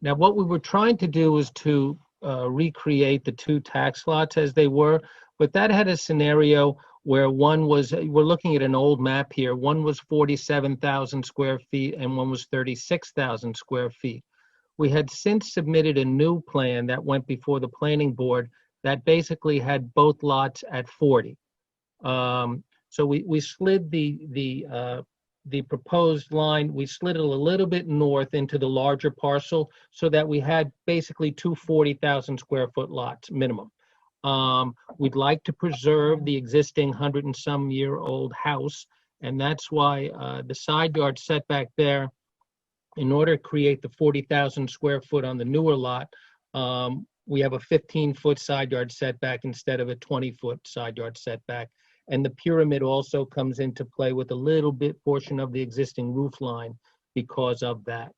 what we were trying to do was to recreate the 2 tax lots as they were, but that had a scenario where one was, we're looking at an old map here, one was 47,000 square feet and one was 36,000 square feet. We had since submitted a new plan that went before the planning board that basically had both lots at 40. So we slid the proposed line, we slid it a little bit north into the larger parcel so that we had basically two 40,000 square foot lots minimum. We'd like to preserve the existing 100 and some year old house, and that's why the side yard setback there, in order to create the 40,000 square foot on the newer lot, we have a 15-foot side yard setback instead of a 20-foot side yard setback. And the pyramid also comes into play with a little bit portion of the existing roof line because of that.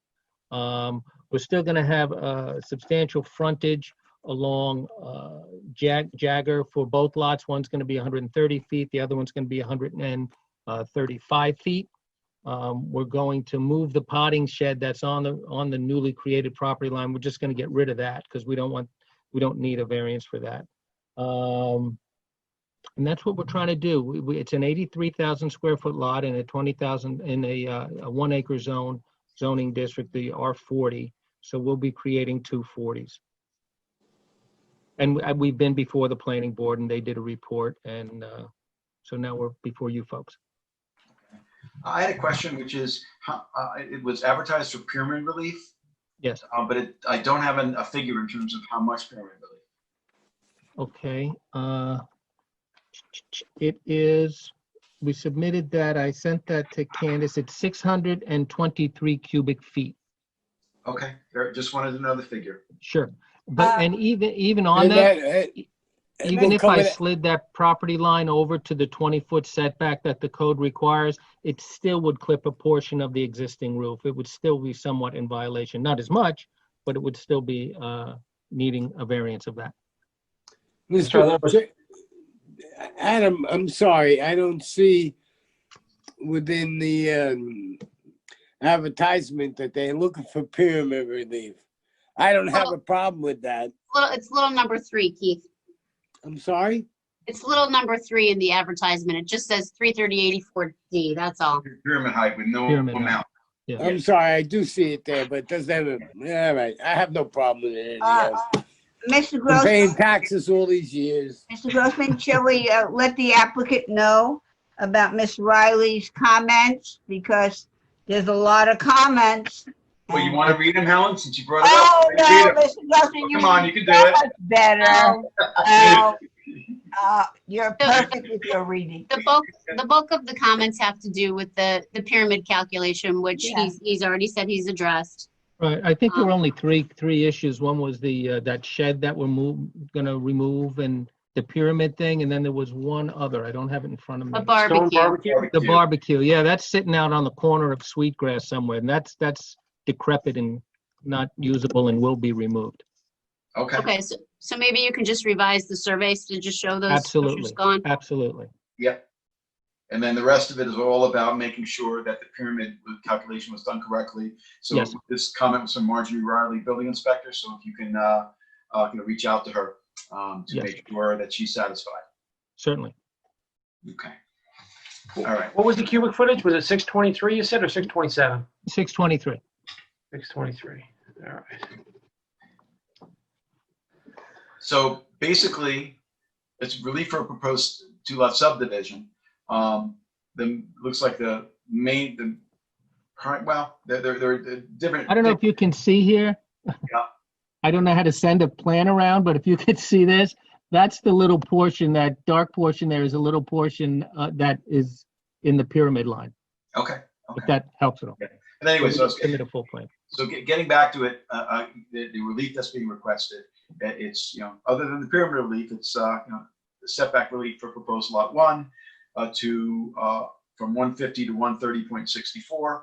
We're still going to have a substantial frontage along Jagger for both lots. One's going to be 130 feet. The other one's going to be 135 feet. We're going to move the potting shed that's on the newly created property line. We're just going to get rid of that because we don't need a variance for that. And that's what we're trying to do. It's an 83,000 square foot lot in a 20,000 in a 1 acre zoning district, the R40. So we'll be creating two 40s. And we've been before the planning board and they did a report. And so now we're before you folks. I had a question, which is, it was advertised for pyramid relief. Yes. But I don't have a figure in terms of how much pyramid relief. Okay. It is, we submitted that, I sent that to Candace, it's 623 cubic feet. Okay, just wanted to know the figure. Sure, but and even on that, even if I slid that property line over to the 20-foot setback that the code requires, it still would clip a portion of the existing roof. It would still be somewhat in violation, not as much, but it would still be needing a variance of that. Adam, I'm sorry, I don't see within the advertisement that they're looking for pyramid relief. I don't have a problem with that. Well, it's little number 3, Keith. I'm sorry? It's little number 3 in the advertisement. It just says 330-84D, that's all. Pyramid height with no amount. Yeah. I'm sorry, I do see it there, but it doesn't have a, all right, I have no problem with it. Mr. I'm Grossman, paying taxes all these years. Mr. Grossman, shall we let the applicant know about Miss Riley's comments? Because there's a lot of comments. Well, you want to read them, Helen, since you brought it Oh, up? no, Mr. Grossman, Come on, you can do that it. much better. You're perfect with your reading. The bulk of the comments have to do with the pyramid calculation, which he's already said he's addressed. Right, I think there were only three issues. One was the that shed that we're gonna remove, and the pyramid thing, and then there was one other. I don't have it in front of me. A barbecue. Stone barbecue. The barbecue, yeah, that's sitting out on the corner of Sweetgrass somewhere, and that's decrepit and not usable and will be removed. Okay. Okay, so maybe you can just revise the surveys to just show those Absolutely, structures gone. absolutely. Yep. And then the rest of it is all about making sure that the pyramid calculation was done correctly. So Yes. this comment was from Marjorie Riley, building inspector. So if you can reach out to her to Yes. make sure that she's satisfied. Certainly. Okay. All right. What was the cubic footage? Was it 623 you said, or 627? 623. 623. All right. So basically, it's relief for a proposed 2-lot subdivision. Then looks like the current, well, they're different. I don't know if you can see here. Yeah. I don't know how to send a plan around, but if you could see this, that's the little portion, that dark portion there is a little portion that is in the pyramid line. Okay. If that helps at all. And anyway, so submit a full plan. So getting back to it, the relief that's being requested, it's, other than the pyramid relief, it's, the setback relief for proposed lot 1 from 150 to 130.64.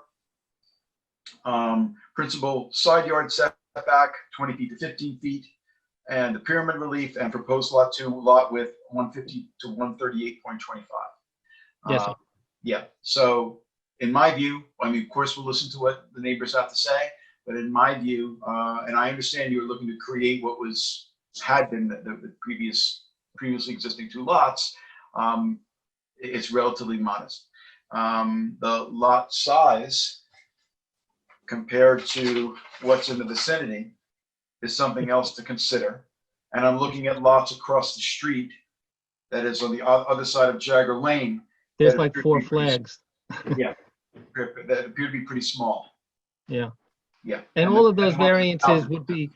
Principal side yard setback 20 feet to 15 feet, and the pyramid relief and proposed lot 2 lot width 150 to 138.25. Yes, sir. Yeah. So in my view, I mean, of course, we'll listen to what the neighbors have to say, but in my view, and I understand you're looking to create what had been the previously existing 2 lots, it's relatively modest. The lot size compared to what's in the vicinity is something else to consider. And I'm looking at lots across the street that is on the other side of Jagger Lane. There's that like appear to 4 be pretty- flags. Yeah, that appear to be pretty small. Yeah. Yeah. And all of the- those and most of the variances houses- would be,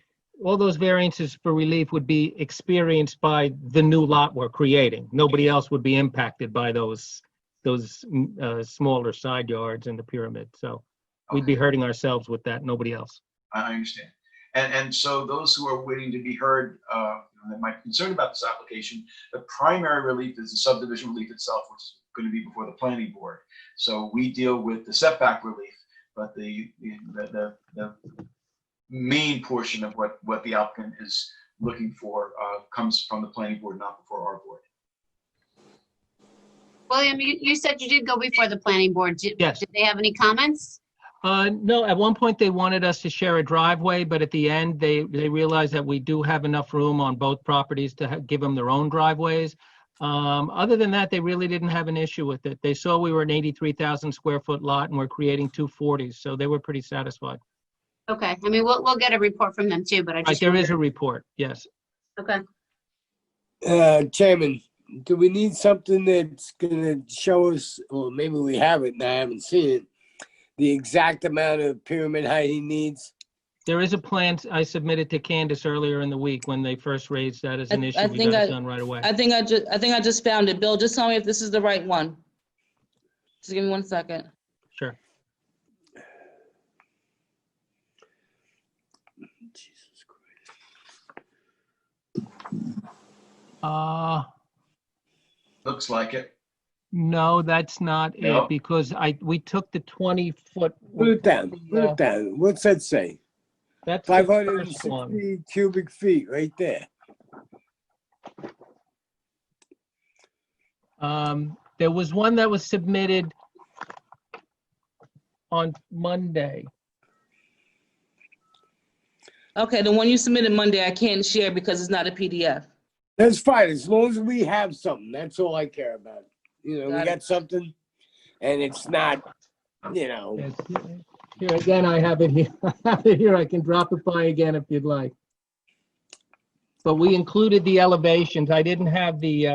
all those variances for relief would be experienced by the new lot we're creating. Nobody else would be impacted by those smaller side yards in the pyramid. So we'd be hurting ourselves with that, nobody else. I understand. And so those who are waiting to be heard, that might be concerned about this application, the primary relief is the subdivision relief itself, which is going to be before the planning board. So we deal with the setback relief, but the main portion of what the applicant is looking for comes from the planning board, not before our board. William, you said you did go before the planning board. Yes. Did they have any comments? No, at one point they wanted us to share a driveway, but at the end, they realized that we do have enough room on both properties to give them their own driveways. Other than that, they really didn't have an issue with it. They saw we were an 83,000 square foot lot and we're creating 240s, so they were pretty satisfied. Okay, I mean, we'll get a report from them too, but I Right, just. there is a report, yes. Okay. Chairman, do we need something that's gonna show us, or maybe we have it and I haven't seen it, the exact amount of pyramid height he needs? There is a plan I submitted to Candace earlier in the week when they first raised that as an issue. I We think got I- it done right away. I think I just found it. Bill, just tell me if this is the right one. Just give me 1 second. Sure. Looks like it. No, that's not No? it, because we took the 20-foot. Put it down, put it down. What's that say? That's the first one. 560 cubic feet, right there. There was one that was submitted on Monday. Okay, the one you submitted Monday, I can't share because it's not a PDF. That's fine, as long as we have something, that's all I care about. You know, we Got got it. something, and it's not, you know. Yes. Here again, I have it here. I have it here. I can drop it by again if you'd like. But we included the elevations. I didn't have the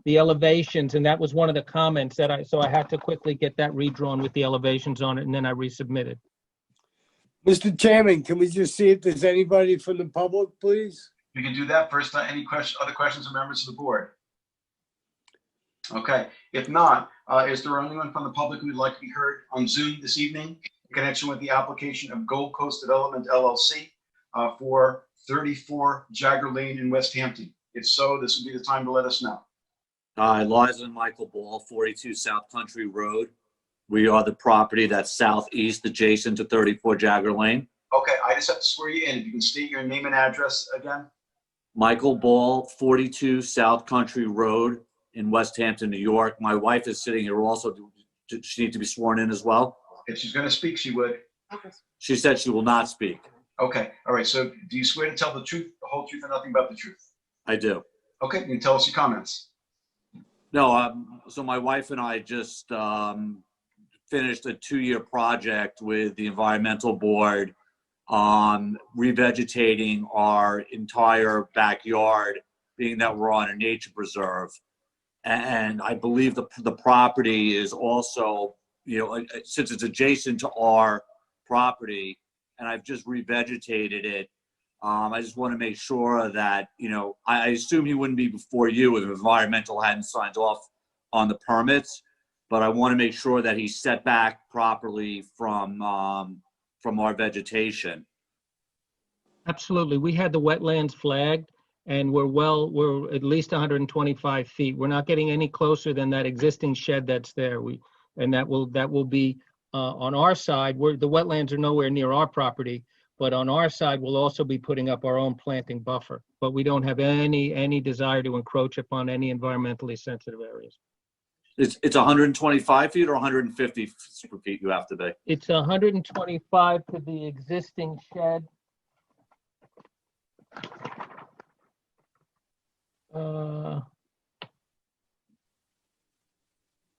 elevations, and that was one of the comments that so I had to quickly get that redrawn with the elevations on it, and then I resubmitted. Mr. Chairman, can we just see if there's anybody from the public, please? We can do that first. Any other questions from members of the board? Okay, if not, is there anyone from the public who would like to be heard on Zoom this evening in connection with the application of Gold Coast Development LLC for 34 Jagger Lane in West Hampton? If so, this would be the time to let us know. Hi, Liza and Michael Ball, 42 South Country Road. We are the property that's southeast adjacent to 34 Jagger Lane. Okay, I just have to swear you in. If you can state your name and address again. Michael Ball, 42 South Country Road in West Hampton, New York. My wife is sitting here also. Does she need to be sworn in as well? If she's going to speak, she would. She said she will not speak. Okay, all right. So do you swear to tell the truth, the whole truth, and nothing but the truth? I do. Okay, you can tell us your comments. No, so my wife and I just finished a 2-year project with the environmental board on revegetating our entire backyard, being that we're on a nature preserve. And I believe the property is also, since it's adjacent to our property, and I've just revegetated it, I just want to make sure that, I assume he wouldn't be before you if environmental hadn't signed off on the permits, but I want to make sure that he's set back properly from our vegetation. Absolutely. We had the wetlands flagged, and we're at least 125 feet. We're not getting any closer than that existing shed that's there. And that will be on our side. The wetlands are nowhere near our property, but on our side, we'll also be putting up our own planting buffer. But we don't have any desire to encroach upon any environmentally sensitive areas. It's 125 feet or 150 feet you have to be? It's 125 to the existing shed.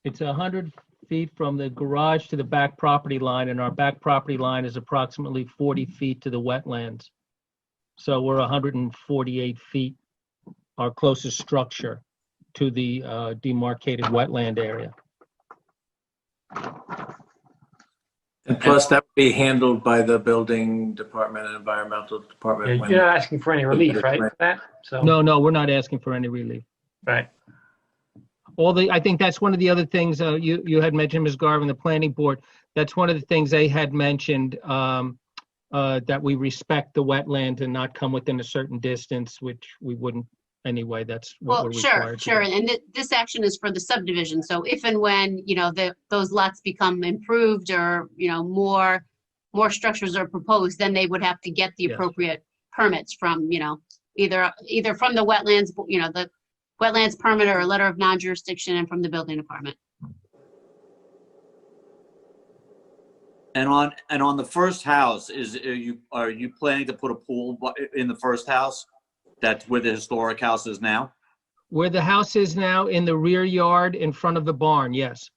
It's 100 feet from the garage to the back property line, and our back property line is approximately 40 feet to the wetlands. So we're 148 feet, our closest structure to the demarcated wetland area. And plus, that would be handled by the building department and environmental department. when- You're not asking for any relief, right, for that? So, No, we're not asking for any relief. right. I think that's one of the other things you had mentioned, Ms. Garvin, the planning board. That's one of the things they had mentioned, that we respect the wetland and not come within a certain distance, which we wouldn't anyway. That's what Well, we're sure, required to sure. do. And this action is for the subdivision. So if and when, those lots become improved or, more structures are proposed, then they would have to get the Yes. appropriate permits from, either from the wetlands, the wetlands permit or a letter of non-jurisdiction, and from the building department. And on the first house, are you planning to put a pool in the first house? That's where the historic house is now? Where the house is now, in the rear yard in front of the barn, yes.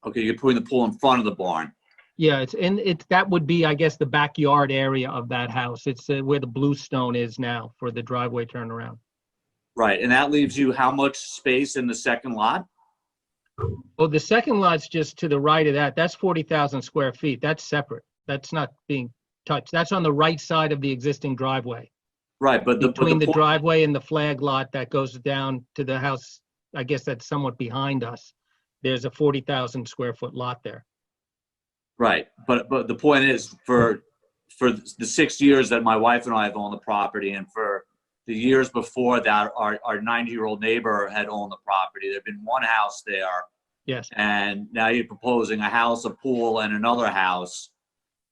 Okay, you're putting the pool in front of the barn. Yeah, that would be, I guess, the backyard area of that house. It's where the bluestone is now for the driveway turnaround. Right, and that leaves you how much space in the second lot? Oh, the second lot's just to the right of that. That's 40,000 square feet. That's separate. That's not being touched. That's on the right side of the existing driveway. Right, but Between the point- driveway and the flag lot that goes down to the house, I guess that's somewhat behind us. There's a 40,000 square foot lot there. Right, but the point is, for the 6 years that my wife and I have owned the property, and for the years before that, our 90-year-old neighbor had owned the property. There'd been one house there. Yes. And now you're proposing a house, a pool, and another house.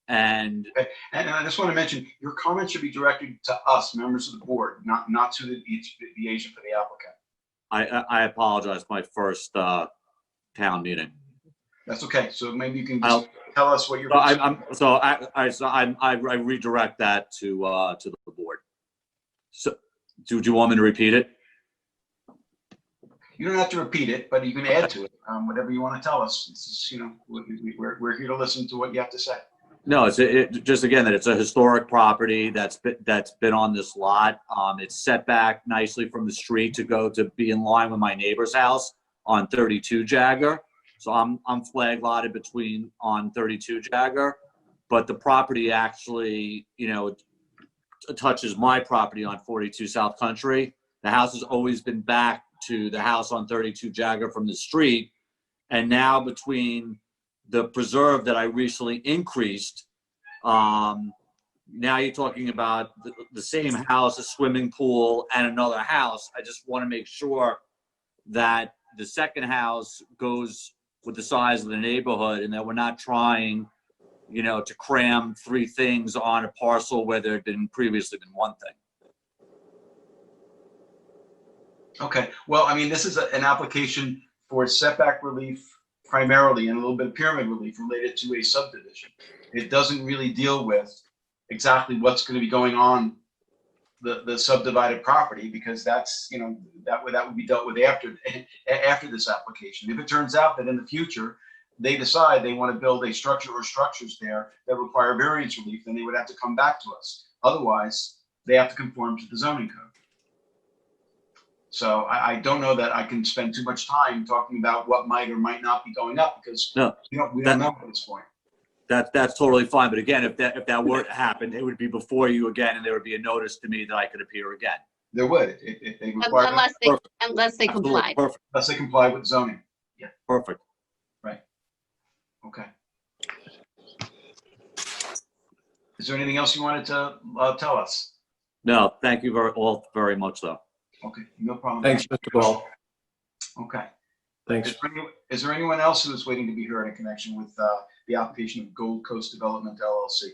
And And I just want to mention, your comments should be directed to us, members of the board, not to the agent for the applicant. I apologize, my first town meeting. That's okay. So maybe you can just tell us what you're. I redirect that to the board. So, do you want me to repeat it? You don't have to repeat it, but you can add to it, whatever you want to tell us. This is, we're here to listen to what you have to say. No, just again that it's a historic property that's been on this lot. It's set back nicely from the street to be in line with my neighbor's house on 32 Jagger. So I'm flag lotted on 32 Jagger, but the property actually, touches my property on 42 South Country. The house has always been back to the house on 32 Jagger from the street, and now between the preserve that I recently increased, now you're talking about the same house, a swimming pool, and another house. I just want to make sure that the second house goes with the size of the neighborhood, and that we're not trying, to cram 3 things on a parcel where there had been previously been one thing. Okay, well, I mean, this is an application for setback relief primarily, and a little bit of pyramid relief related to a subdivision. It doesn't really deal with exactly what's going to be going on the subdivided property, because that's, that would be dealt with after this application. If it turns out that in the future they decide they want to build a structure or structures there that require variance relief, then they would have to come back to us. Otherwise, they have to conform to the zoning code. So I don't know that I can spend too much time talking about what might or might not be going up, because we don't know at this point. That's totally fine. But again, if that were to happen, it would be before you again, and there would be a notice to me that I could appear again. There would, if they require. Unless they comply. Perfect. Unless they comply with zoning. Yeah. Perfect. Right. Okay. Is there anything else you wanted to tell us? No, thank you all very much, though. Okay, no problem. Thanks, Mr. Ball. Okay. Thanks. Is there anyone else who is waiting to be heard in connection with the application of Gold Coast Development LLC?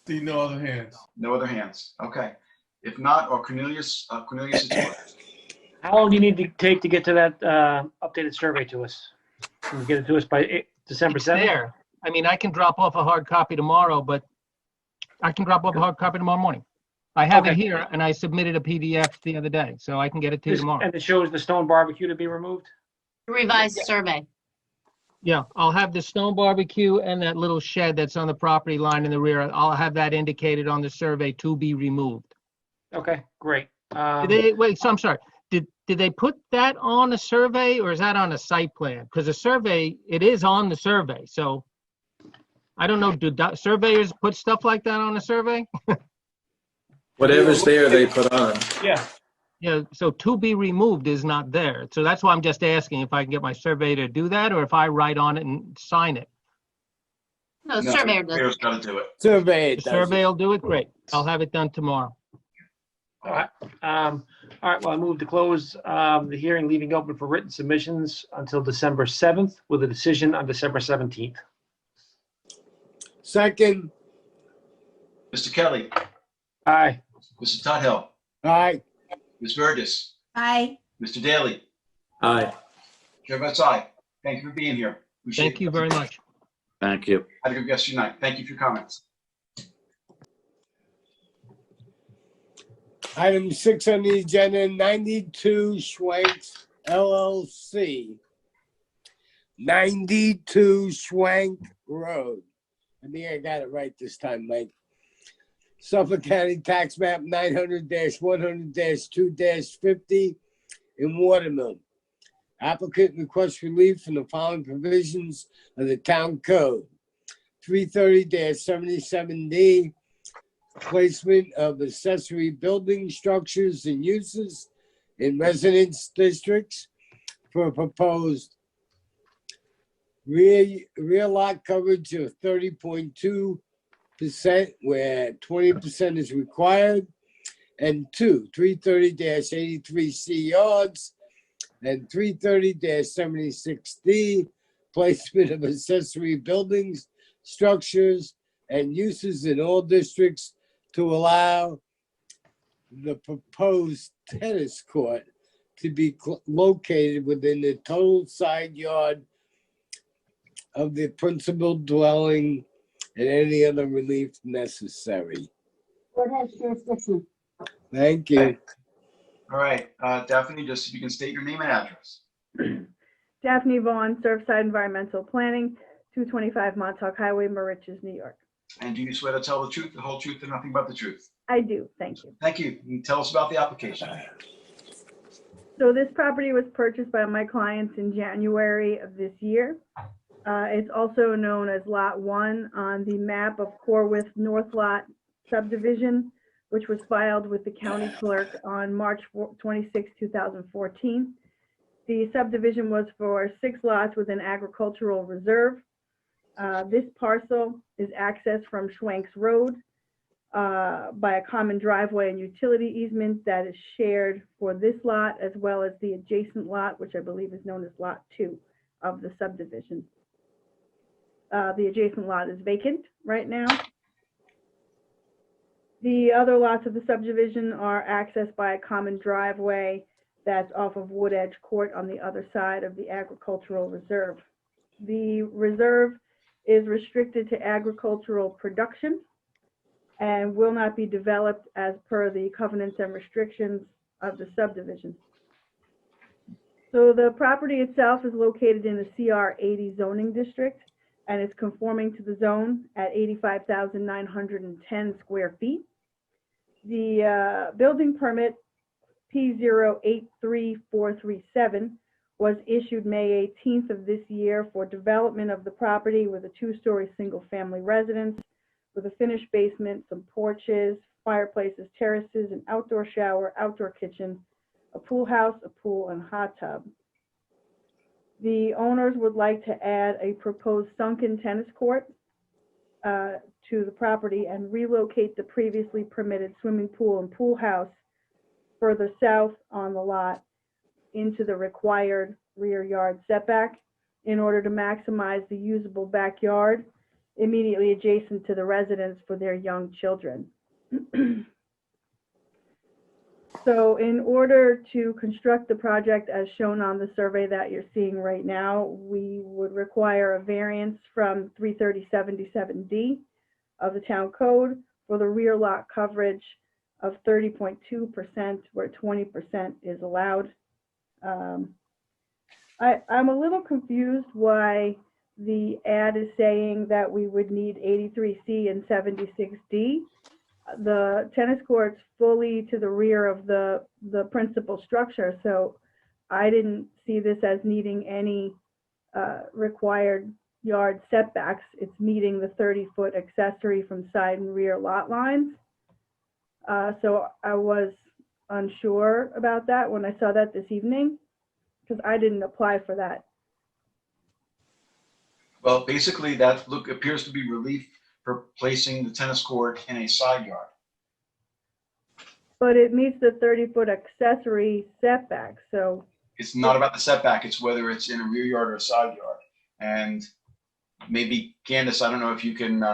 See no other hands. No other hands. Okay. If not, or Cornelius, Cornelius, it's yours. How long do you need to take to get to that updated survey to us? Can you get it to us by December 7th? There. I mean, I can drop off a hard copy tomorrow, but I can drop off a hard copy tomorrow morning. I have it Okay. here and I submitted a PDF the other day, so I can get it to you tomorrow. And it shows the stone barbecue to be removed? Revised survey. Yeah, I'll have the stone barbecue and that little shed that's on the property line in the rear. I'll have that indicated on the survey to be removed. Okay, great. Did they, wait, so I'm sorry. Did they put that on a survey or is that on a site plan? Because a survey, it is on the survey. So I don't know, do surveyors put stuff like that on a survey? Whatever's there, they put on. Yeah. Yeah, so to be removed is not there. So that's why I'm just asking if I can get my surveyor to do that or if I write on it and sign it. No, surveyor does. Surveyor's got to do it. Survey. The survey will do it? Great. I'll have it done tomorrow. All right. All right, well, I move to close the hearing, leaving open for written submissions until December 7th with a decision on December 17th. Second. Mr. Kelly, Aye. Mr. Tudhill, Aye. Ms. Burgess, Aye. Mr. Daly, Aye. Chair votes aye. Thank you for being here. Appreciate Thank you it. very much. Thank you. Have a good rest of your night. Thank you for your comments. Item 6 on the agenda, 92 Schwanks LLC. 92 Schwank Road. I think I got it right this time, Mike. Suffolk County Tax Map 900-100-2-50 in Watermill. Applicant requests relief from the following provisions of the Town Code. 330-77D, placement of accessory building structures and uses in residence districts for proposed rear lot coverage of 30.2%, where 20% is required, and 330-83C yards, and 330-76D, placement of accessory buildings, structures, and uses in all districts to allow the proposed tennis court to be located within the total side yard of the principal dwelling and any other relief necessary. Board has jurisdiction. Thank you. All right, Daphne, just if you can state your name and address. Daphne Vaughn, Surfside Environmental Planning, 225 Montauk Highway, Moriches, New York. And do you swear to tell the truth, the whole truth, and nothing but the truth? I do, thank you. Thank you. And tell us about the application. So this property was purchased by my clients in January of this year. It's also known as Lot 1 on the map of Corwith North Lot subdivision, which was filed with the county clerk on March 26, 2014. The subdivision was for 6 lots with an agricultural reserve. This parcel is accessed from Schwanks Road by a common driveway and utility easement that is shared for this lot as well as the adjacent lot, which I believe is known as Lot 2 of the subdivision. The adjacent lot is vacant right now. The other lots of the subdivision are accessed by a common driveway that's off of Wood Edge Court on the other side of the agricultural reserve. The reserve is restricted to agricultural production and will not be developed as per the covenants and restrictions of the subdivision. So the property itself is located in the CR 80 zoning district and is conforming to the zone at 85,910 square feet. The building permit P083437 was issued May 18th of this year for development of the property with a 2-story single-family residence with a finished basement, some porches, fireplaces, terraces, an outdoor shower, outdoor kitchen, a pool house, a pool, and hot tub. The owners would like to add a proposed sunken tennis court to the property and relocate the previously permitted swimming pool and pool house further south on the lot into the required rear yard setback in order to maximize the usable backyard immediately adjacent to the residence for their young children. So in order to construct the project as shown on the survey that you're seeing right now, we would require a variance from 330-77D of the town code for the rear lot coverage of 30.2% where 20% is allowed. I'm a little confused why the ad is saying that we would need 83C and 76D. The tennis court's fully to the rear of the principal structure, so I didn't see this as needing any required yard setbacks. It's meeting the 30-foot accessory from side and rear lot lines. So I was unsure about that when I saw that this evening, because I didn't apply for that. Well, basically that appears to be relief for placing the tennis court in a side yard. But it meets the 30-foot accessory setback, so. It's not about the setback, it's whether it's in a rear yard or a side yard. And maybe Candace, I don't know if you can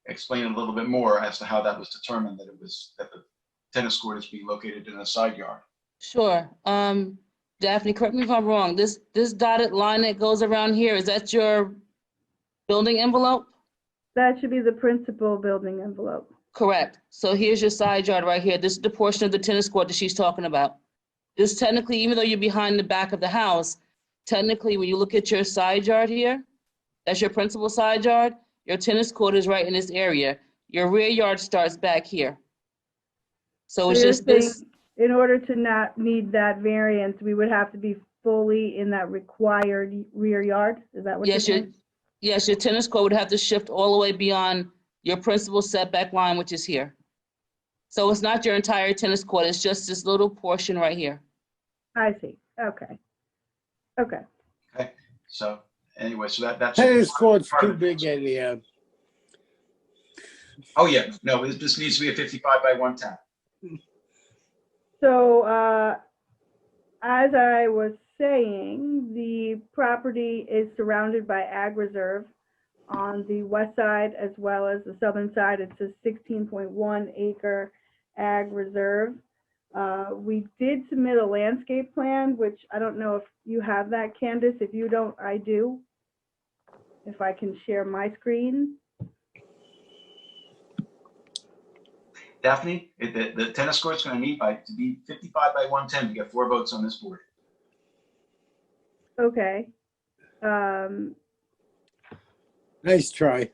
explain a little bit more as to how that was determined, that the tennis court is being located in a side yard. Sure. Daphne, correct me if I'm wrong. This dotted line that goes around here, is that your building envelope? That should be the principal building envelope. Correct. So here's your side yard right here. This is the portion of the tennis court that she's talking about. This technically, even though you're behind the back of the house, technically, when you look at your side yard here, that's your principal side yard, your tennis court is right in this area. Your rear yard starts back here. So it's you're just this. saying in order to not need that variance, we would have to be fully in that required rear yard? Is that what you're saying? Yes, your tennis court would have to shift all the way beyond your principal setback line, which is here. So it's not your entire tennis court, it's just this little portion right here. I see. Okay. Okay. Okay, so anyway, so that's. Tennis court's too big anyhow. Oh, yeah, no, this needs to be a 55 by 110. So as I was saying, the property is surrounded by ag reserve on the west side as well as the southern side. It's a 16.1 acre ag reserve. We did submit a landscape plan, which I don't know if you have that, Candace. If you don't, I do. If I can share my screen. Daphne, the tennis court's going to need to be 55 by 110 to get 4 votes on this board. Okay. Nice try.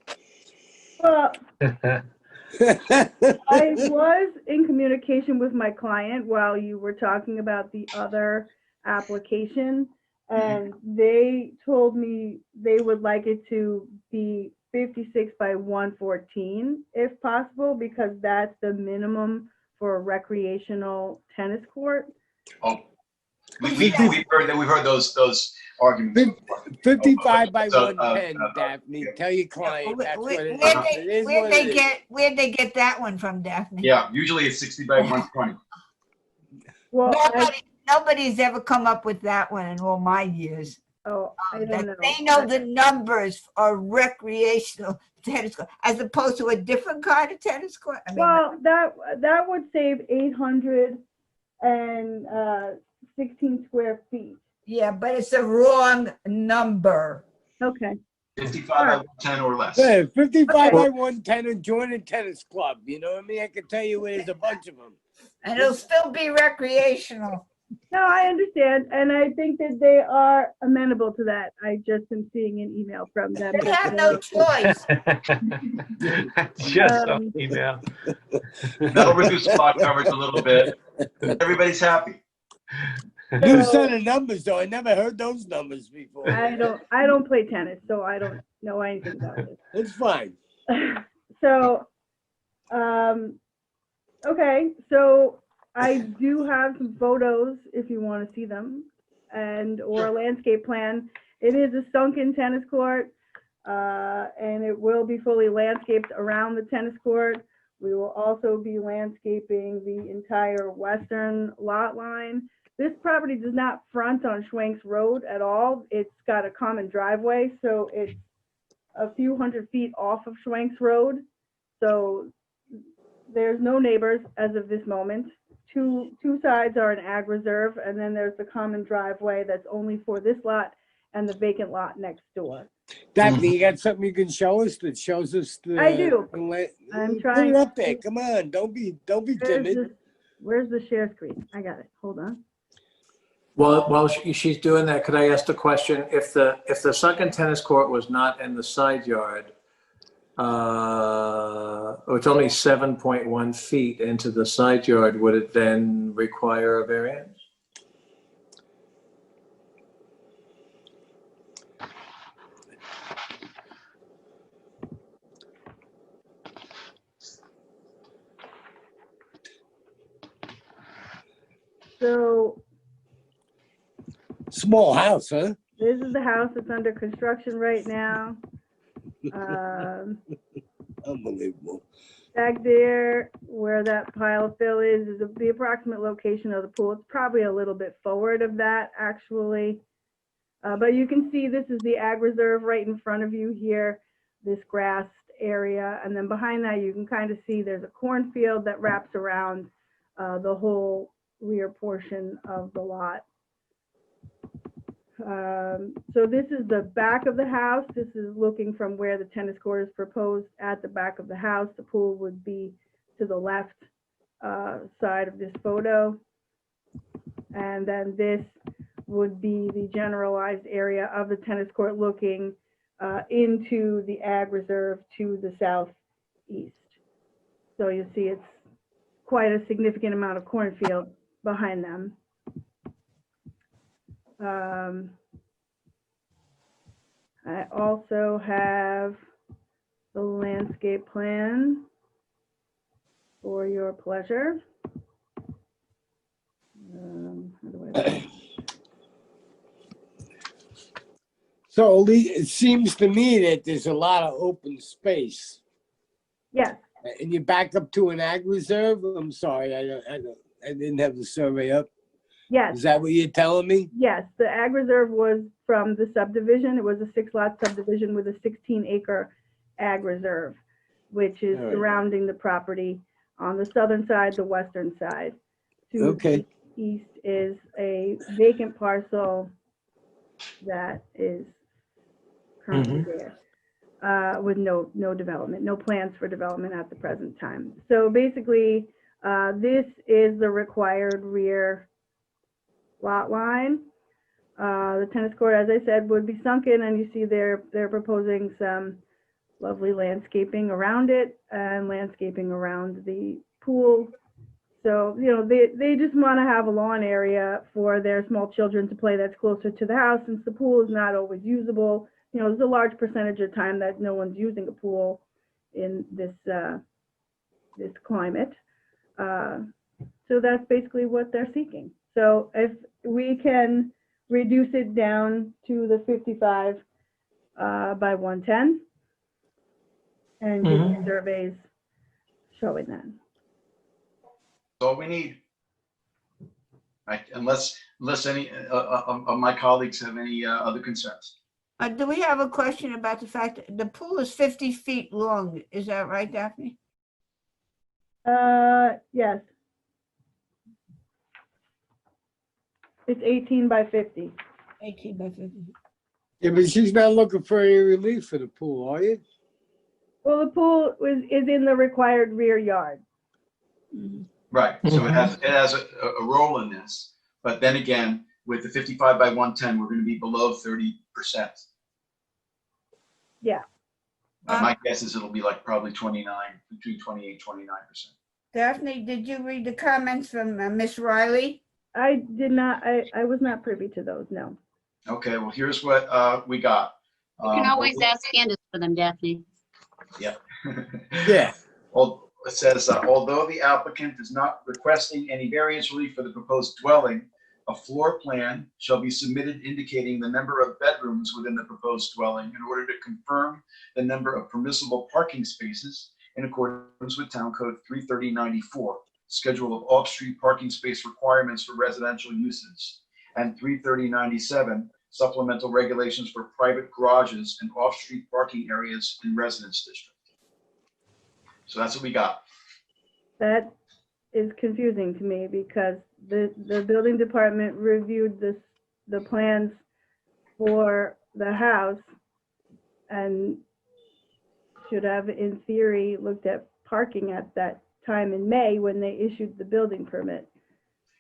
Well, I was in communication with my client while you were talking about the other application, and they told me they would like it to be 56 by 114 if possible, because that's the minimum for a recreational tennis court. Oh, we've heard those arguments. 55 by So, 110, Daphne. Tell your client that's what it is. Where'd they get that one from, Daphne? Yeah, usually it's 60 by 120. Well, nobody's ever come up with that one in all my years. Oh, I don't know. They know the numbers are recreational tennis court as opposed to a different kind of tennis court. I mean, well, that would save 816 square feet. yeah, but it's a wrong number. Okay. 55 by 110 or less. Yeah, 55 by 110 and join a tennis club. You know what I mean? I can tell you there's a bunch of them. And it'll still be recreational. No, I understand, and I think that they are amenable to that. I just am seeing an email from them. They have no choice. Just an email. That'll reduce lot coverage a little bit. Everybody's happy. New set of numbers, though. I never heard those numbers before. I don't play tennis, so I don't know anything about it. It's fine. So, okay, so I do have some photos if you want to see them, or a landscape plan. It is a sunken tennis court, and it will be fully landscaped around the tennis court. We will also be landscaping the entire western lot line. This property does not front on Schwanks Road at all. It's got a common driveway, so it's a few hundred feet off of Schwanks Road. So there's no neighbors as of this moment. Two sides are an ag reserve, and then there's the common driveway that's only for this lot and the vacant lot next door. Daphne, you got something you can show us that shows us the? I do. I'm Put trying. it up there. Come on, don't be timid. Where's the share screen? I got it. Hold on. Well, while she's doing that, could I ask the question, if the sunken tennis court was not in the side yard, it's only 7.1 feet into the side yard, would it then require a variance? So Small house, huh? this is the house that's under construction right now. Unbelievable. Back there, where that pile of fill is the approximate location of the pool. It's probably a little bit forward of that, actually. But you can see this is the ag reserve right in front of you here, this grassed area. And then behind that, you can kind of see there's a cornfield that wraps around the whole rear portion of the lot. So this is the back of the house. This is looking from where the tennis court is proposed at the back of the house. The pool would be to the left side of this photo. And then this would be the generalized area of the tennis court looking into the ag reserve to the southeast. So you see it's quite a significant amount of cornfield behind them. I also have the landscape plan for your pleasure. How do I So Lee, it seems to me that there's a lot of open space. Yes. And you back up to an ag reserve? I'm sorry, I didn't have the survey up. Yes. Is that what you're telling me? Yes, the ag reserve was from the subdivision. It was a 6-lot subdivision with a 16-acre ag reserve, which is All right. surrounding the property on the southern side, the western side. To Okay. the east is a vacant parcel that is currently there with no development, no plans for development at the present time. So basically, this is the required rear lot line. The tennis court, as I said, would be sunken, and you see they're proposing some lovely landscaping around it and landscaping around the pool. So, you know, they just want to have a lawn area for their small children to play that's closer to the house, since the pool is not always usable. You know, there's a large percentage of time that no one's using a pool in this this climate. So that's basically what they're seeking. So if we can reduce it down to the 55 by 110 and give you surveys showing that. That's all we need. Right, unless any of my colleagues have any other concerns. Do we have a question about the fact that the pool is 50 feet long? Is that right, Daphne? Yes. It's 18 by 50. 18 by 50. Yeah, but she's not looking for any relief for the pool, are you? Well, the pool is in the required rear yard. Right, so it has a role in this, but then again, with the 55 by 110, we're going to be below 30%. Yeah. My guess is it'll be like probably 29, between 28, 29%. Daphne, did you read the comments from Miss Riley? I did not, I was not privy to those, no. Okay, well, here's what we got. You can always ask Candace for them, Daphne. Yeah. Yeah. Well, it says, although the applicant is not requesting any variance relief for the proposed dwelling, a floor plan shall be submitted indicating the number of bedrooms within the proposed dwelling in order to confirm the number of permissible parking spaces in accordance with Town Code 33094, Schedule of Off-Street Parking Space Requirements for Residential Uses, and 33097, Supplemental Regulations for Private Garages and Off-Street Parking Areas in Residence District. So that's what we got. That is confusing to me because the building department reviewed the plans for the house and should have, in theory, looked at parking at that time in May when they issued the building permit.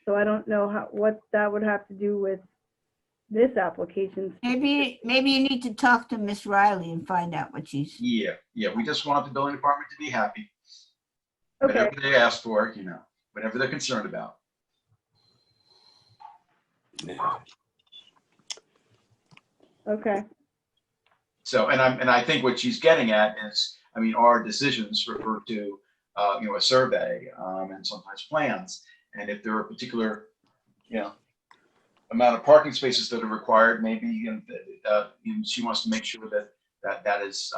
So I don't know what that would have to do with this application. Maybe you need to talk to Miss Riley and find out what she's. Yeah, we just want the building department to be happy. Okay. Whatever they ask for, whatever they're concerned about. Okay. So, and I think what she's getting at is, our decisions refer to, a survey, and sometimes plans. And if there are particular, amount of parking spaces that are required, maybe, she wants to make sure that is,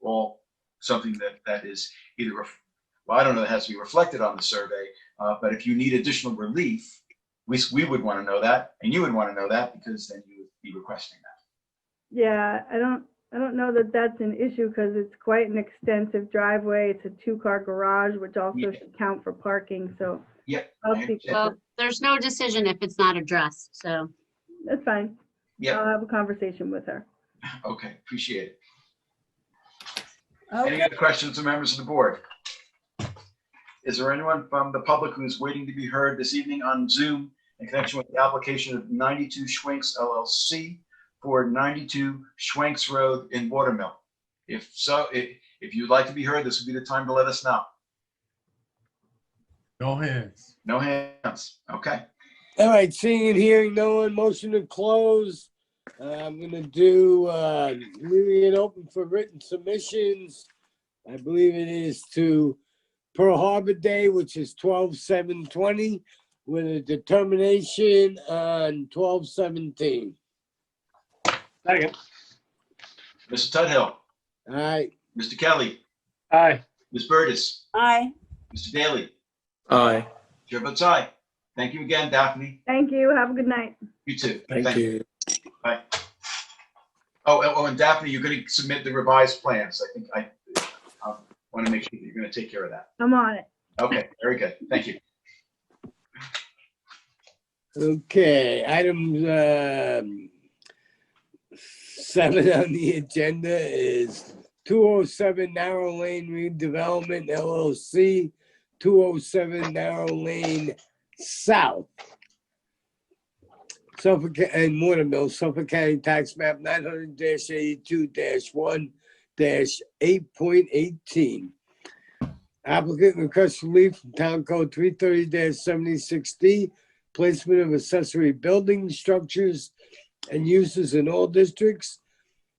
all something that is either, well, I don't know, that has to be reflected on the survey, but if you need additional relief, we would want to know that, and you would want to know that, because then you would be requesting that. Yeah, I don't know that that's an issue because it's quite an extensive driveway. It's a 2-car garage, which also should count for parking. So I'll speak with Well, her. there's no decision if it's not addressed, so. That's fine. Yeah. I'll have a conversation with her. Okay, appreciate it. Okay. Any other questions from members of the board? Is there anyone from the public who's waiting to be heard this evening on Zoom in connection with the application of 92 Schwenks LLC for 92 Schwenks Road in Watermill? If so, if you'd like to be heard, this would be the time to let us know. No hands. No hands. Okay. All right, seeing and hearing no one, motion to close. I'm gonna do, leaving it open for written submissions. I believe it is to Pearl Harbor Day, which is 12/7/20, with a determination on 12/17. Second. Mr. Tudhill. Aye. Mr. Kelly. Aye. Ms. Burtis. Aye. Mr. Daly. Aye. Chair votes aye. Thank you again, Daphne. Thank you. Have a good night. You too. Thank you. Bye. Oh, and Daphne, you're going to submit the revised plans. I think I want to make sure that you're going to take care of that. I'm on it. Okay, very good. Thank you. Okay, item 7 on the agenda is 207 Narrow Lane Redevelopment LLC, 207 Narrow Lane South. Suffolk and Watermill, Suffolk County Tax Map 900-82-1-8.18. Applicant requests relief from Town Code 330-76D, placement of accessory building structures and uses in all districts,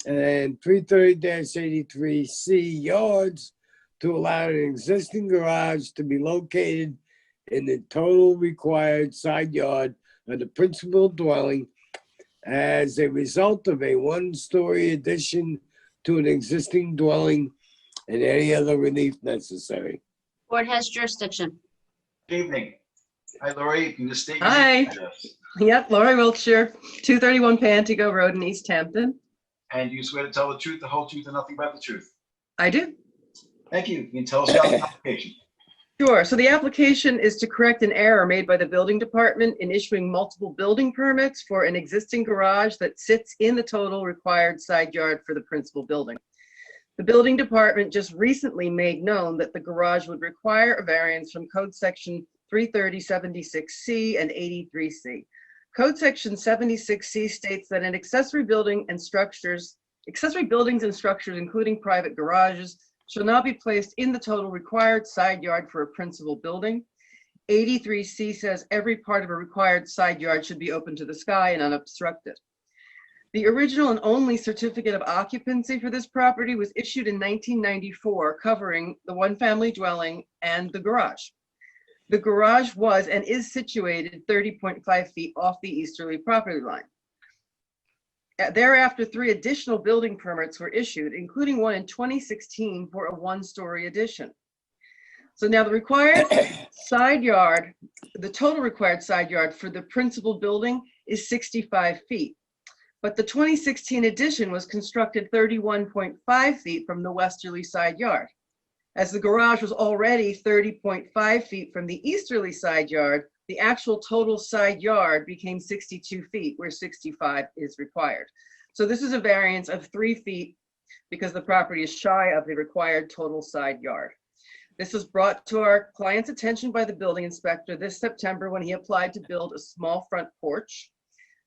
and 330-83C yards to allow an existing garage to be located in the total required side yard of the principal dwelling as a result of a one-story addition to an existing dwelling and any other relief necessary. Board has jurisdiction. Good evening. Hi, Lori. You can just state your Hi. name and address. Yep, Lori Wiltshire, 231 Pantigo Road in East Hampton. And you swear to tell the truth, the whole truth, and nothing but the truth. I do. Thank you. You can tell us about the application. Sure. So the application is to correct an error made by the building department in issuing multiple building permits for an existing garage that sits in the total required side yard for the principal building. The building department just recently made known that the garage would require a variance from Code Section 330-76C and 83C. Code Section 76C states that an accessory buildings and structures, including private garages, shall not be placed in the total required side yard for a principal building. 83C says every part of a required side yard should be open to the sky and unobstructed. The original and only certificate of occupancy for this property was issued in 1994, covering the one-family dwelling and the garage. The garage was and is situated 30.5 feet off the easterly property line. Thereafter, 3 additional building permits were issued, including one in 2016 for a one-story addition. So now the required side yard, the total required side yard for the principal building is 65 feet. But the 2016 addition was constructed 31.5 feet from the westerly side yard. As the garage was already 30.5 feet from the easterly side yard, the actual total side yard became 62 feet, where 65 is required. So this is a variance of 3 feet because the property is shy of the required total side yard. This was brought to our client's attention by the building inspector this September when he applied to build a small front porch.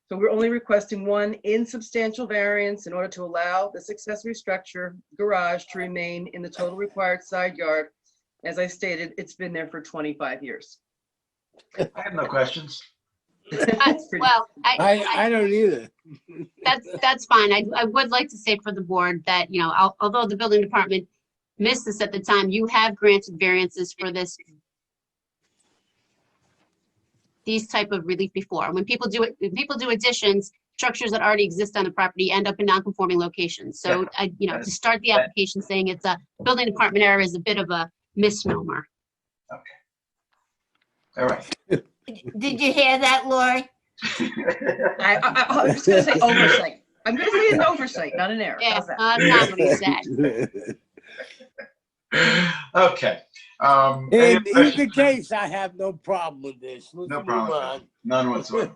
So we're only requesting one insubstantial variance in order to allow this accessory structure garage to remain in the total required side yard. As I stated, it's been there for 25 years. I have no questions. Well, I don't either. that's fine. I would like to say for the board that, you know, although the building department missed this at the time, you have granted variances for these type of relief before. When people do additions, structures that already exist on the property end up in non-conforming locations. So to start the application saying it's a building department error is a bit of a misnomer. All right. Did you hear that, Lori? I was just gonna say oversight. I'm gonna say an oversight, not an error. Yeah, How's that? that's not what he said. Okay. In either case, I have no problem with this. Let's No move problem. on. None whatsoever.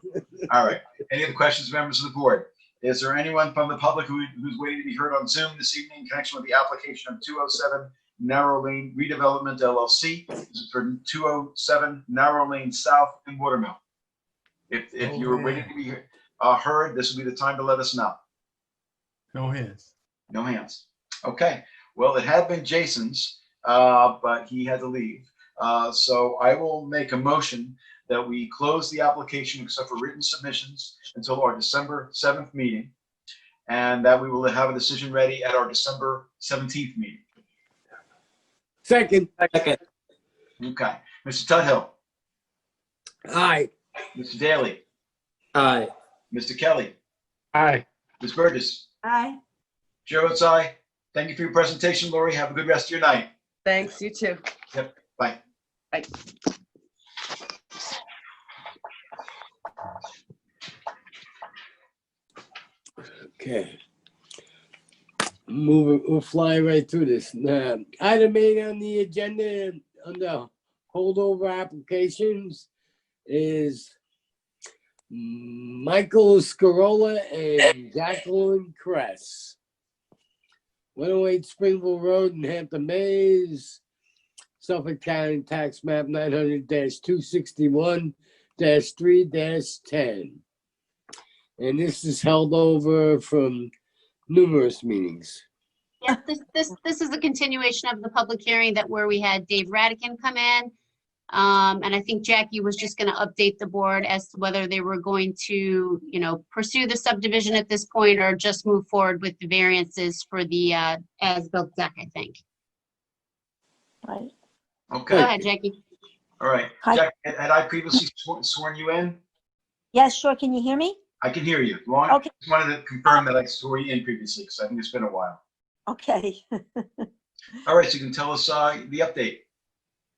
All right. Any other questions, members of the board? Is there anyone from the public who's waiting to be heard on Zoom this evening in connection with the application of 207 Narrow Lane Redevelopment LLC? This is for 207 Narrow Lane South in Watermill. If you were waiting to be heard, this would be the time to let us know. No hands. No hands. Okay. Well, it had been Jason's, but he had to leave. So I will make a motion that we close the application except for written submissions until our December 7th meeting, and that we will have a decision ready at our December 17th meeting. Second. Okay. Mr. Tudhill. Aye. Mr. Daly. Aye. Mr. Kelly. Aye. Ms. Burgess. Aye. Chair votes aye. Thank you for your presentation, Lori. Have a good rest of your night. Thanks, you too. Yep. Bye. Bye. Okay. We'll fly right through this. Item 8 on the agenda under holdover applications is Michael Scarola and Jacqueline Kress. 108 Springville Road in Hampton Bays, Suffolk County Tax Map 900-261-3-10. And this is held over from numerous meetings. Yeah, this is a continuation of the public hearing where we had Dave Radican come in. And I think Jackie was just going to update the board as to whether they were going to, pursue the subdivision at this point or just move forward with the variances for the as-built deck, I think. Right. Okay. Go ahead, Jackie. All right. Hi. Jack, had I previously sworn you in? Yes, sure. Can you hear me? I can hear you. Okay. Just wanted to confirm that I swore you in previously because I think it's been a while. Okay. All right, so you can tell us the update.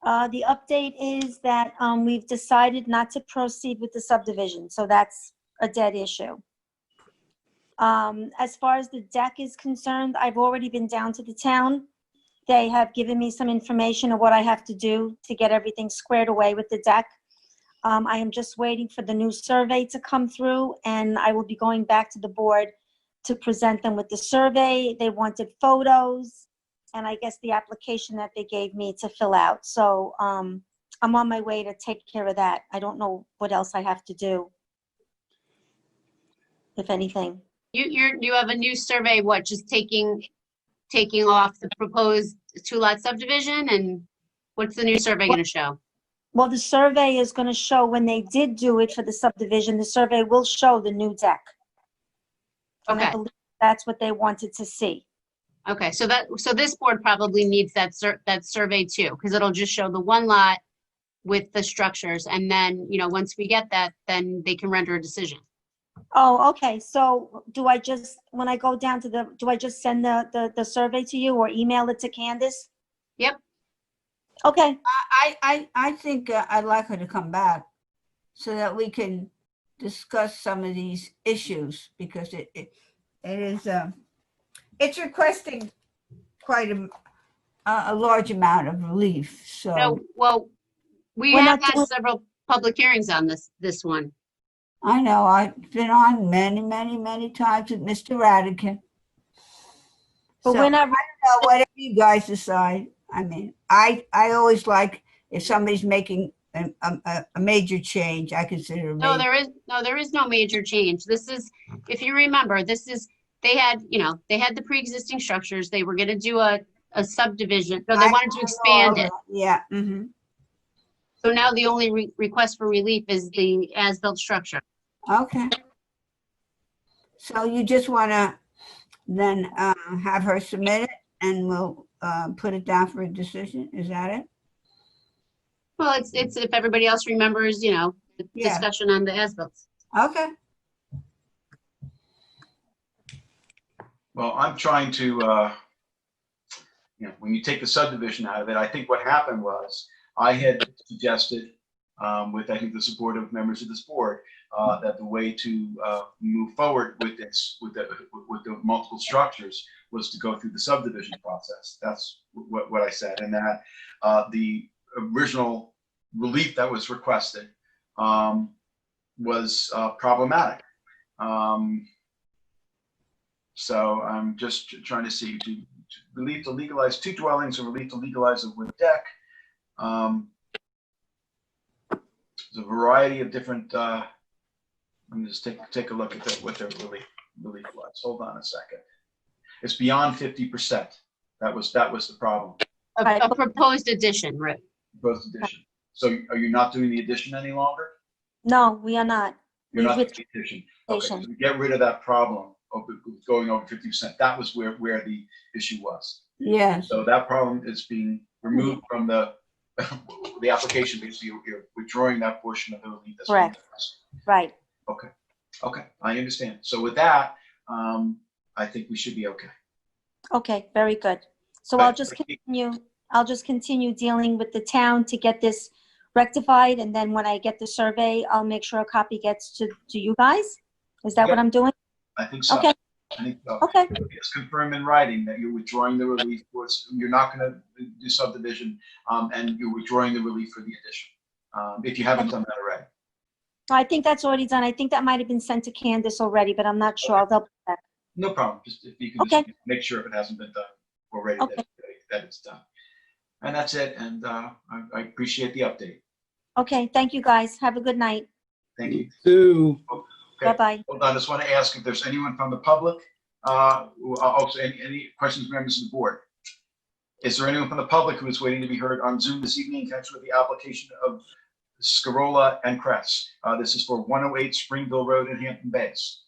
The update is that we've decided not to proceed with the subdivision, so that's a dead issue. As far as the deck is concerned, I've already been down to the town. They have given me some information of what I have to do to get everything squared away with the deck. I am just waiting for the new survey to come through, and I will be going back to the board to present them with the survey. They wanted photos, and I guess the application that they gave me to fill out. So I'm on my way to take care of that. I don't know what else I have to do, if anything. You have a new survey, just taking off the proposed 2-lot subdivision, and what's the new survey going to show? Well, the survey is going to show when they did do it for the subdivision, the survey will show the new deck. And I believe that's what they wanted to see. Okay, so this board probably needs that survey too, because it'll just show the 1 lot with the structures, and then once we get that, then they can render a decision. Oh, okay. So do I just, when I go down to do I just send the survey to you or email it to Candace? Yep. Okay. I think I'd like her to come back so that we can discuss some of these issues, because it is it's requesting quite a large amount of relief. So No, well, we have had several public hearings on this one. I know, I've been on many times with Mr. Radican. So, But we're not, I don't know, whatever you guys decide. I mean, I always like if somebody's making a major change, I consider a No, major. there is no major change. This is, if you remember, they had the pre-existing structures. They were gonna do a subdivision, no, they wanted to expand it. Yeah. Mm-hmm. So now the only request for relief is the as-built structure. Okay. So you just want to then have her submit it and we'll put it down for a decision. Is that it? Well, it's if everybody else remembers, the Yeah. discussion on the as-bills. Okay. Well, I'm trying to, when you take the subdivision out of it, I think what happened was I had suggested, with I think the support of members of this board, that the way to move forward with this, with the multiple structures, was to go through the subdivision process. That's what I said, and that the original relief that was requested was problematic. So I'm just trying to see to relief to legalize 2 dwellings or relief to legalize a wood deck. There's a variety of different. Let me just take a look at what their relief was. Hold on a second. It's beyond 50%. That was the problem. A proposed addition, right? Proposed addition. So are you not doing the addition any longer? no, we are not. You're not With- doing the addition. Okay, so to get rid of that problem of going over 50%, that was where the issue was. Yes. So that problem is being removed from the application. Basically, you're withdrawing that portion of the relief. That's Correct. Right. Okay, I understand. So with that, I think we should be okay. Okay, very good. So Right. I'll just continue dealing with the town to get this rectified. And then when I get the survey, I'll make sure a copy gets to you guys. Is that what Yeah. I'm doing? I think so. Okay. I think so. Okay. Just confirm in writing that you're withdrawing the relief. You're not going to do subdivision, and you're withdrawing the relief for the addition. If you haven't done that already. I think that's already done. I think that might have been sent to Candace already, but I'm not sure. I'll double check. No problem. Just if you can Okay. just make sure if it hasn't been done already, that it's done. And that's it. And I appreciate the update. Okay, thank you, guys. Have a good night. Thank you. Okay. Bye-bye. Hold on. I just want to ask if there's anyone from the public. Also, any questions, members of the board? Is there anyone from the public who is waiting to be heard on Zoom this evening in connection with the application of Scarola and Cress? This is for 108 Springville Road in Hampton Bays.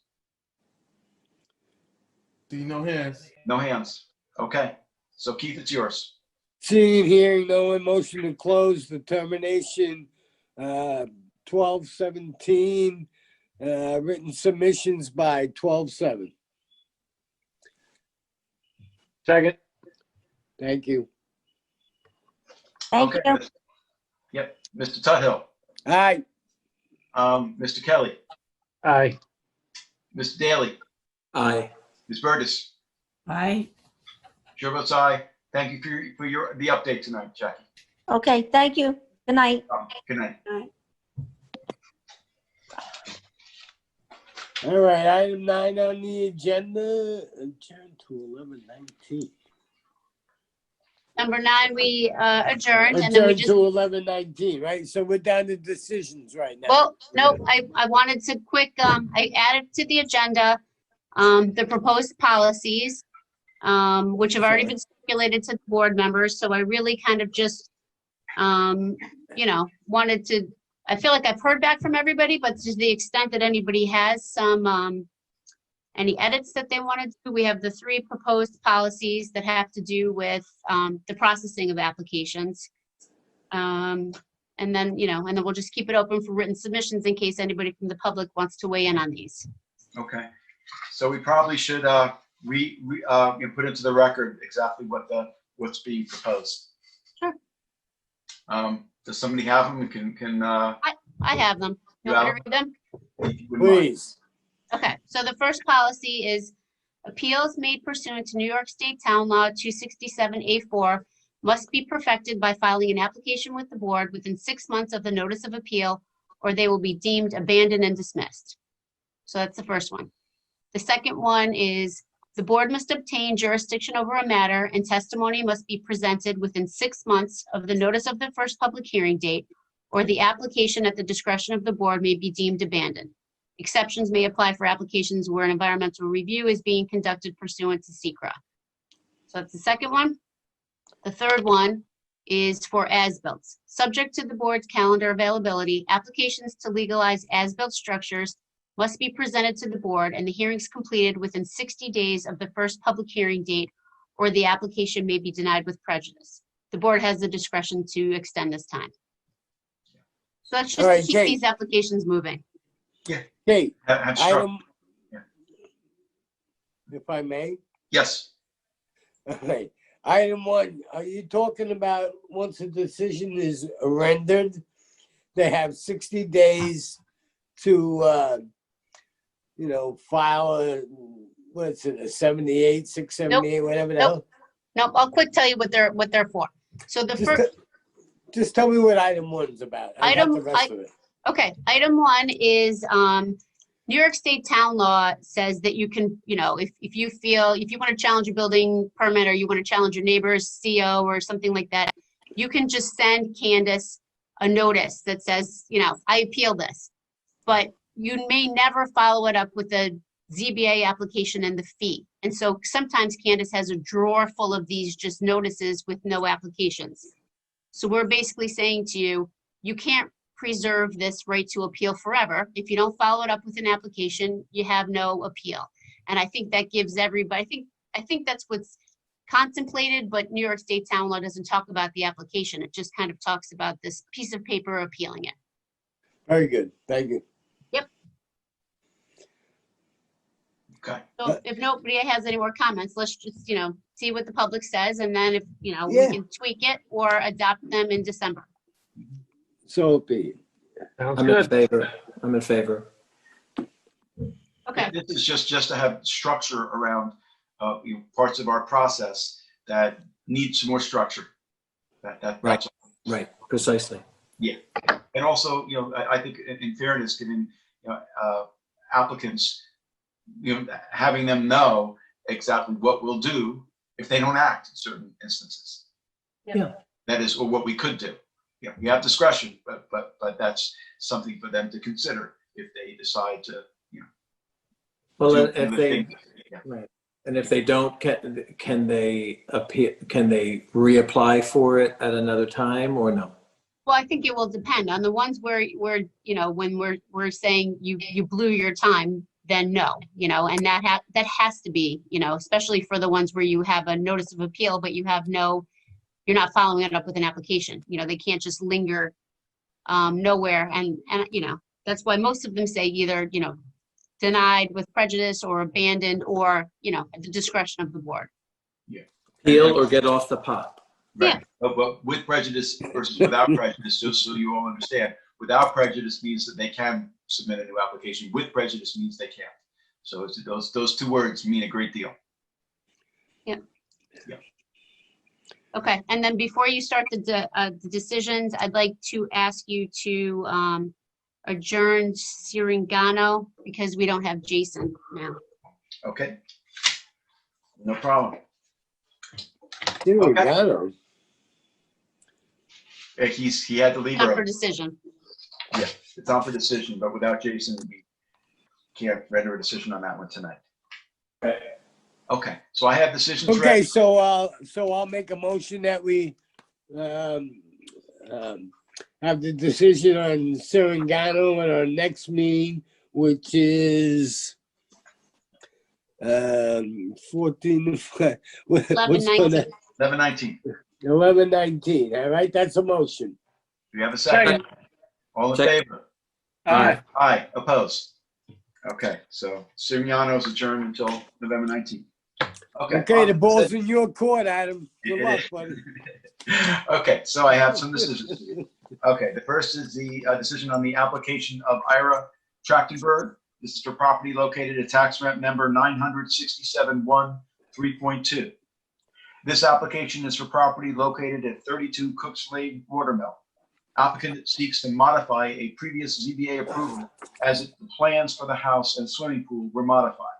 See no hands. No hands. Okay. So Keith, it's yours. Seeing, hearing no one, motion to close the termination, 12/17, written submissions by 12/7. Second. Thank you. Thank Okay. you. Yep. Mr. Tuthill. Aye. Mr. Kelly. Aye. Mr. Daly. Aye. Ms. Burgess. Aye. Chair votes aye. Thank you for the update tonight, Jackie. Okay, thank you. Good night. Good night. All right, item 9 on the agenda, adjourn to 11:19. Number 9, we adjourned, and then we Adjourn just. to 11:19, right? So we're down to decisions right now. Well, no, I wanted to I added to the agenda, the proposed policies, which have already been circulated to the board members. So I really kind of just, wanted to, I feel like I've heard back from everybody, but to the extent that anybody has some, any edits that they want to do, we have the 3 proposed policies that have to do with, the processing of applications. And then we'll just keep it open for written submissions in case anybody from the public wants to weigh in on these. Okay. So we probably should put into the record exactly what's being proposed. Sure. Does somebody have them? Can I have them. You want me to read them? Please. Okay, so the first policy is appeals made pursuant to New York State Town Law 267A4 must be perfected by filing an application with the board within 6 months of the notice of appeal, or they will be deemed abandoned and dismissed. So that's the first one. The second one is The board must obtain jurisdiction over a matter and testimony must be presented within 6 months of the notice of the first public hearing date, or the application at the discretion of the board may be deemed abandoned. Exceptions may apply for applications where an environmental review is being conducted pursuant to SECRA. So that's the second one. The third one is for as-built. Subject to the board's calendar availability, applications to legalize as-built structures must be presented to the board and the hearings completed within 60 days of the first public hearing date, or the application may be denied with prejudice. The board has the discretion to extend this time. So that's All just right, to keep Jake. these applications moving. Okay, Have struck- item, if I may. Yes. All right. Item 1, are you talking about once a decision is rendered, they have 60 days to, file a, what's it, a 78, 678, whatever the hell? Nope, I'll quick tell you what they're for. So the first, Just tell me what item 1's about. I got the rest of it. Okay, item 1 is, New York State town law says that you can, if you want to challenge a building permit or you want to challenge your neighbor's CO or something like that, you can just send Candace a notice that says, I appeal this. But you may never follow it up with a ZBA application and the fee. And so sometimes Candace has a drawer full of these just notices with no applications. So we're basically saying to you, you can't preserve this right to appeal forever. If you don't follow it up with an application, you have no appeal. And I think that gives everybody, I think that's what's contemplated, but New York State town law doesn't talk about the application. It just kind of talks about this piece of paper appealing it. Very good. Thank you. Yep. Okay. So if nobody has any more comments, let's just, see what the public says. And then if, we Yeah. can tweak it or adopt them in December. So be it. I'm in favor. I'm in favor. Okay. This is just to have structure around parts of our process that need some more structure. That's all. Right, precisely. Yeah, and also, I think in fairness, giving applicants, having them know exactly what we'll do if they don't act in certain instances. Yeah. That is, or what we could do. We have discretion, but that's something for them to consider if they decide to, Well, do if the they, thing. Yeah. right, and if they don't, can they appeal? Can they reapply for it at another time or no? Well, I think it will depend on the ones where when we're saying you blew your time, then no, and that has to be, especially for the ones where you have a notice of appeal, but you're not following it up with an application. They can't just linger nowhere. And that's why most of them say either, denied with prejudice or abandoned or, at the discretion of the board. Yeah. Appeal or get off the pot. Right. Yeah. But with prejudice versus without prejudice, just so you all understand, without prejudice means that they can submit a new application. With prejudice means they can't. So it's those two words mean a great deal. Yeah. Yeah. Okay, and then before you start the decisions, I'd like to ask you to adjourn Sirengano because we don't have Jason now. Okay. No problem. Sirengano. He had to leave Time for early. decision. Yeah, it's on for decision, but without Jason, we can't render a decision on that one tonight. Okay, so I have decisions Okay, ready. so I'll make a motion that we have the decision on Sirengano at our next meeting, which is 14. what's 11/19. 11:19. 11/19. All right, that's a motion. Do you have a second? All in favor? Aye. Aye, opposed? Okay, so Sirignano's adjourned until November 19th. Okay, the ball's in your court, Adam. Good It luck, is. buddy. Okay, so I have some decisions. Okay, the first is the decision on the application of Ira Trachtenberg. This is for property located at tax map number 967-1-3.2. This application is for property located at 32 Cooks Lane Watermill. Applicant seeks to modify a previous ZBA approval as the plans for the house and swimming pool were modified.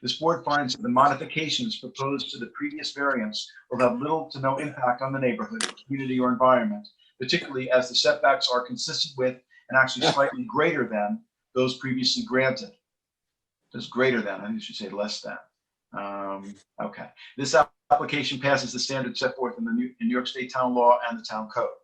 This board finds that the modifications proposed to the previous variance will have little to no impact on the neighborhood, community, or environment, particularly as the setbacks are consistent with and actually slightly greater than those previously granted. Just greater than, I think you should say less than. Okay. This application passes the standards set forth in the New York State Town Law and the Town Code.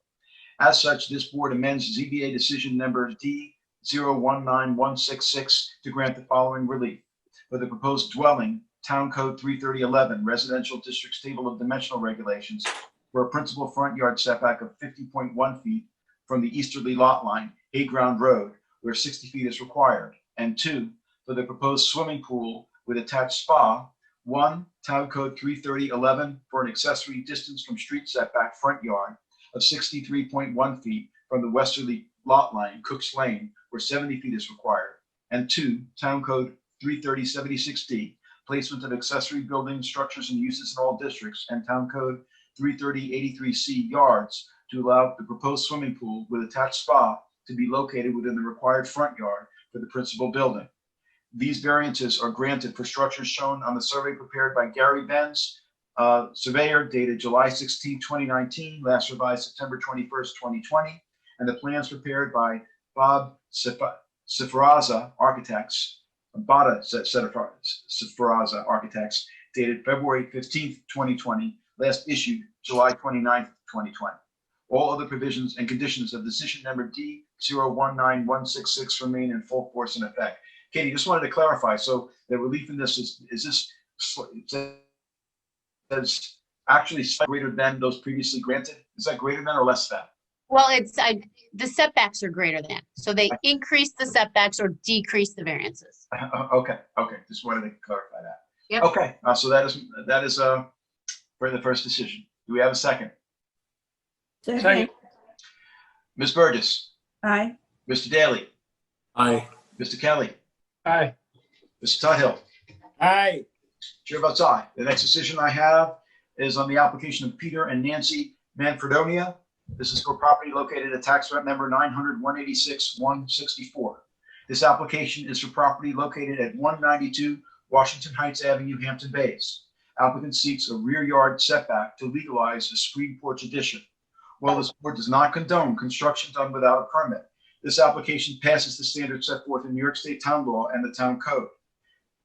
As such, this board amends ZBA decision number D019166 to grant the following relief. For the proposed dwelling, Town Code 33011, Residential Districts Table of Dimensional Regulations, for a principal front yard setback of 50.1 feet from the easterly lot line, Hay Ground Road, where 60 feet is required. And 2, for the proposed swimming pool with attached spa, 1, Town Code 33011, for an accessory distance from street setback front yard of 63.1 feet from the westerly lot line, Cooks Lane, where 70 feet is required. And 2, Town Code 33076D, placement of accessory buildings, structures, and uses in all districts, and Town Code 33083C yards to allow the proposed swimming pool with attached spa to be located within the required front yard for the principal building. These variances are granted for structures shown on the survey prepared by Gary Benz, surveyor, dated July 16, 2019, last revised September 21st, 2020, and the plans prepared by Bob Sifaraza Architects, Bada Sifaraza Architects, dated February 15th, 2020, last issued July 29th, 2020. All other provisions and conditions of decision number D019166 remain in full force and effect. Katie, just wanted to clarify. So the relief in this is this says actually greater than those previously granted? Is that greater than or less than? Well, it's, the setbacks are greater than, so they increase the setbacks or decrease the variances. Okay. Just wanted to clarify that. Yep. Okay. So that is for the first decision. Do we have a second? Second. Ms. Burgess. Aye. Mr. Daly. Aye. Mr. Kelly. Aye. Mr. Tuthill. Aye. Chair votes aye. The next decision I have is on the application of Peter and Nancy Manfredonia. This is for property located at tax map number 900-186-164. This application is for property located at 192 Washington Heights Avenue, Hampton Bays. Applicant seeks a rear yard setback to legalize a screen porch addition. While this board does not condone construction done without a permit, this application passes the standards set forth in New York State Town Law and the Town Code.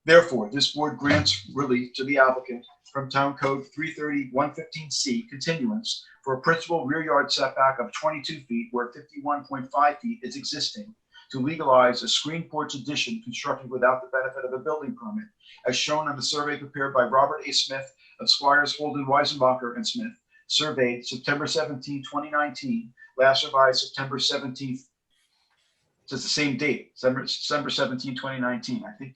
Therefore, this board grants relief to the applicant from Town Code 330-115C continuance for a principal rear yard setback of 22 feet where 51.5 feet is existing to legalize a screen porch addition constructed without the benefit of a building permit, as shown on the survey prepared by Robert A. Smith of Squires, Holden, Weisenbacher, and Smith, surveyed September 17, 2019, last revised September 17th. So it's the same date, December 17, 2019. I think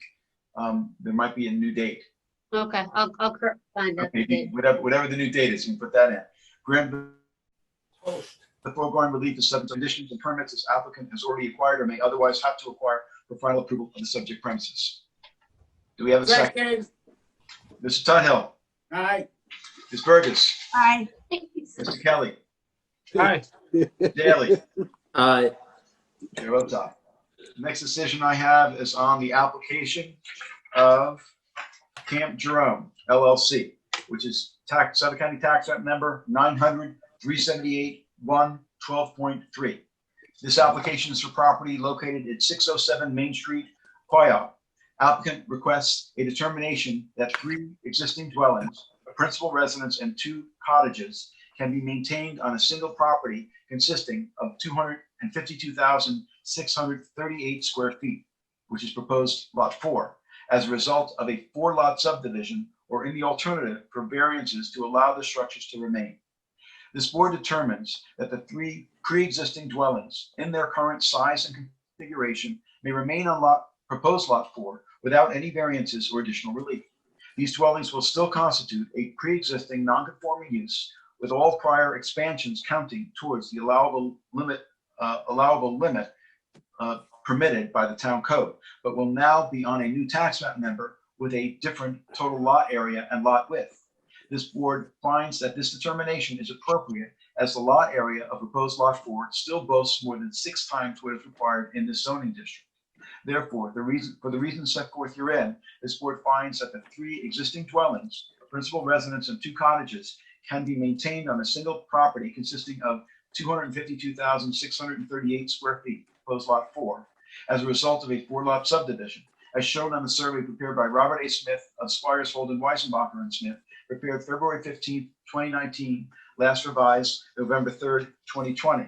there might be a new date. Okay, I'll find out the Maybe date. whatever the new date is, you can put that in. Grant the foregoing relief is subject to conditions and permits as applicant has already acquired or may otherwise have to acquire for final approval of the subject premises. Do we have a second? Mr. Tuthill. Aye. Ms. Burgess. Aye. Mr. Kelly. Aye. Daly. Aye. Chair votes aye. The next decision I have is on the application of Camp Jerome LLC, which is Suffolk County Tax Map number 900-378-1-12.3. This application is for property located at 607 Main Street, Coyote. Applicant requests a determination that 3 existing dwellings, a principal residence, and 2 cottages can be maintained on a single property consisting of 252,638 square feet, which is proposed lot 4, as a result of a 4-lot subdivision, or in the alternative for variances to allow the structures to remain. This board determines that the 3 pre-existing dwellings in their current size and configuration may remain on proposed lot 4 without any variances or additional relief. These dwellings will still constitute a pre-existing non-conforming use, with all prior expansions counting towards the allowable limit permitted by the town code, but will now be on a new tax map number with a different total lot area and lot width. This board finds that this determination is appropriate as the lot area of proposed lot 4 still boasts more than 6 times what is required in this zoning district. Therefore, for the reasons set forth herein, this board finds that the 3 existing dwellings, a principal residence and 2 cottages, can be maintained on a single property consisting of 252,638 square feet, proposed lot 4, as a result of a 4-lot subdivision, as shown on the survey prepared by Robert A. Smith of Squires, Holden, Weisenbacher, and Smith, prepared February 15, 2019, last revised November 3rd, 2020.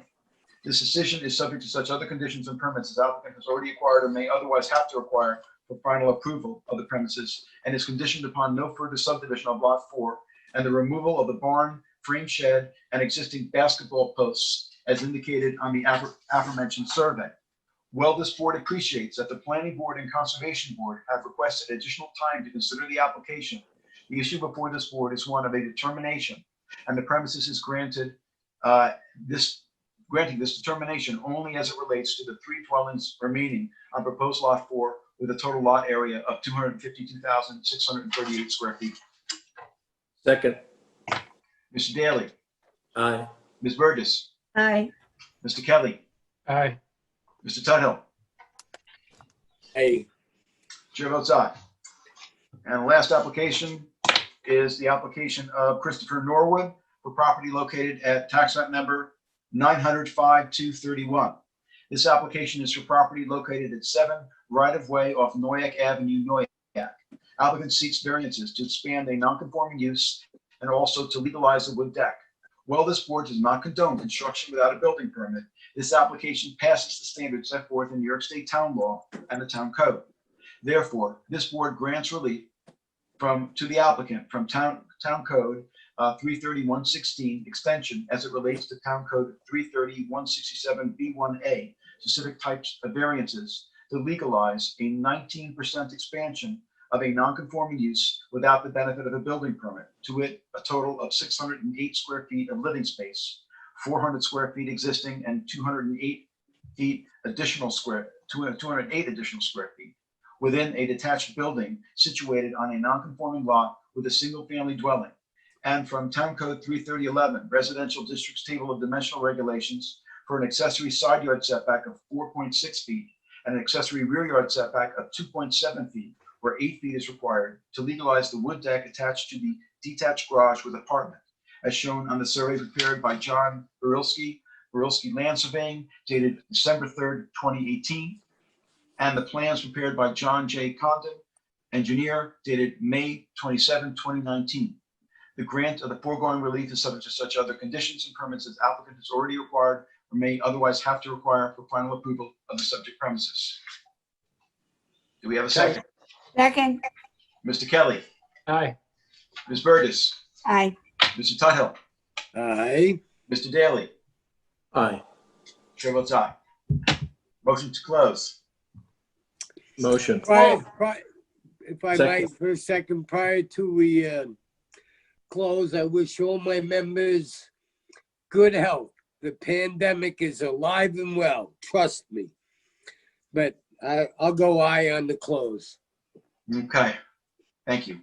This decision is subject to such other conditions and permits as applicant has already acquired or may otherwise have to acquire for final approval of the premises, and is conditioned upon no further subdivision of lot 4 and the removal of the barn, frame shed, and existing basketball posts as indicated on the aforementioned survey. Well, this board appreciates that the Planning Board and Conservation Board have requested additional time to consider the application. The issue before this board is one of a determination, and the premises is granting this determination only as it relates to the 3 dwellings remaining on proposed lot 4 with a total lot area of 252,638 square feet. Second. Mr. Daly. Aye. Ms. Burgess. Aye. Mr. Kelly. Aye. Mr. Tudhill. Aye. Chair votes aye. And the last application is the application of Christopher Norwood for property located at tax map number 900-5231. This application is for property located at 7 right-of-way off Noyak Avenue, Noyak. Applicant seeks variances to expand a non-conforming use and also to legalize a wood deck. While this board does not condone construction without a building permit, this application passes the standards set forth in New York State Town Law and the Town Code. Therefore, this board grants relief to the applicant from Town Code 330-116 extension as it relates to Town Code 330-167B1A, specific types of variances to legalize a 19% expansion of a non-conforming use without the benefit of a building permit, to wit, a total of 608 square feet of living space, 400 square feet existing, and 208 additional square feet within a detached building situated on a non-conforming lot with a single-family dwelling. And from Town Code 33011, Residential Districts Table of Dimensional Regulations, for an accessory side yard setback of 4.6 feet and an accessory rear yard setback of 2.7 feet, where 8 feet is required to legalize the wood deck attached to the detached garage with apartment, as shown on the survey prepared by John Barilski Land Surveying, dated December 3rd, 2018, and the plans prepared by John J. Condon, engineer, dated May 27, 2019. The grant of the foregoing relief is subject to such other conditions and permits as applicant has already required or may otherwise have to require for final approval of the subject premises. Do we have a second? Second. Mr. Kelly. Aye. Ms. Burgess. Aye. Mr. Tudhill. Aye. Mr. Daly. Aye. Chair votes aye. Motion to close. Motion. If I might, Second. for a second, prior to we close, I wish all my members good health. The pandemic is alive and well, trust me. But I'll go aye on the close. Okay, thank you.